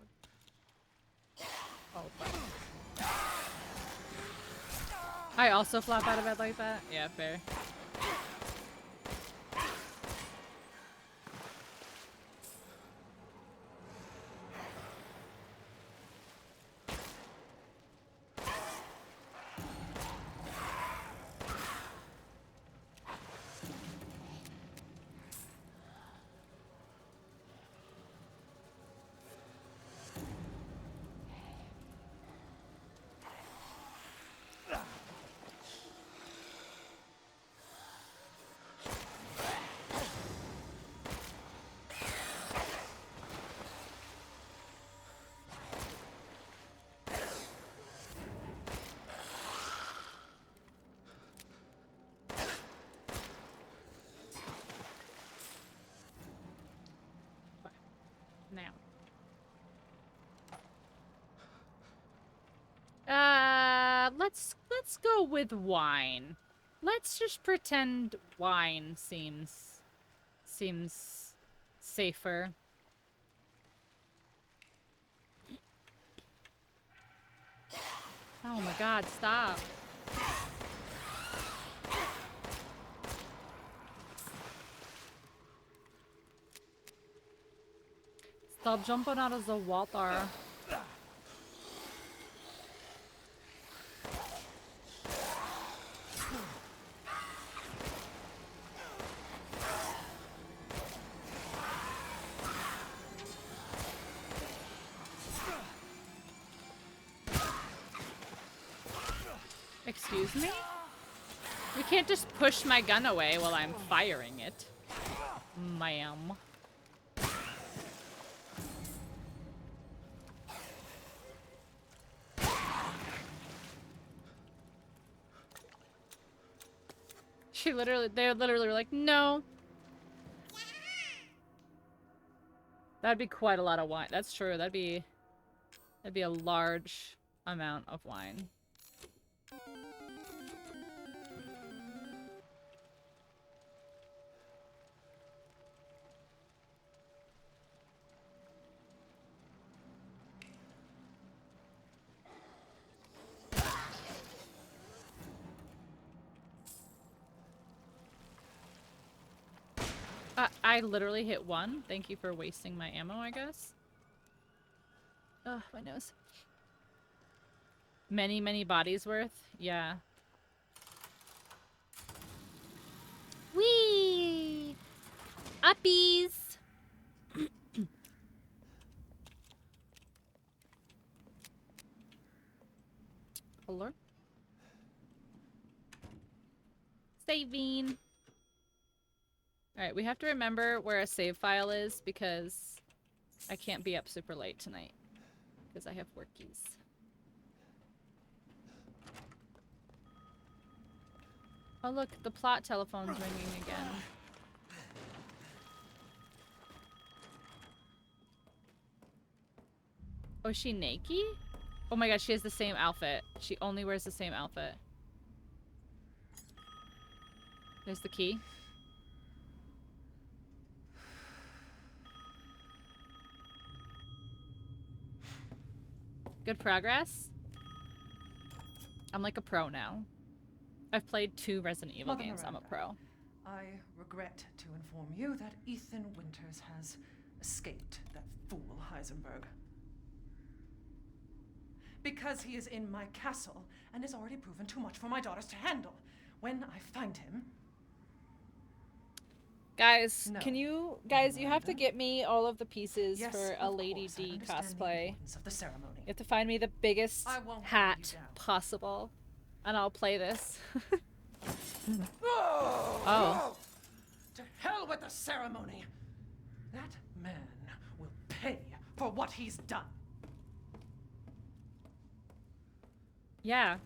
Oh, fuck. I also flop out of bed like that? Yeah, fair. Now. Let's go with wine. Let's just pretend wine seems safer. Oh my god, stop. Stop jumping out of the water. Excuse me? You can't just push my gun away while I'm firing it. Ma'am. They literally were like, no. That'd be quite a lot of wine. That's true. That'd be a large amount of wine. I literally hit one. Thank you for wasting my ammo, I guess. Ugh, my nose. Many bodies worth? Yeah. Whee! Uppies! Hello? Saving. Alright, we have to remember where a save file is because I can't be up super late tonight because I have workies. Oh look, the plot telephone's ringing again. Oh, is she naked? Oh my god, she has the same outfit. She only wears the same outfit. There's the key. Good progress. I'm like a pro now. I've played 2 Resident Evil
Mother
games.
Miranda,
I'm a pro.
I regret to inform you that Ethan Winters has escaped that fool Heisenberg. Because he is in my castle and has already proven too much for my daughters to handle. When I find him,
Guys,
No.
can you guys? You have to get me all of the pieces
Yes,
for a
of
Lady
course, I
D
understand the
cosplay.
importance of the ceremony.
You have to find me the biggest
I won't
hat possible, and I'll play this. Oh.
To hell with the ceremony! That man will pay for what he's done.
Yeah,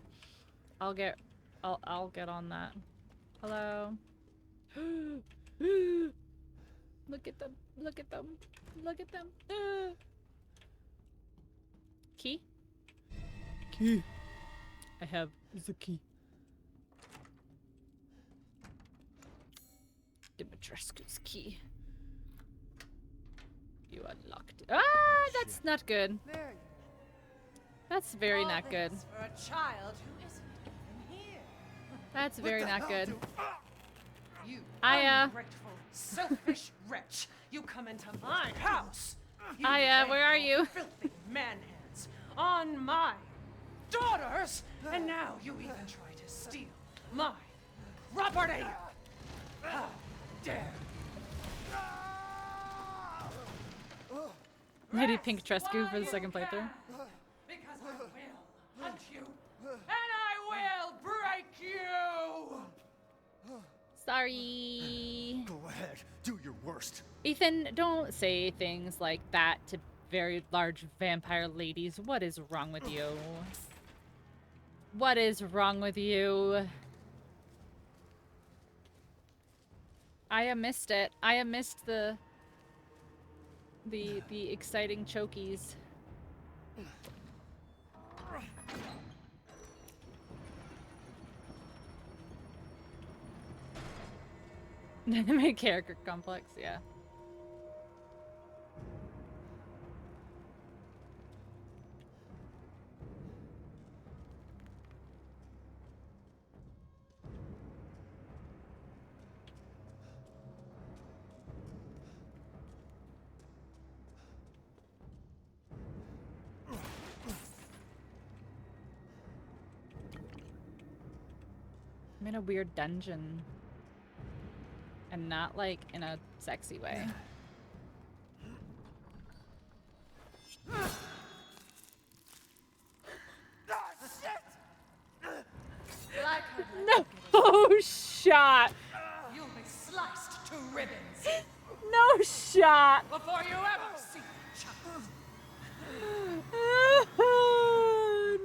I'll get on that. Hello. Look at them! Look at them! Look at them! Key? Key. I have the key. Dimitrescu's key. You unlocked it. Ah, that's not good.
There you
That's very
All
not good.
this for a child who isn't even here.
That's very not good.
You
Aya.
ungrateful, selfish wretch. You come into my house. You
Aya,
lay
where are
your
you?
Filthy man hands on my daughters, and now you even try to steal my property. How dare!
Lady Pinxel for the second playthrough.
Because I will hunt you, and I will break you.
Sorry.
Go ahead, do your worst.
Ethan, don't say things like that to very large vampire ladies. What is wrong with you? What is wrong with you? I missed it. I missed the exciting chokies. My character complex, yeah. I'm in a weird dungeon. And not like in a sexy way. No shot!
You'll be sliced to ribbons
No shot!
before you ever see a child.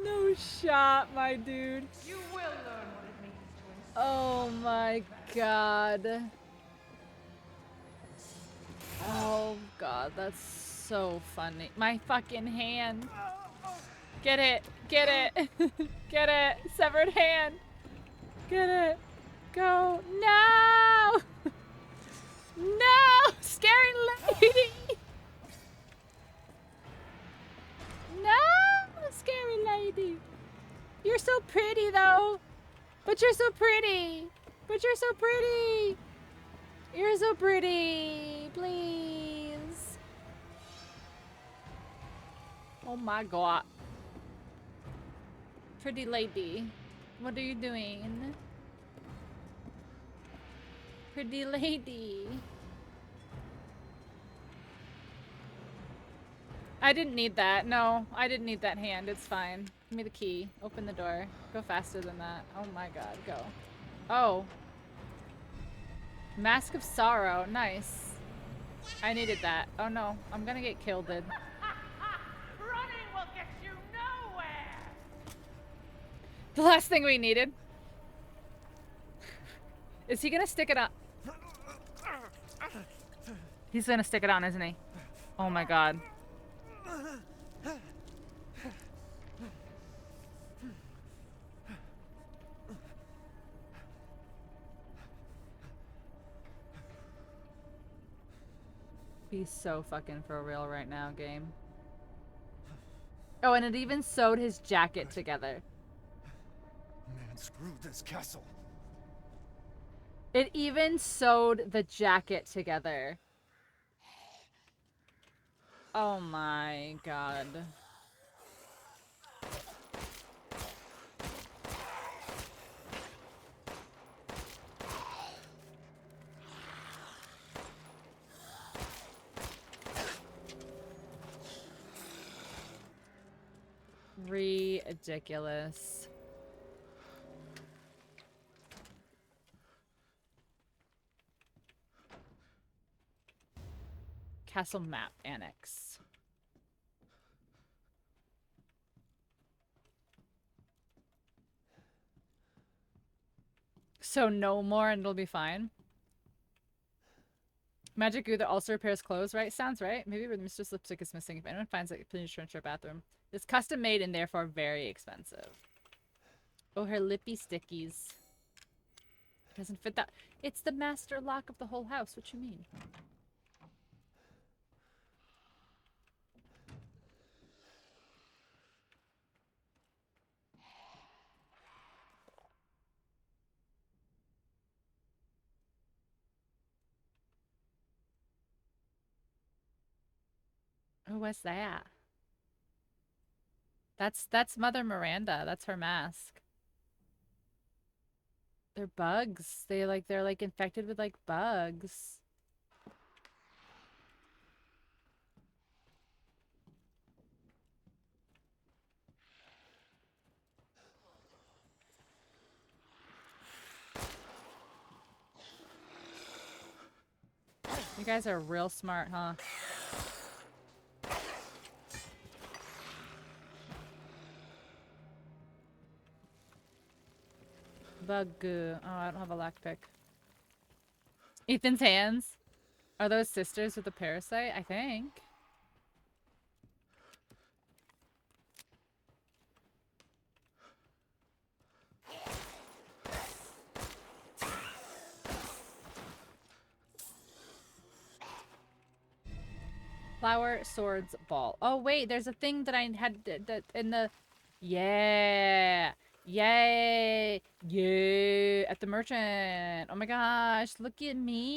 No shot, my dude.
You will learn what it means to
Oh my god. Oh god, that's so funny. My fucking hand. Get it. Get it. Get it. Severed hand. Get it. Go. No! No! Scary lady! No! Scary lady. You're so pretty though. But you're so pretty. But you're so pretty. You're so pretty. Please. Oh my god. Pretty lady. What are you doing? Pretty lady. I didn't need that. No, I didn't need that hand. It's fine. Give me the key. Open the door. Go faster than that. Oh my god, go. Oh. Mask of Sorrow. Nice. I needed that. Oh no, I'm gonna get killed.
Running will get you nowhere.
The last thing we needed. Is he gonna stick it on? He's gonna stick it on, isn't he? Oh my god. Be so fucking for real right now, game. Oh, and it even sewed his jacket together.
Man, screw this castle.
It even sewed the jacket together. Oh my god. Ridiculous. Castle map annex. So no more and it'll be fine. Magic goo that also repairs clothes, right? Sounds right. Maybe where the Mistress lipstick is missing. If anyone finds it, please return to her bathroom. It's custom made and therefore very expensive. Oh, her lippy stickies. It doesn't fit that. It's the master lock of the whole house. What you mean? Oh, what's that? That's Mother Miranda. That's her mask. They're bugs. They're like infected with like bugs. You guys are real smart, huh? Bug goo. Oh, I don't have a lockpick. Ethan's hands. Are those sisters with the parasite? I think. Flower, swords, ball. Oh, wait. There's a thing that I had that in the... Yeah. Yay. Yay. At the merchant. Oh my gosh. Look at me.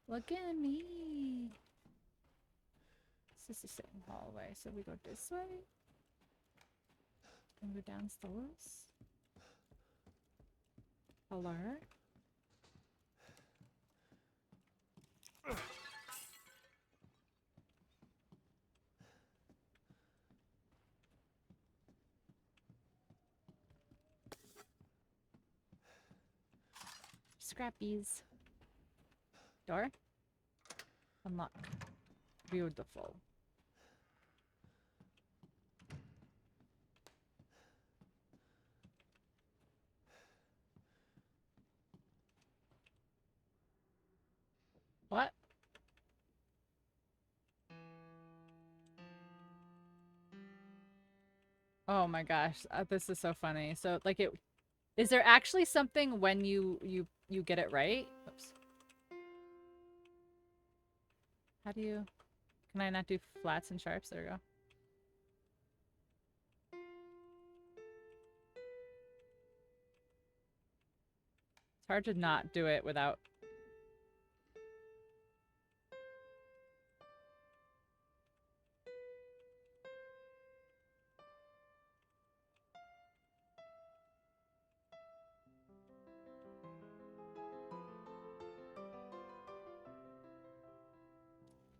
Look at me. This is the same hallway. So we go this way. And go downstairs. Hello? Scrappies. Door? Unlock. Beautiful. What? Oh my gosh, this is so funny. So like is there actually something when you get it right? Oops. How do you... Can I not do flats and sharps? There we go. It's hard to not do it without...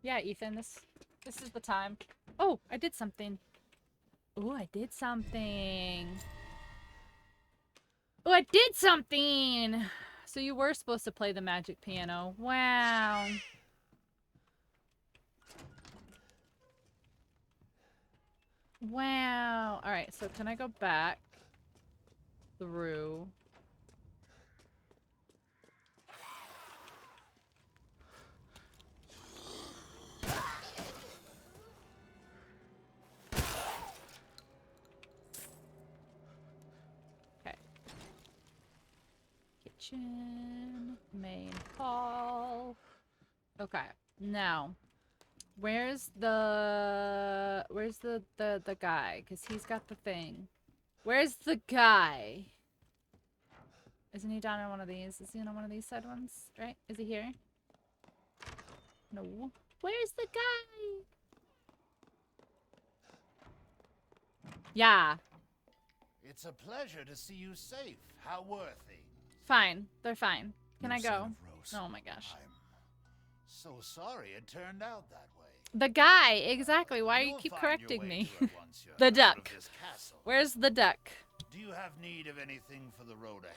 Yeah, Ethan, this is the time. Oh, I did something. Oh, I did something. Oh, I did something! So you were supposed to play the magic piano. Wow. Wow. Alright, so can I go back through? Okay. Kitchen, main hall. Okay, now, where's the guy? Because he's got the thing. Where's the guy? Isn't he down on one of these? Is he on one of these side ones? Right? Is he here? No. Where's the guy? Yeah.
It's a pleasure to see you safe. How were things?
Fine. They're fine. Can
No
I
sign
go?
of Rose.
Oh my gosh.
I'm so sorry it turned out that way.
The guy, exactly. Why you keep correcting me? The duck. Where's the duck?
Do you have need of anything for the road ahead?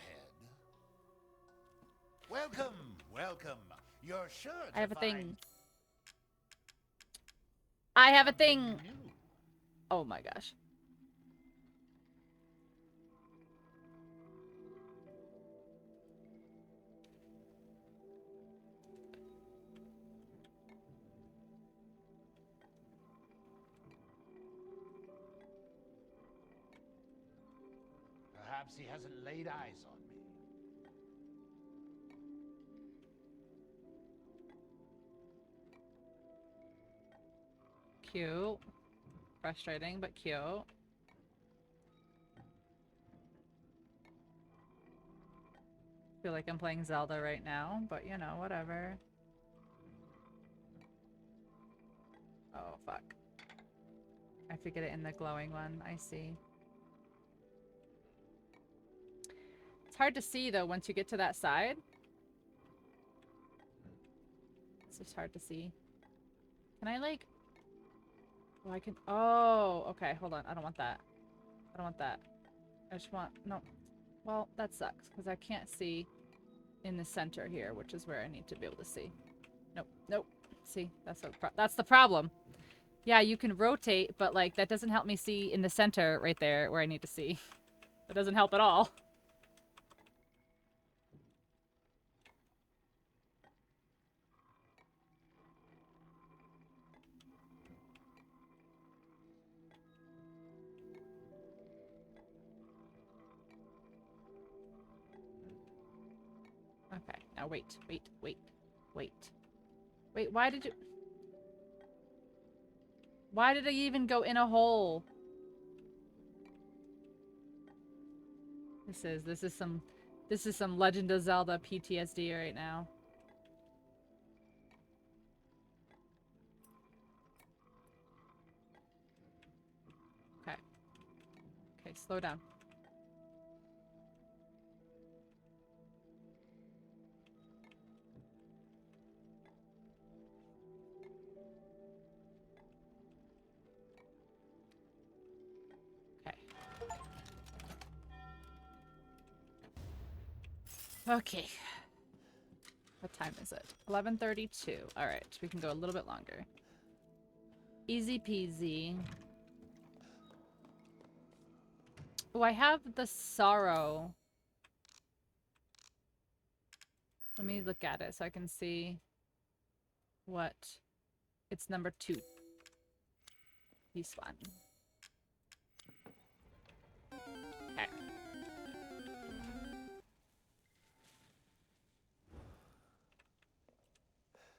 Welcome, welcome. You're sure to
I have a
find
thing. I have a thing. Oh my gosh.
Perhaps he hasn't laid eyes on me.
Cute. Frustrating, but cute. Feel like I'm playing Zelda right now, but you know, whatever. Oh, fuck. I have to get it in the glowing one. I see. It's hard to see, though, once you get to that side. It's just hard to see. Can I, like... Oh, I can... Oh, okay. Hold on. I don't want that. I don't want that. I just want... No. Well, that sucks, because I can't see in the center here, which is where I need to be able to see. Nope. Nope. See? That's the problem. Yeah, you can rotate, but, like, that doesn't help me see in the center right there where I need to see. That doesn't help at all. Okay, now wait, wait, wait, wait. Wait, why did you... Why did I even go in a hole? This is some Legend of Zelda PTSD right now. Okay. Okay, slow down. Okay. What time is it? 11:32. All right, we can go a little bit longer. Easy peasy. Oh, I have the sorrow. Let me look at it so I can see what. It's number 2. This one. Okay.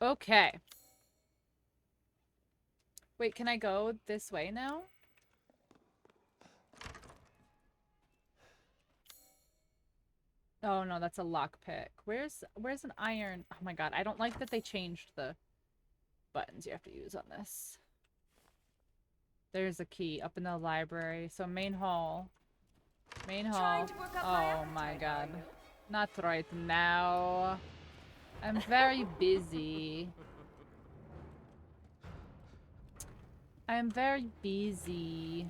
Okay. Wait, can I go this way now? Oh no, that's a lockpick. Where's an iron? Oh my god, I don't like that they changed the buttons you have to use on this. There's a key up in the library. So main hall. Main hall. Oh my god. Not right now. I'm very busy. I'm very busy.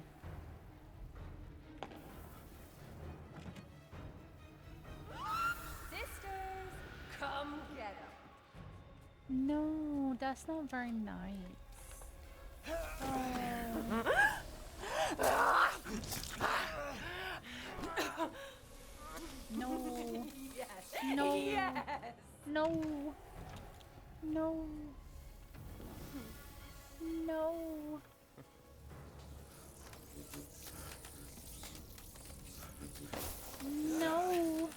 Sisters, come get 'em.
No, that's not very nice. No.
Yes.
No.
Yes.
No. No. No. No.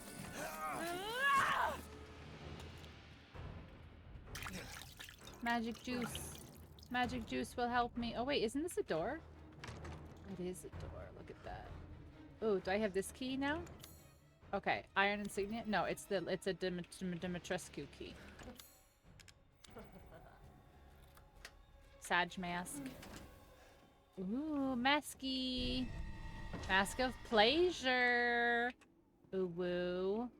Magic juice. Magic juice will help me. Oh wait, isn't this a door? It is a door. Look at that. Oh, do I have this key now? Okay, iron insignia. No, it's a Dimitrescu key. Sag mask. Ooh, masky. Mask of pleasure. Ooh woo.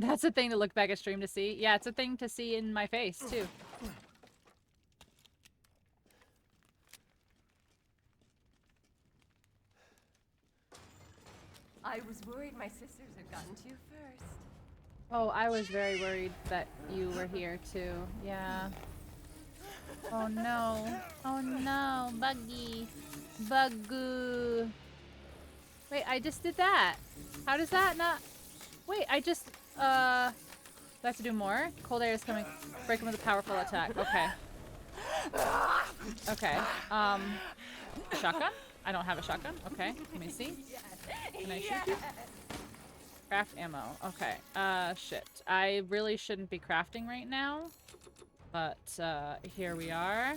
That's a thing to look back at stream to see. Yeah, it's a thing to see in my face, too.
I was worried my sisters had gotten to you first.
Oh, I was very worried that you were here, too. Yeah. Oh, no. Oh, no. Buggy. Bugoo. Wait, I just did that. How does that not... Wait, I just... Do I have to do more? Cold air is coming. Break him with a powerful attack. Okay. Okay. Shotgun? I don't have a shotgun. Okay. Let me see. Can I shoot you? Craft ammo. Okay. Shit. I really shouldn't be crafting right now. But, here we are.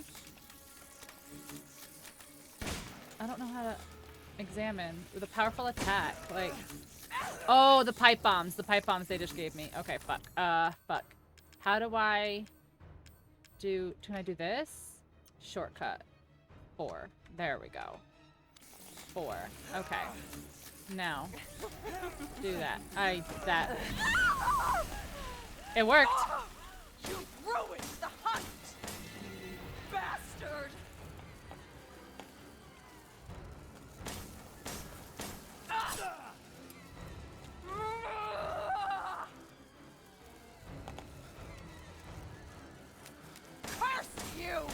I don't know how to examine. With a powerful attack. Like... Oh, the pipe bombs. The pipe bombs they just gave me. Okay, fuck. Fuck. How do I do... Can I do this? Shortcut. 4. There we go. 4. Okay. Now. Do that. That. It worked.
You ruined the hunt! Bastard! Curse you!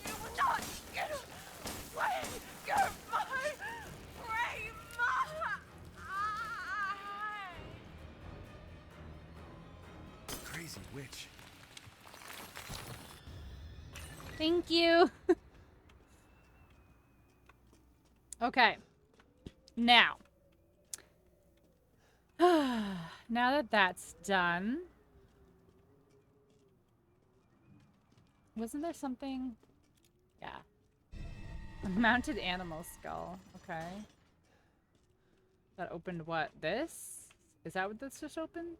You will not get away! Get my brave
Crazy witch.
Thank you. Okay. Now. Now that that's done. Wasn't there something? Yeah. A mounted animal skull. Okay. That opened what? This? Is that what this just opened?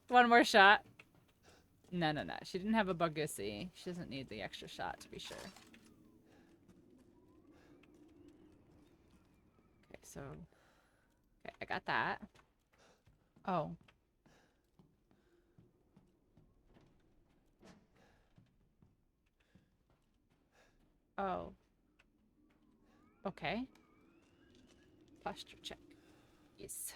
One more shot. No, no, no. She didn't have a Bugussy. She doesn't need the extra shot to be sure. Okay, so... Okay, I got that. Oh. Oh. Okay. Posture check. Yes.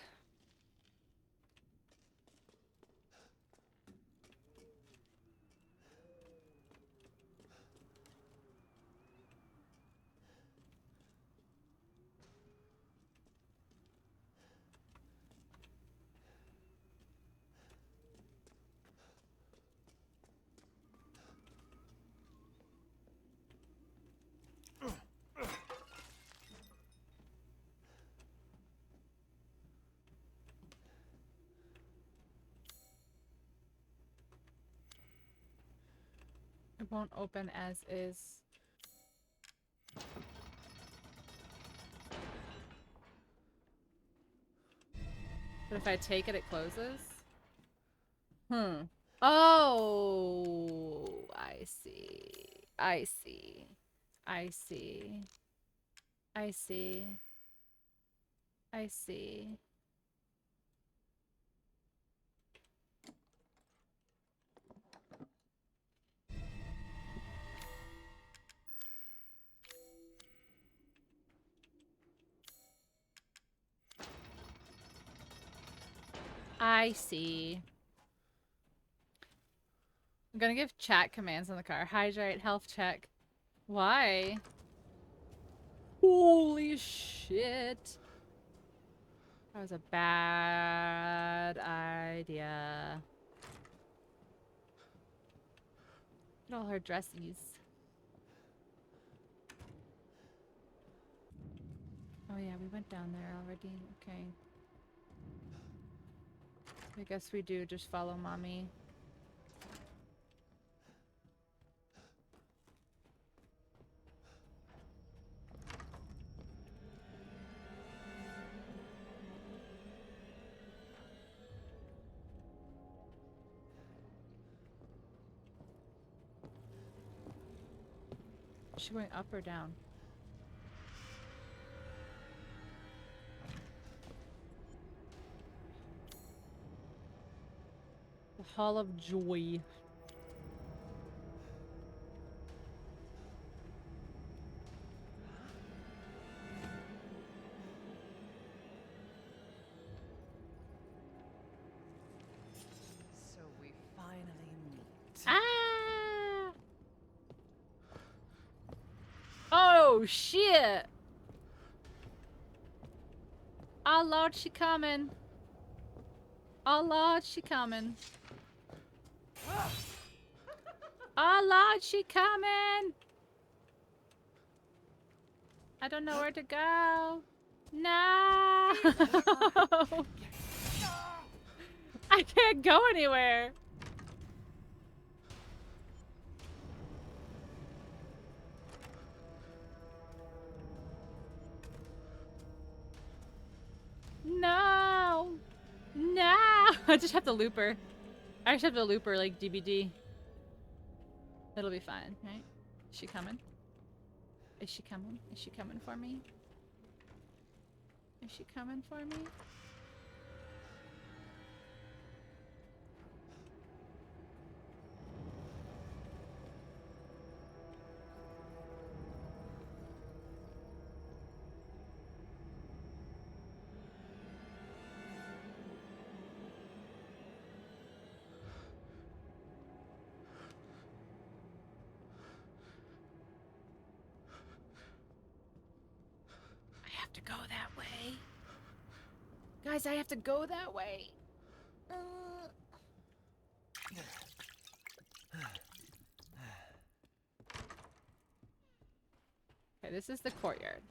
It won't open as is. But if I take it, it closes? Hmm. Oh, I see. I see. I see. I see. I see. I see. I'm gonna give chat commands in the car. Hydrate, health check. Why? Holy shit. That was a bad idea. Look at all her dressies. Oh yeah, we went down there already. Okay. I guess we do just follow mommy. Is she going up or down? The Hall of Joy.
So we finally meet.
Ah! Oh shit! Oh Lord, she coming. Oh Lord, she coming. Oh Lord, she coming. I don't know where to go. No! I can't go anywhere. No! No! I just have to loop her. I just have to loop her like DBD. It'll be fine, right? Is she coming? Is she coming? Is she coming for me? Is she coming for me? I have to go that way. Guys, I have to go that way. Okay, this is the courtyard.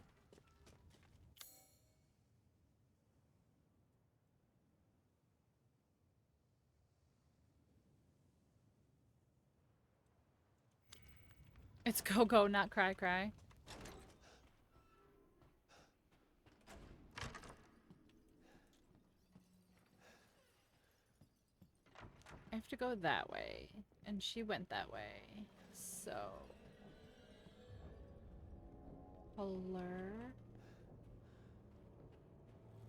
It's go go, not cry cry. I have to go that way, and she went that way, so... Hello?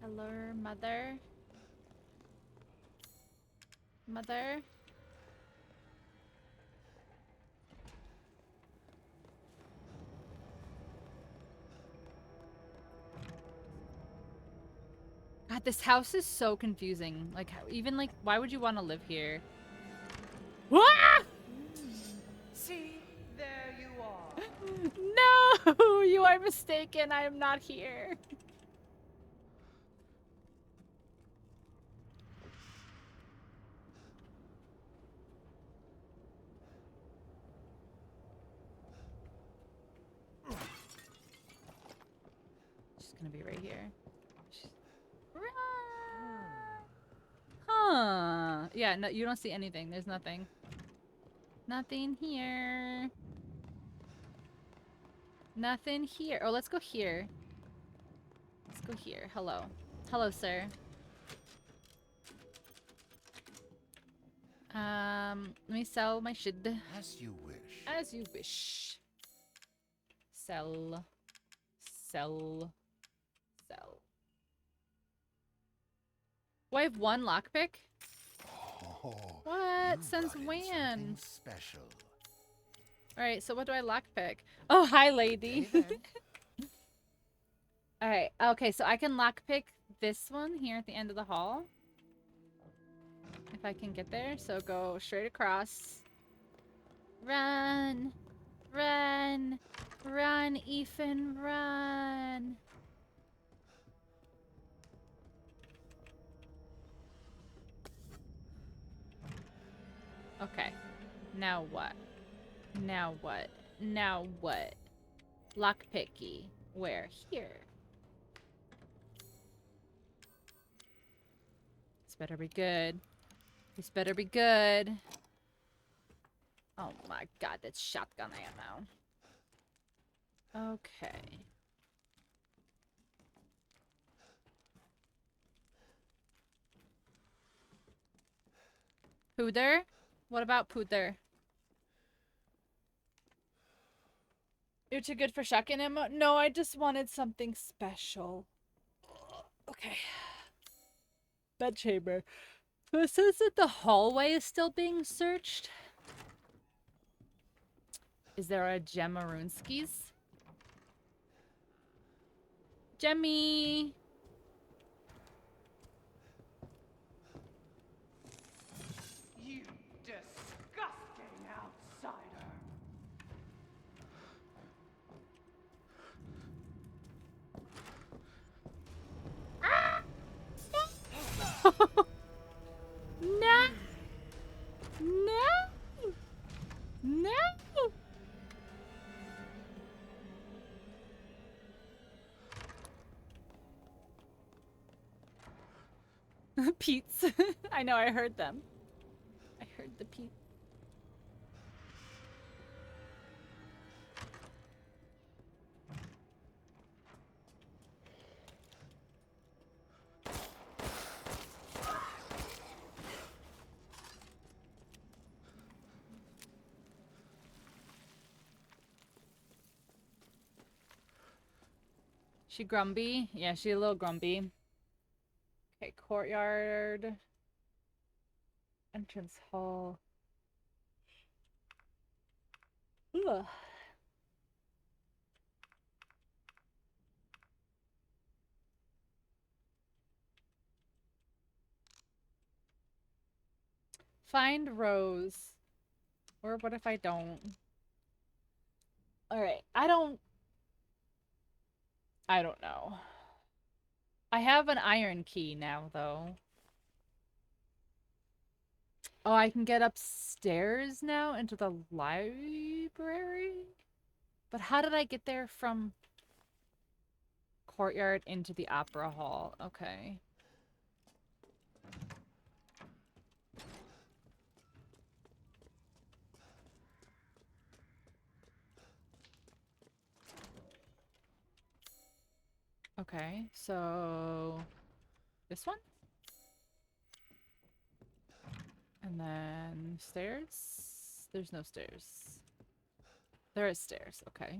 Hello, mother? Mother? God, this house is so confusing. Like, how, even like, why would you want to live here? Ah!
See, there you are.
No, you are mistaken. I am not here. She's gonna be right here. Huh. Yeah, no, you don't see anything. There's nothing. Nothing here. Nothing here. Oh, let's go here. Let's go here. Hello. Hello, sir. Let me sell my shit.
As you wish.
As you wish. Sell. Sell. Sell. Oh, I have one lockpick?
Oh,
What? Since when?
special.
Alright, so what do I lockpick? Oh, hi, lady. Alright, okay, so I can lockpick this one here at the end of the hall. If I can get there. So go straight across. Run! Run! Run, Ethan, run! Okay. Now what? Now what? Now what? Lockpicky. Where? Here. This better be good. This better be good. Oh my god, that's shotgun ammo. Okay. Pooter? What about Pooter? You're too good for shotgun ammo? No, I just wanted something special. Okay. Bedchamber. So it says that the hallway is still being searched. Is there a Gemmaroonskis? Jemmy!
You disgusting outsider.
No! No! No! Pete's. I know, I heard them. I heard the Pete. She grumpy? Yeah, she a little grumpy. Okay, courtyard. Entrance hall. Ugh. Find Rose. Or what if I don't? Alright, I don't know. I have an iron key now, though. Oh, I can get upstairs now into the library? But how did I get there from courtyard into the opera hall? Okay. Okay, so this one? And then stairs? There's no stairs. There is stairs, okay.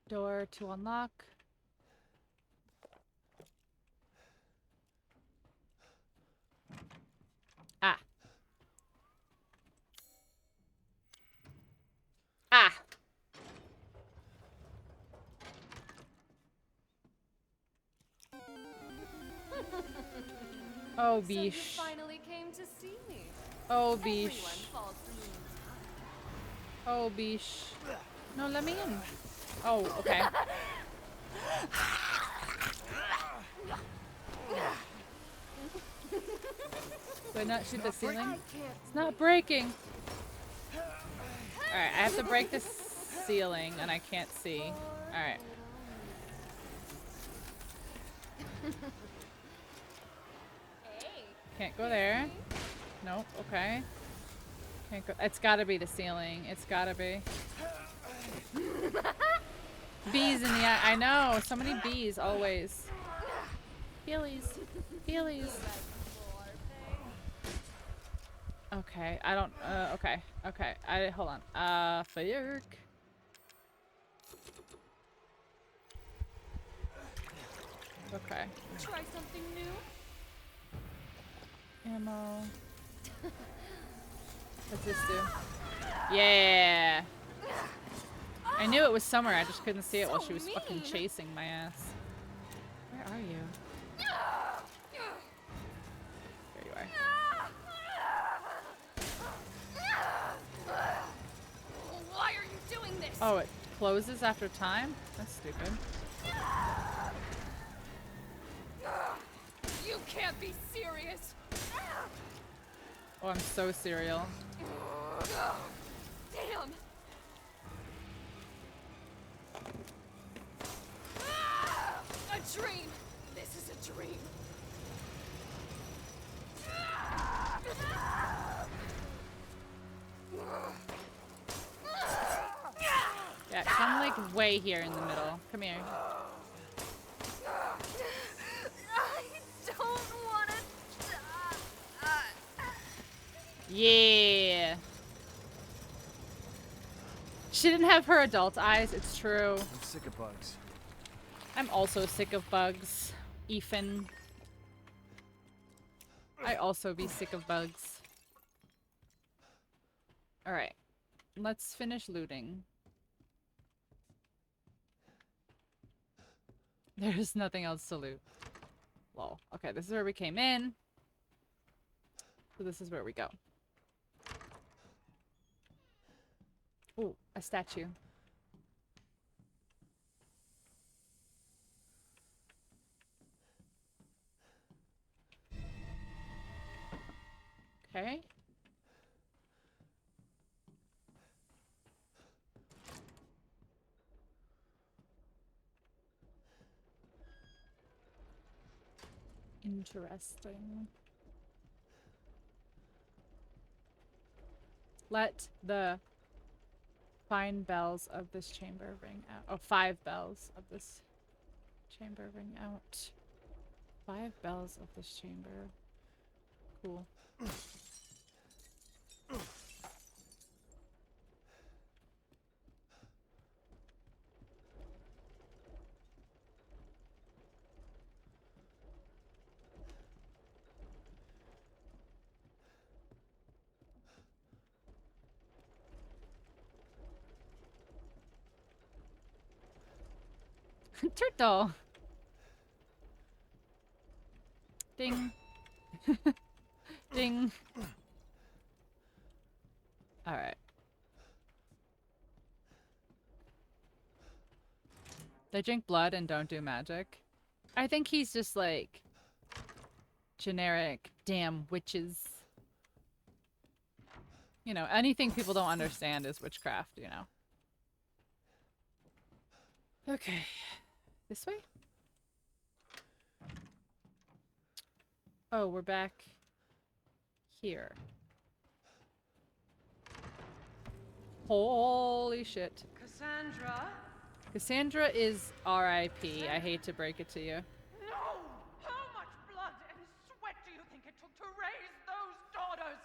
Door to unlock. Ah. Ah! Oh,
So you
beesh.
finally came to see me.
Oh,
Everyone
beesh.
falls for me.
Oh, beesh. No, let me in. Oh, okay. Do I not shoot the ceiling? It's not breaking. Alright, I have to break the ceiling and I can't see. Alright. Can't go there. Nope, okay. Can't go. It's gotta be the ceiling. It's gotta be. Bees in the eye. I know. So many bees always. Heelys. Heelys. Okay. I don't. Okay. Okay. Hold on. Fayerk. Okay.
Try something new.
Ammo. What's this do? Yeah. I knew it was somewhere. I just couldn't see it while she was fucking chasing my ass. Where are you? There you are.
Why are you doing this?
Oh, it closes after time? That's stupid.
You can't be serious.
Oh, I'm so serial.
Damn. A dream. This is a dream.
Yeah, come like way here in the middle. Come here. Yeah. She didn't have her adult eyes, it's true.
I'm sick of bugs.
I'm also sick of bugs. Ethan. I also be sick of bugs. Alright. Let's finish looting. There's nothing else to loot. Lol. Okay, this is where we came in. So this is where we go. Ooh, a statue. Okay. Interesting. Let the fine bells of this chamber ring out. Oh, 5 bells of this chamber ring out. 5 bells of this chamber. Cool. Turtle. Ding. Ding. Alright. They drink blood and don't do magic. I think he's just like generic damn witches. You know, anything people don't understand is witchcraft, you know. Okay. This way? Oh, we're back here. Holy shit.
Cassandra?
Cassandra is R.I.P. I hate to break it to you.
No! How much blood and sweat do you think it took to raise those daughters?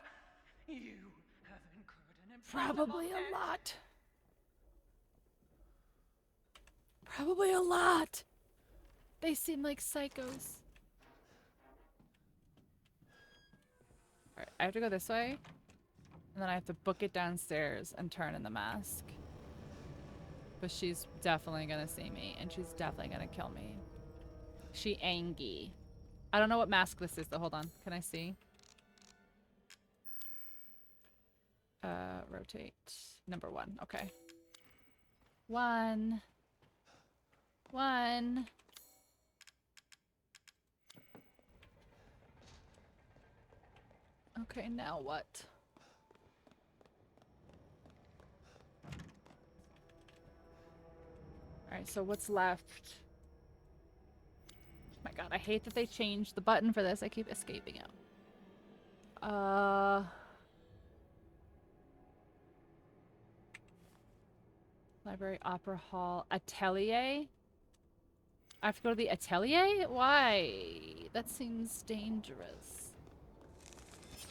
You have incurred an impossible
Probably
debt.
a lot. Probably a lot. They seem like psychos. Alright, I have to go this way. And then I have to book it downstairs and turn in the mask. But she's definitely gonna see me. And she's definitely gonna kill me. She angry. I don't know what mask this is though. Hold on. Can I see? Rotate. Number 1. Okay. 1. 1. Okay, now what? Alright, so what's left? Oh my god, I hate that they changed the button for this. I keep escaping out. Library, Opera Hall, Atelier? I have to go to the Atelier? Why? That seems dangerous.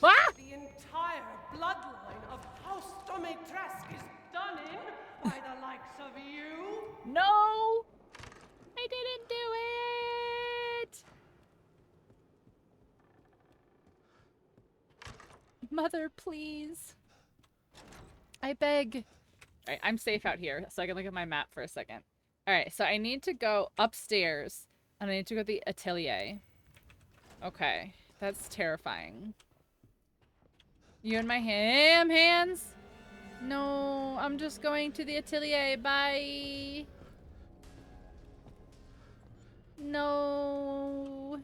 Ah!
The entire bloodline of House Domitresque is done in by the likes of you.
No! I didn't do it! Mother, please. I beg. Alright, I'm safe out here, so I can look at my map for a second. Alright, so I need to go upstairs, and I need to go to the Atelier. Okay, that's terrifying. You and my hands? No, I'm just going to the Atelier. Bye. No.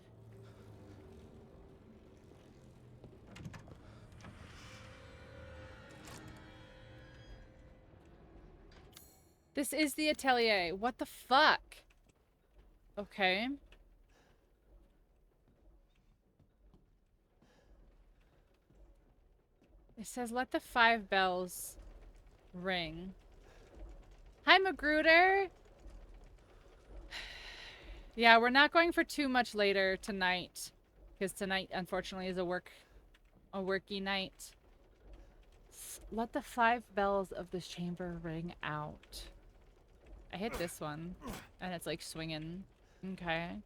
This is the Atelier. What the fuck? Okay. It says let the 5 bells ring. Hi, Magruder. Yeah, we're not going for too much later tonight. Because tonight, unfortunately, is a worky night. Let the 5 bells of this chamber ring out. I hit this one, and it's like swinging. Okay.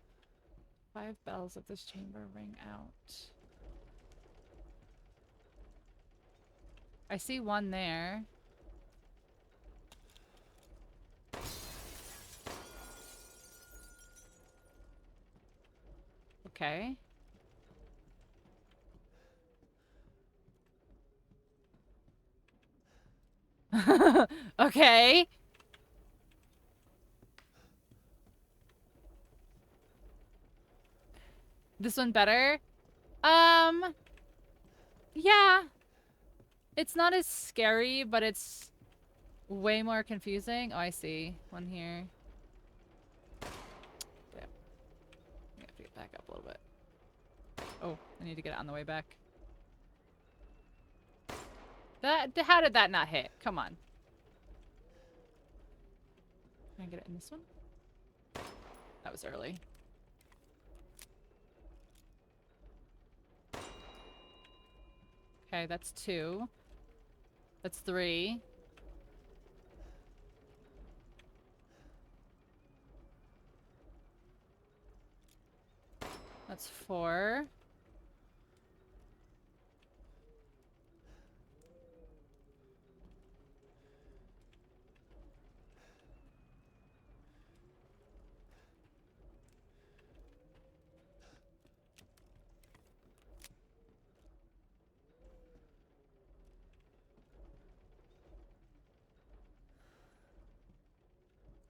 5 bells of this chamber ring out. I see one there. Okay. Okay. This one better? Yeah. It's not as scary, but it's way more confusing. Oh, I see. One here. Damn. I have to get back up a little bit. Oh, I need to get it on the way back. How did that not hit? Come on. Can I get it in this one? That was early. Okay, that's 2. That's 3. That's 4.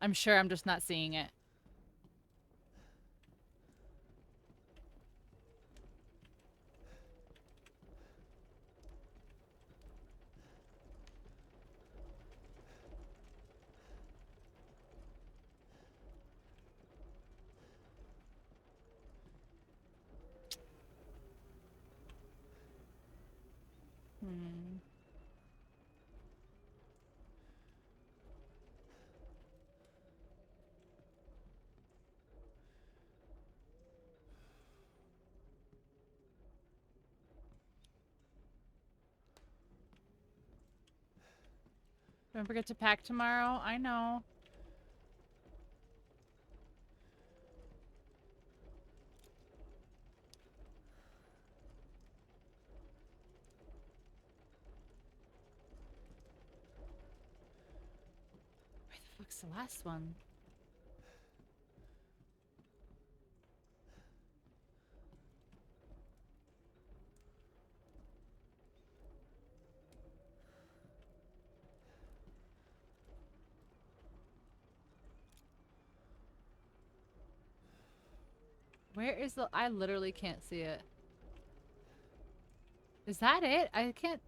I'm sure I'm just not seeing it. Hmm. Don't forget to pack tomorrow. I know. Where the fuck's the last one? Where is the... I literally can't see it. Is that it? I can't...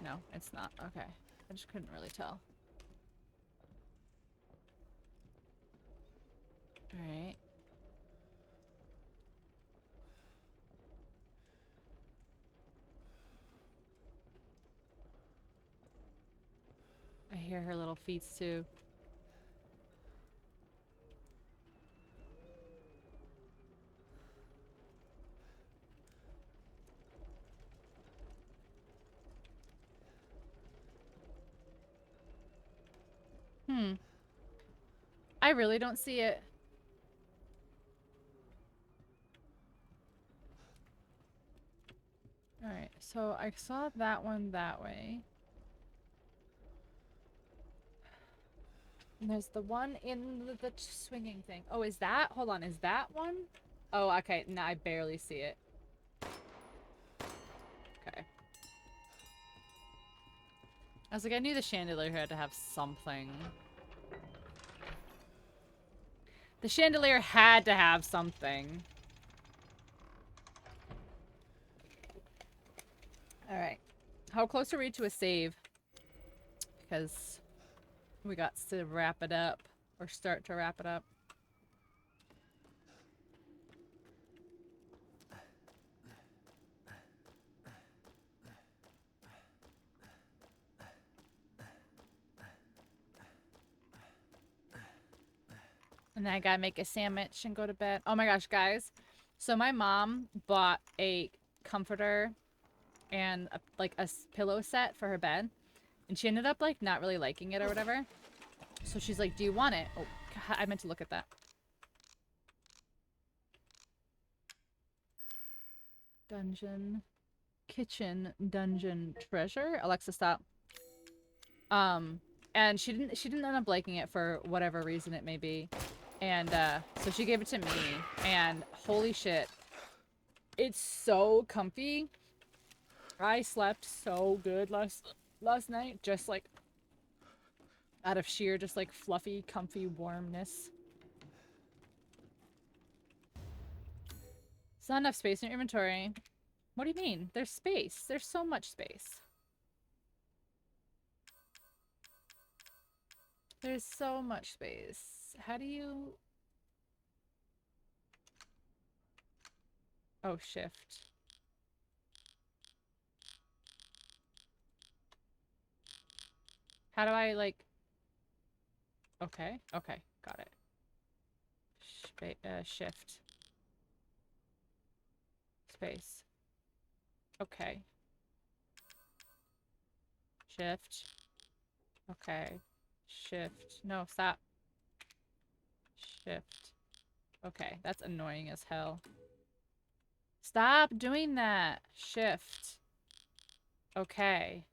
No, it's not. Okay. I just couldn't really tell. Alright. I hear her little feet too. I really don't see it. Alright, so I saw that one that way. And there's the one in the swinging thing. Oh, is that? Hold on, is that one? Oh, okay. No, I barely see it. Okay. I was like, I knew the chandelier had to have something. The chandelier had to have something. Alright. How close are we to a save? Because we got to wrap it up. Or start to wrap it up. And then I gotta make a sandwich and go to bed. Oh my gosh, guys. So my mom bought a comforter and like a pillow set for her bed. And she ended up like not really liking it or whatever. So she's like, do you want it? Oh, I meant to look at that. Dungeon. Kitchen dungeon treasure. Alexa, stop. And she didn't end up liking it for whatever reason it may be. And so she gave it to me, and holy shit. It's so comfy. I slept so good last night, just like out of sheer just like fluffy, comfy warmness. It's not enough space in your inventory. What do you mean? There's space. There's so much space. There's so much space. How do you... Oh, shift. How do I, like... Okay, okay, got it. Shift. Space. Okay. Shift. Okay. Shift. No, stop. Shift. Okay, that's annoying as hell. Stop doing that. Shift. Okay.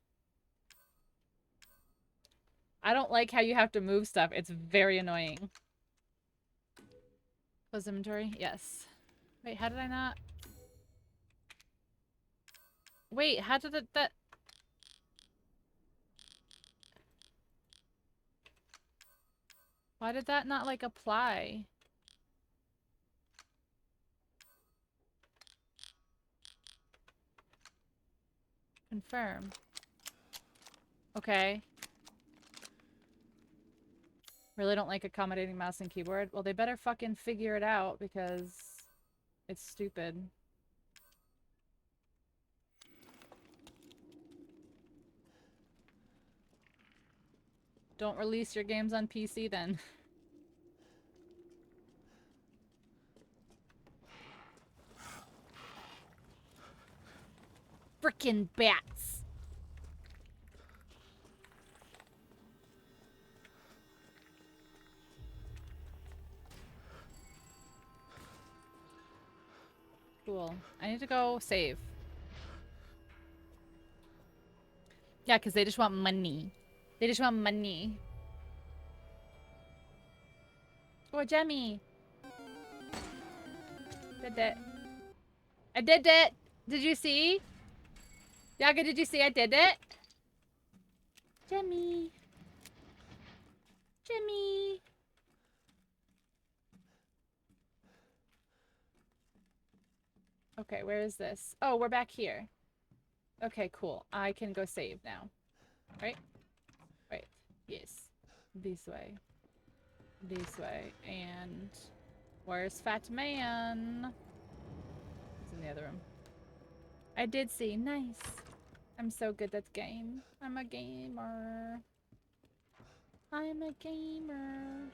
I don't like how you have to move stuff. It's very annoying. Close inventory? Yes. Wait, how did I not? Wait, how did it that... Why did that not, like, apply? Confirm. Okay. Really don't like accommodating mouse and keyboard. Well, they better fucking figure it out because it's stupid. Don't release your games on PC then. Frickin' bats. Cool. I need to go save. Yeah, because they just want money. They just want money. Oh, Jemmy. Did it. I did it. Did you see? Yaga, did you see I did it? Jemmy. Jemmy. Okay, where is this? Oh, we're back here. Okay, cool. I can go save now. Right? Right. Yes. This way. This way. And... where's Fat Man? He's in the other room. I did see. Nice. I'm so good at game. I'm a gamer. I'm a gamer.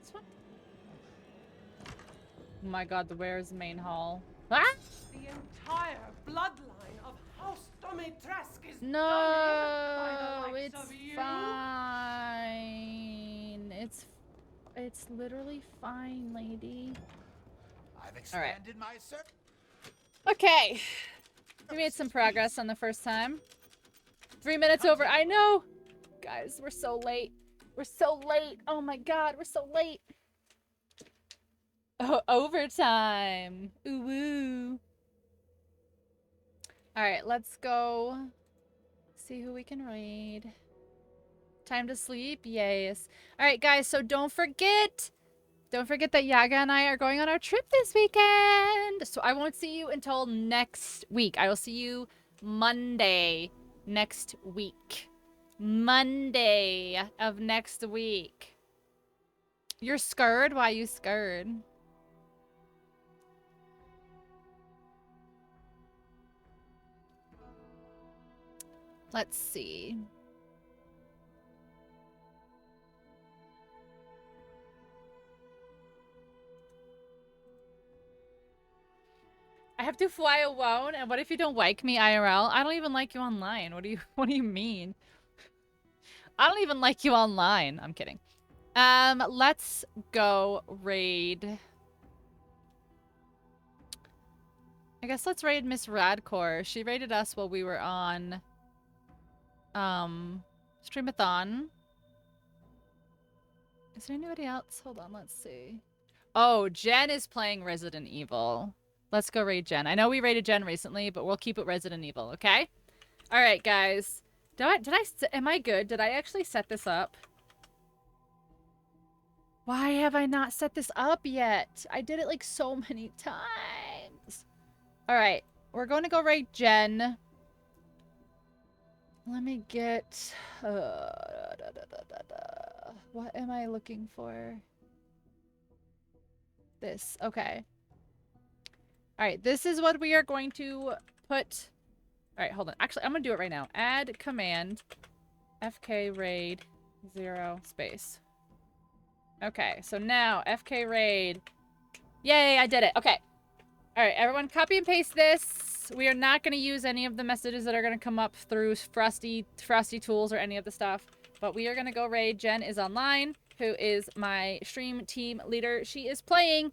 This one? Oh my god, where's the main hall? Ah!
The entire bloodline of House Domitresk is
No,
done in by the likes
it's
of you.
fine. It's literally fine, lady.
I've expanded my search.
Okay. We made some progress on the first time. 3 minutes over. I know! Guys, we're so late. We're so late. Oh my god, we're so late. Oh, overtime. Ooh woo. Alright, let's go see who we can raid. Time to sleep? Yes. Alright, guys, so don't forget that Yaga and I are going on our trip this weekend. So I won't see you until next week. I will see you Monday next week. Monday of next week. You're scared? Why are you scared? Let's see. I have to fly alone, and what if you don't like me IRL? I don't even like you online. What do you mean? I don't even like you online. I'm kidding. Let's go raid. I guess let's raid Miss Radcore. She raided us while we were on Streamathon. Is there anybody else? Hold on, let's see. Oh, Jen is playing Resident Evil. Let's go raid Jen. I know we raided Jen recently, but we'll keep it Resident Evil, okay? All right, guys. Am I good? Did I actually set this up? Why have I not set this up yet? I did it like so many times. All right, we're going to go raid Jen. Let me get... what am I looking for? This. Okay. All right, this is what we are going to put... All right, hold on. Actually, I'm going to do it right now. Add command fk raid 0 space. Okay, so now FK raid. Yay, I did it. Okay. All right, everyone copy and paste this. We are not going to use any of the messages that are going to come up through Frosty tools or any of the stuff. But we are going to go raid. Jen is online, who is my stream team leader. She is playing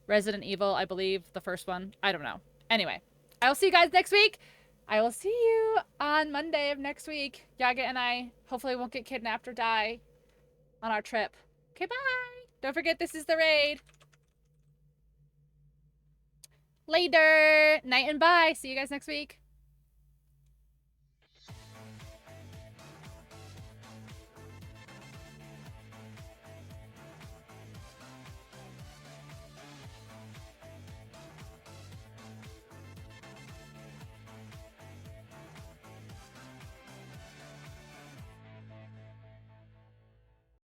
Resident Evil, I believe, the first one. I don't know. Anyway, I will see you guys next week. I will see you on Monday of next week. Yaga and I hopefully won't get kidnapped or die on our trip. Okay, bye. Don't forget, this is the raid. Later. Night and bye. See you guys next week.